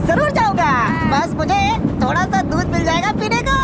Speaker 3: जरूर जाऊंगा। बस मुझे थोड़ा सा दूध मिल जाएगा पीने को।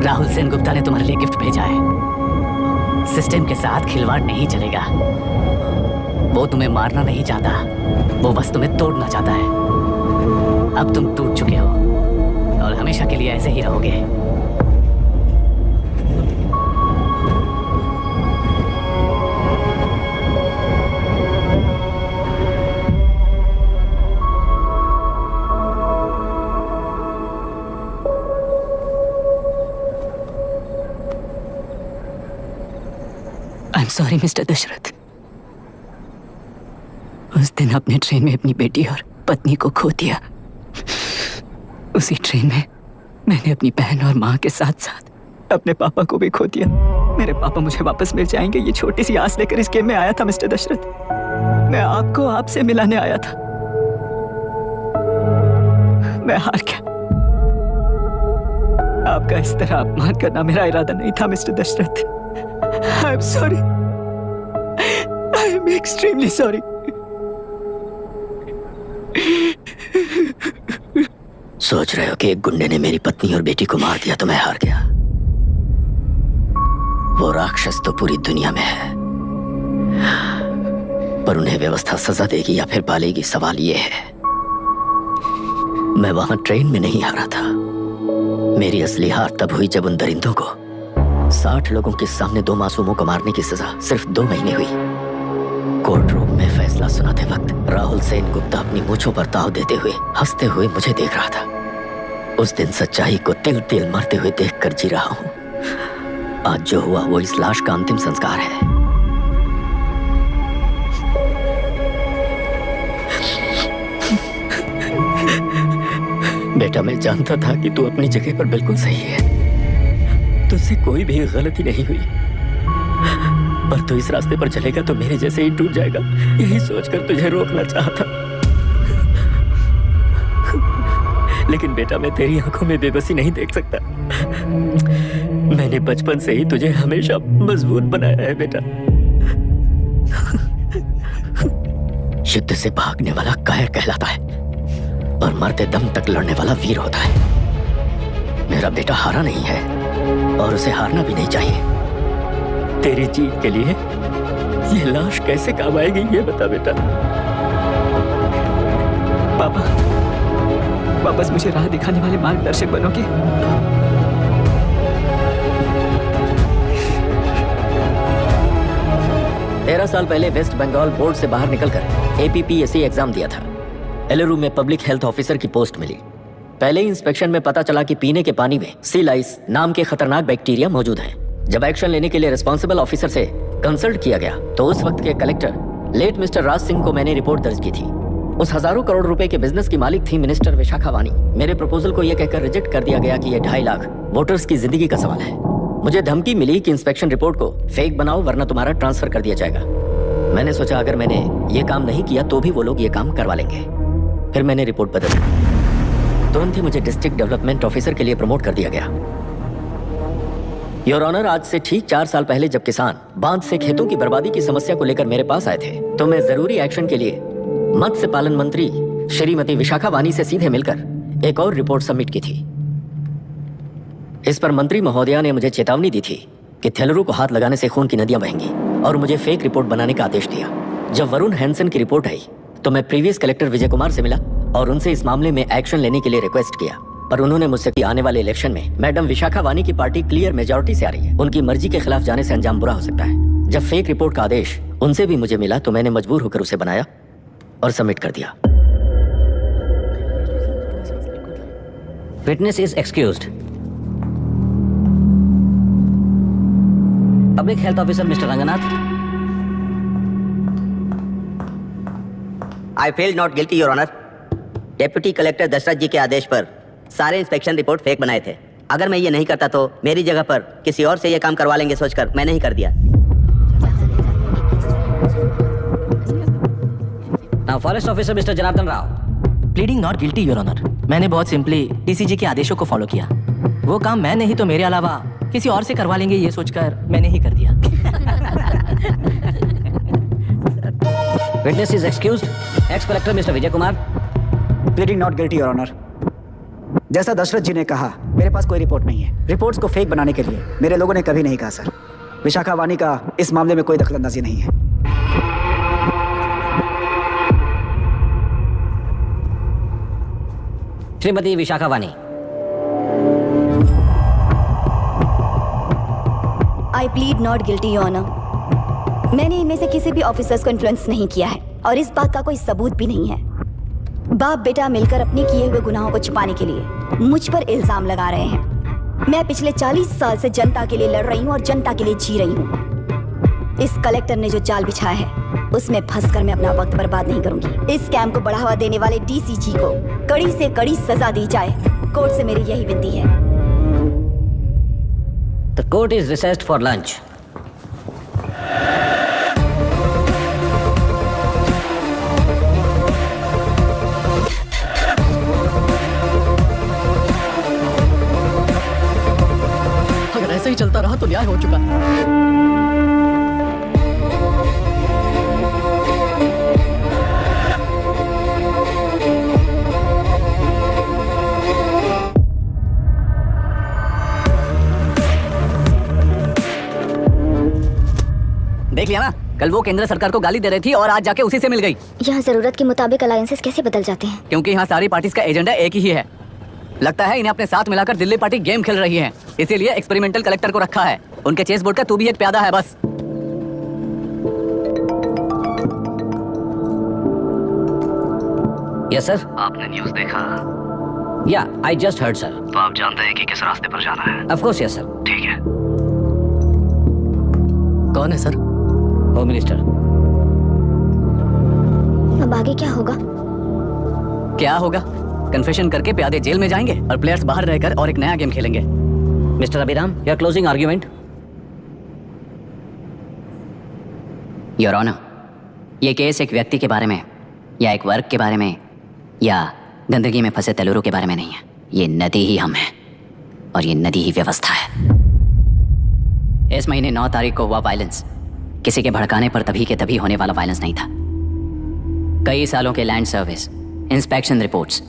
Speaker 1: राहुल सेन गुप्ता ने तुम्हारे लिए गिफ्ट भेजा है। सिस्टम के साथ खिलवाड़ नहीं चलेगा। वो तुम्हें मारना नहीं चाहता, वो बस तुम्हें तोड़ना चाहता है। अब तुम टूट चुके हो और हमेशा के लिए ऐसे ही रहोगे। I'm sorry, mister Dasharath. उस दिन अपने ट्रेन में अपनी बेटी और पत्नी को खो दिया। उसी ट्रेन में मैंने अपनी बहन और माँ के साथ साथ अपने पापा को भी खो दिया। मेरे पापा मुझे वापस मिल जाएंगे, ये छोटी सी आस लेकर इस गेम में आया था मिस्टर दशरथ। मैं आपको आपसे मिलाने आया था। मैं हार गया। आपका इस तरह अपमान करना मेरा इरादा नहीं था mister Dasharath. I'm sorry. I'm extremely sorry.
Speaker 2: सोच रहे हो कि एक गुंडे ने मेरी पत्नी और बेटी को मार दिया तो मैं हार गया? वो राक्षस तो पूरी दुनिया में है, पर उन्हें व्यवस्था सजा देगी या फिर पालेगी, सवाल ये है। मैं वहां ट्रेन में नहीं हारा था। मेरी असली हार तब हुई जब उन दरिंदों को 60 लोगों के सामने 2 मासूमों को मारने की सजा सिर्फ 2 महीने हुई। कोर्ट रूम में फैसला सुनाते वक्त राहुल सेन गुप्ता अपनी मूंछों पर ताव देते हुए हंसते हुए मुझे देख रहा था। उस दिन सच्चाई को तिल तिल मरते हुए देखकर जी रहा हूं। आज जो हुआ वो इस लाश का अंतिम संस्कार है। बेटा, मैं जानता था कि तू अपनी जगह पर बिल्कुल सही है। तुझसे कोई भी गलती नहीं हुई, पर तू इस रास्ते पर चलेगा तो मेरे जैसे ही टूट जाएगा, यही सोचकर तुझे रोकना चाहता। लेकिन बेटा, मैं तेरी आंखों में बेबसी नहीं देख सकता। मैंने बचपन से ही तुझे हमेशा मजबूत बनाया है बेटा। युद्ध से भागने वाला कायर कहलाता है और मरते दम तक लड़ने वाला वीर होता है। मेरा बेटा हारा नहीं है और उसे हारना भी नहीं चाहिए। तेरी जीत के लिए ये लाश कैसे काम आएगी ये बता बेटा।
Speaker 1: पापा, वापस मुझे राह दिखाने वाले मार्गदर्शक बनोगे?
Speaker 2: 13 साल पहले वेस्ट बंगाल बोर्ड से बाहर निकलकर APPSC एग्जाम दिया था। एलरू में पब्लिक हेल्थ ऑफिसर की पोस्ट मिली। पहले ही इंस्पेक्शन में पता चला कि पीने के पानी में सी लाइस नाम के खतरनाक बैक्टीरिया मौजूद हैं। जब एक्शन लेने के लिए रिस्पॉन्सिबल ऑफिसर से कंसल्ट किया गया तो उस वक्त के collector late mister Raj Singh को मैंने रिपोर्ट दर्ज की थी। उस हजारों करोड़ रुपए के बिजनेस की मालिक थी मिनिस्टर विशाखा वानी। मेरे प्रपोजल को यह कहकर रिजेक्ट कर दिया गया कि यह 2.5 लाख वोटर्स की जिंदगी का सवाल है। मुझे धमकी मिली कि इंस्पेक्शन रिपोर्ट को फेक बनाओ वरना तुम्हारा ट्रांसफर कर दिया जाएगा। मैंने सोचा अगर मैंने ये काम नहीं किया तो भी वो लोग ये काम करवा लेंगे। फिर मैंने रिपोर्ट बदल दी। तुरंत ही मुझे डिस्ट्रिक्ट डेवलपमेंट ऑफिसर के लिए प्रमोट कर दिया गया। योर ऑनर, आज से ठीक 4 साल पहले जब किसान बांध से खेतों की बर्बादी की समस्या को लेकर मेरे पास आए थे तो मैं जरूरी एक्शन के लिए मत्स्य पालन मंत्री श्रीमती विशाखा वानी से सीधे मिलकर एक और रिपोर्ट सबमिट की थी। इस पर मंत्री महोदया ने मुझे चेतावनी दी थी कि थेलरू को हाथ लगाने से खून की नदियां बहेंगी और मुझे फेक रिपोर्ट बनाने का आदेश दिया। जब वरुण हैंसन की रिपोर्ट आई तो मैं प्रीवियस कलेक्टर विजय कुमार से मिला और उनसे इस मामले में एक्शन लेने के लिए रिक्वेस्ट किया, पर उन्होंने मुझसे कि आने वाले इलेक्शन में मैडम विशाखा वानी की पार्टी क्लियर मेजॉरिटी से आ रही है, उनकी मर्जी के खिलाफ जाने से अंजाम बुरा हो सकता है। जब फेक रिपोर्ट का आदेश उनसे भी मुझे मिला तो मैंने मजबूर होकर उसे बनाया और सबमिट कर दिया।
Speaker 1: Witness is excused. Public Health Officer Mr. Ranganath.
Speaker 3: I feel not guilty, Your Honor. Deputy collector Dashrath ji के आदेश पर सारे इंस्पेक्शन रिपोर्ट फेक बनाए थे। अगर मैं ये नहीं करता तो मेरी जगह पर किसी और से ये काम करवा लेंगे सोचकर मैंने ही कर दिया।
Speaker 1: Now Forest Officer Mr. Janardhan Rao.
Speaker 10: Pleading not guilty your honour. मैंने बहुत सिंपली डीसीजी के आदेशों को फॉलो किया। वो काम मैं नहीं तो मेरे अलावा किसी और से करवा लेंगे ये सोचकर मैंने ही कर दिया।
Speaker 1: Witness is excused. Ex-Collector Mr. Vijay Kumar.
Speaker 5: Pleading not guilty your honour. जैसा दशरथ जी ने कहा मेरे पास कोई रिपोर्ट नहीं है। रिपोर्ट्स को फेक बनाने के लिए मेरे लोगों ने कभी नहीं कहा सर। विशाखा वानी का इस मामले में कोई दखलंदाजी नहीं है।
Speaker 1: Shrimati Vishakha Vani.
Speaker 8: I plead not guilty your honour. मैंने इनमें से किसी भी ऑफिसर्स को इन्फ्लुएंस नहीं किया है और इस बात का कोई सबूत भी नहीं है। बाप बेटा मिलकर अपने किए हुए गुनाहों को छुपाने के लिए मुझ पर इल्जाम लगा रहे हैं। मैं पिछले 40 साल से जनता के लिए लड़ रही हूँ और जनता के लिए जी रही हूँ। इस कलेक्टर ने जो जाल बिछाया है उसमें फंसकर मैं अपना वक्त बर्बाद नहीं करूंगी। इस स्कैम को बढ़ावा देने वाले डीसीजी को कड़ी से कड़ी सजा दी जाए। कोर्ट से मेरी यही विनती है।
Speaker 1: The court is recessed for lunch.
Speaker 9: अगर ऐसे ही चलता रहा तो न्याय हो चुका।
Speaker 1: देख लिया ना, कल वो केंद्र सरकार को गाली दे रही थी और आज जाके उसी से मिल गई।
Speaker 6: यहाँ जरूरत के मुताबिक अलायंसेस कैसे बदल जाते हैं?
Speaker 1: क्योंकि यहाँ सारी पार्टीज का एजेंडा एक ही है। लगता है इन्हें अपने साथ मिलाकर दिल्ली पार्टी गेम खेल रही है, इसीलिए एक्सपेरिमेंटल कलेक्टर को रखा है। उनके चेस बोर्ड का तू भी एक प्यादा है बस। Yes sir.
Speaker 7: आपने न्यूज़ देखा?
Speaker 1: या आई जस्ट हर्ड सर।
Speaker 7: तो आप जानते हैं कि किस रास्ते पर जाना है?
Speaker 1: Of course yes sir.
Speaker 7: ठीक है।
Speaker 9: कौन है सर?
Speaker 1: Home minister.
Speaker 6: अब आगे क्या होगा?
Speaker 1: क्या होगा? कन्फेशन करके प्यादे जेल में जाएंगे और प्लेयर्स बाहर रहकर और एक नया गेम खेलेंगे। Mister Abhiram, your closing argument. Your honour, ये केस एक व्यक्ति के बारे में या एक वर्ग के बारे में या गंदगी में फंसे तेलुरु के बारे में नहीं है। ये नदी ही हम हैं और ये नदी ही व्यवस्था है। इस महीने 9 तारीख को हुआ वायलेंस किसी के भड़काने पर तभी के तभी होने वाला वायलेंस नहीं था। कई सालों के land service, inspection reports,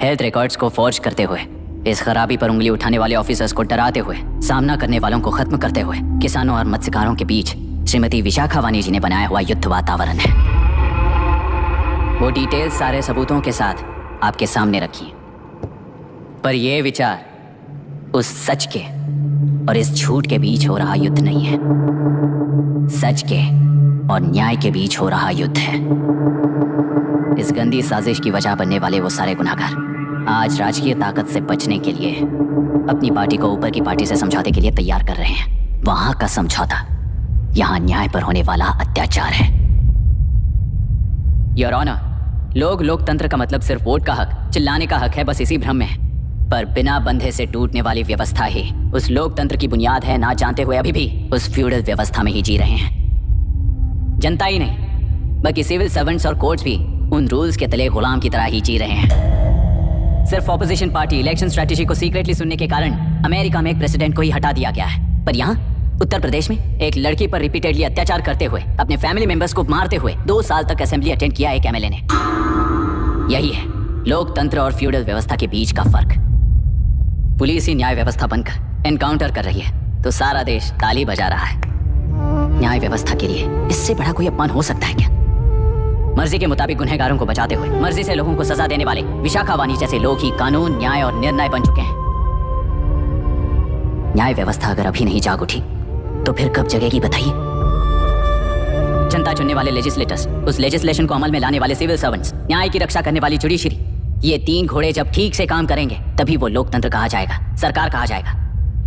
Speaker 1: health records को फॉर्ज करते हुए, इस खराबी पर उंगली उठाने वाले ऑफिसर्स को डराते हुए, सामना करने वालों को खत्म करते हुए किसानों और मत्स्यकारों के बीच श्रीमती विशाखा वानी जी ने बनाया हुआ युद्ध वातावरण है। वो डिटेल सारे सबूतों के साथ आपके सामने रखी, पर यह विचार उस सच के और इस झूठ के बीच हो रहा युद्ध नहीं है, सच के और न्याय के बीच हो रहा युद्ध है। इस गंदी साजिश की वजह बनने वाले वो सारे गुनाहगार आज राजकीय ताकत से बचने के लिए अपनी पार्टी को ऊपर की पार्टी से समझौते के लिए तैयार कर रहे हैं। वहां का समझौता यहाँ न्याय पर होने वाला अत्याचार है। योर ऑनर, लोग लोकतंत्र का मतलब सिर्फ वोट का हक, चिल्लाने का हक है, बस इसी भ्रम में है। पर बिना बंधे से टूटने वाली व्यवस्था ही उस लोकतंत्र की बुनियाद है, ना जानते हुए अभी भी उस फ्यूडल व्यवस्था में ही जी रहे हैं। जनता ही नहीं बल्कि सिविल सर्वेंट्स और कोर्ट्स भी उन रूल्स के तले गुलाम की तरह ही जी रहे हैं। सिर्फ ऑपोजिशन पार्टी इलेक्शन स्ट्रेटेजी को सीक्रेटली सुनने के कारण अमेरिका में एक प्रेसिडेंट को ही हटा दिया गया है, पर यहाँ उत्तर प्रदेश में एक लड़की पर रिपीटेडली अत्याचार करते हुए, अपने फैमिली मेंबर्स को मारते हुए 2 साल तक असेंबली अटेंड किया एक एमएलए ने। यही है लोकतंत्र और फ्यूडल व्यवस्था के बीच का फर्क। पुलिस ही न्याय व्यवस्था बनकर एनकाउंटर कर रही है तो सारा देश ताली बजा रहा है। न्याय व्यवस्था के लिए इससे बड़ा कोई अपमान हो सकता है क्या? मर्जी के मुताबिक गुनहगारों को बचाते हुए मर्जी से लोगों को सजा देने वाले विशाखा वानी जैसे लोग ही कानून, न्याय और निर्णय बन चुके हैं। न्याय व्यवस्था अगर अभी नहीं जाग उठी तो फिर कब जगेगी बताइए? जनता चुनने वाले लेजिस्लेटर्स, उस लेजिस्लेशन को अमल में लाने वाले सिविल सर्वेंट्स, न्याय की रक्षा करने वाली जुडिशरी, ये 3 घोड़े जब ठीक से काम करेंगे तभी वो लोकतंत्र कहा जाएगा, सरकार कहा जाएगा।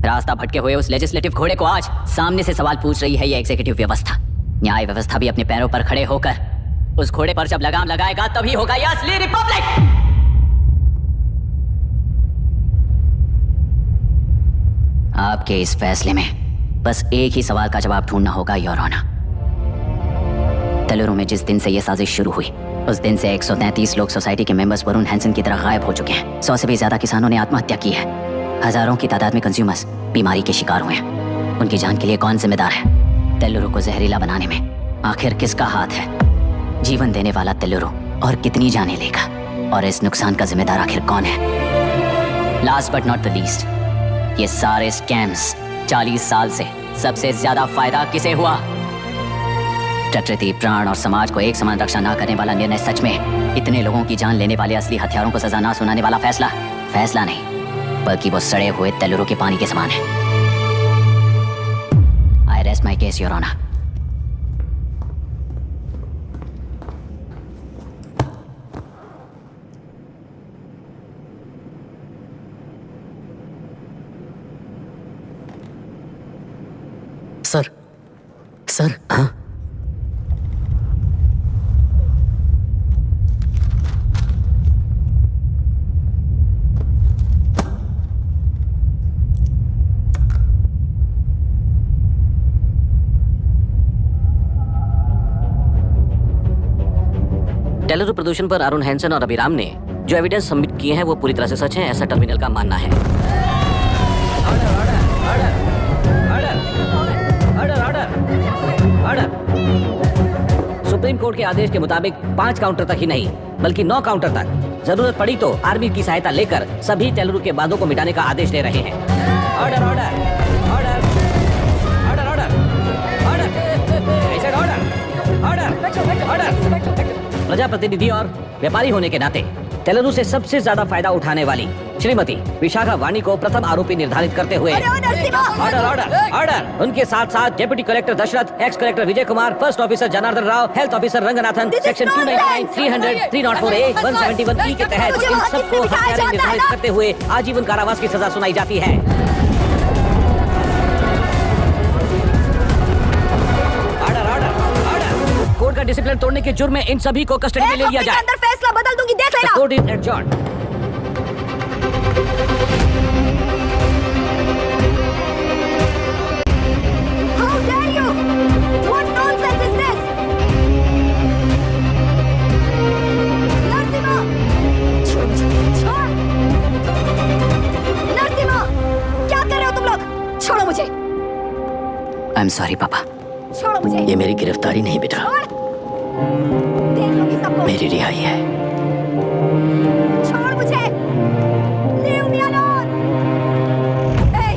Speaker 1: रास्ता भटके हुए उस लेजिस्लेटिव घोड़े को आज सामने से सवाल पूछ रही है ये एग्जीक्यूटिव व्यवस्था। न्याय व्यवस्था भी अपने पैरों पर खड़े होकर उस घोड़े पर जब लगाम लगाएगा तभी होगा ये असली रिपब्लिक। आपके इस फैसले में बस एक ही सवाल का जवाब ढूंढना होगा, योर ऑनर। तेलुरु में जिस दिन से यह साजिश शुरू हुई उस दिन से 133 लोग सोसाइटी के मेंबर्स वरुण हैंसन की तरह गायब हो चुके हैं। 100 से भी ज्यादा किसानों ने आत्महत्या की है। हजारों की तादाद में कंज्यूमर्स बीमारी के शिकार हुए हैं। उनकी जान के लिए कौन जिम्मेदार है? तेलुरु को जहरीला बनाने में आखिर किसका हाथ है? जीवन देने वाला तेलुरु और कितनी जाने लेगा? और इस नुकसान का जिम्मेदार आखिर कौन है? Last but not the least, ये सारे स्कैम्स 40 साल से सबसे ज्यादा फायदा किसे हुआ? प्रकृति, प्राण और समाज को एक समान रक्षा ना करने वाला निर्णय, सच में इतने लोगों की जान लेने वाले असली हथियारों को सजा ना सुनाने वाला फैसला नहीं बल्कि वो सड़े हुए तेलुरु के पानी के समान है। I rest my case, your honour.
Speaker 2: Sir, हाँ?
Speaker 3: तेलुरु प्रदूषण पर अरुण हैंसन और अभिराम ने जो एविडेंस सबमिट किए हैं वो पूरी तरह से सच है, ऐसा टर्मिनल का मानना है। सुप्रीम कोर्ट के आदेश के मुताबिक 5 काउंटर तक ही नहीं बल्कि 9 काउंटर तक जरूरत पड़ी तो आर्मी की सहायता लेकर सभी तेलुरु के बांधों को मिटाने का आदेश दे रहे हैं। Order order order order order order order. प्रजाप्रतिनिधि और व्यापारी होने के नाते तेलुरु से सबसे ज्यादा फायदा उठाने वाली श्रीमती विशाखा वानी को प्रथम आरोपी निर्धारित करते हुए ऑर्डर ऑर्डर ऑर्डर। उनके साथ साथ deputy collector Dashrath, ex collector Vijay Kumar, first officer Janardhan Rao, health officer Ranganathan, section 299, 300, 304A, 171E के तहत इन सबको हत्यारे निर्धारित करते हुए आजीवन कारावास की सजा सुनाई जाती है। कोर्ट का डिसिप्लिन तोड़ने के जुर्म में इन सभी को कस्टडी में ले लिया जाए।
Speaker 6: अंदर फैसला बदल दूंगी, देख लेना।
Speaker 3: Court is adjourned.
Speaker 6: How dare you? What nonsense is this? Narasimha! छोड़! नरसिम्हा! क्या कर रहे हो तुम लोग? छोड़ो मुझे!
Speaker 1: आई एम सॉरी पापा।
Speaker 6: छोड़ो मुझे!
Speaker 2: ये मेरी गिरफ्तारी नहीं बेटा,
Speaker 6: देख लूंगी सबको।
Speaker 2: मेरी रिहाई है।
Speaker 6: छोड़ मुझे! Leave me alone! Hey!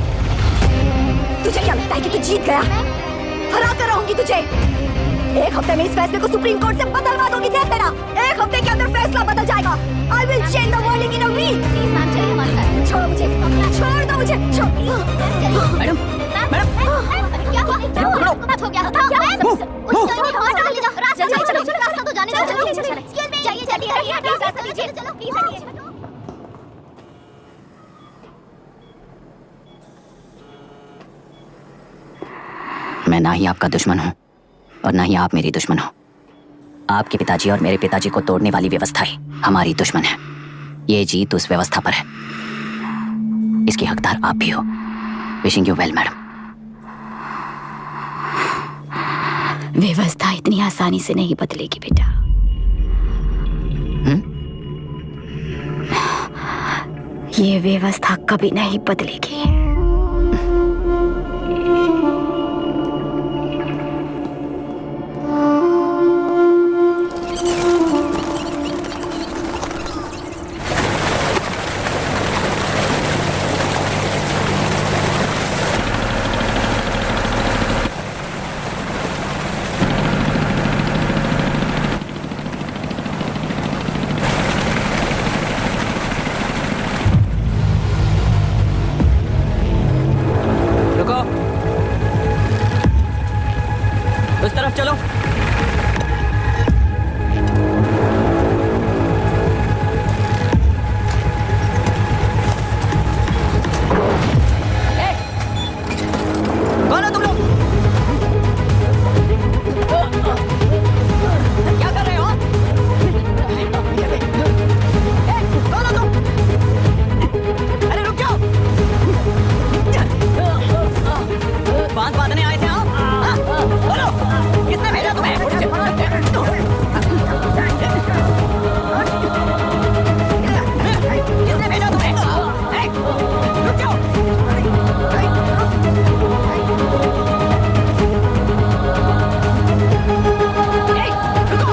Speaker 6: तुझे क्या लगता है कि तू जीत गया? हरा कर रहूंगी तुझे। 1 हफ्ते में इस फैसले को सुप्रीम कोर्ट से बदलवा दूंगी, देख लेना। 1 हफ्ते के अंदर फैसला बदल जाएगा। I will change the verdict in a week. Please ma'am, चलिए हमारे साथ। छोड़ो मुझे, छोड़ दो मुझे, छोड़।
Speaker 1: मैडम,
Speaker 6: क्या हुआ? हो गया था। चलो रास्ता तो जाने दो। चलो प्लीज।
Speaker 1: मैं ना ही आपका दुश्मन हूं और ना ही आप मेरी दुश्मन हो। आपके पिताजी और मेरे पिताजी को तोड़ने वाली व्यवस्था ही हमारी दुश्मन है। ये जीत उस व्यवस्था पर है, इसकी हकदार आप भी हो। Wishing you well madam.
Speaker 8: व्यवस्था इतनी आसानी से नहीं बदलेगी बेटा। ये व्यवस्था कभी नहीं बदलेगी।
Speaker 1: उस तरफ चलो। कौन हो तुम लोग? क्या कर रहे हो? कौन हो तुम? अरे रुक जाओ। बांध बांधने आए थे आप? बोलो, किसने भेजा तुम्हें? किसने भेजा तुम्हें? रुक जाओ। रुको।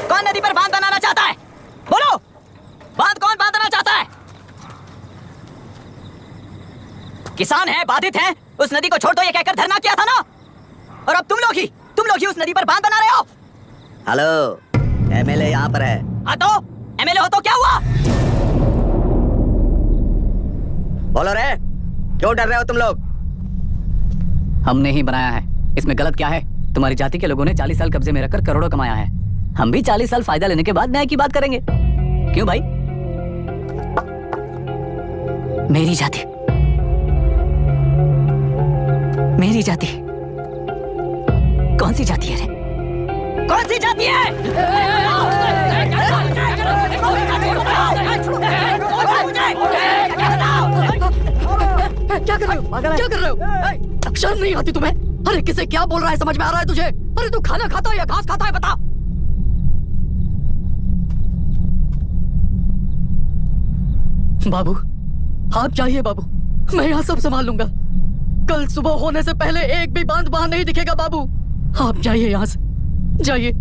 Speaker 1: कौन नदी पर बांध बनाना चाहता है? बोलो, बांध कौन बांधना चाहता है? किसान है, बाधित है, उस नदी को छोड़ दो ये कहकर धरना किया था ना। और अब तुम लोग ही उस नदी पर बांध बना रहे हो।
Speaker 2: हेलो, एमएलए यहाँ पर है।
Speaker 1: हाँ तो एमएलए हो तो क्या हुआ?
Speaker 2: बोलो रे, क्यों डर रहे हो तुम लोग?
Speaker 1: हमने ही बनाया है, इसमें गलत क्या है? तुम्हारी जाति के लोगों ने 40 साल कब्जे में रखकर करोड़ों कमाया है। हम भी 40 साल फायदा लेने के बाद न्याय की बात करेंगे। क्यों भाई? मेरी जाति कौन सी जाति है रे? कौन सी जाति है?
Speaker 9: क्या कर रहे हो? क्या कर रहे हो? शर्म नहीं आती तुम्हें? अरे किसे क्या बोल रहा है, समझ में आ रहा है तुझे? अरे तू खाना खाता है या घास खाता है, बता। बाबू आप चाहिए बाबू, मैं यहाँ सब संभाल लूंगा। कल सुबह होने से पहले एक भी बांध बाहर नहीं दिखेगा बाबू। आप जाइए यहाँ से, जाइए।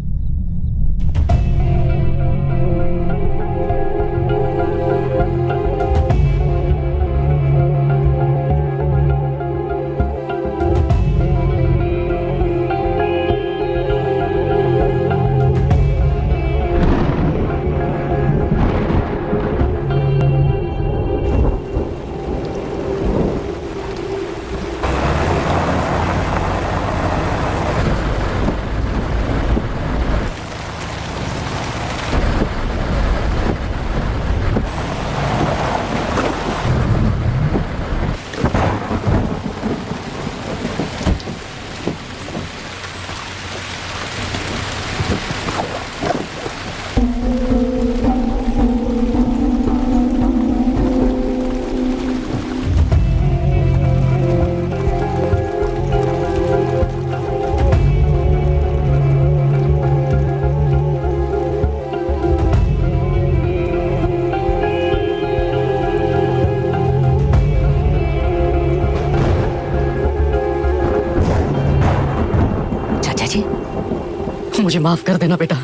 Speaker 9: मुझे माफ कर देना बेटा।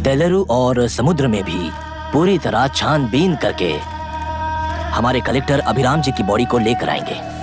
Speaker 10: तेलुरु और समुद्र में भी पूरी तरह छानबीन करके हमारे कलेक्टर अभिराम जी की बॉडी को लेकर आएंगे।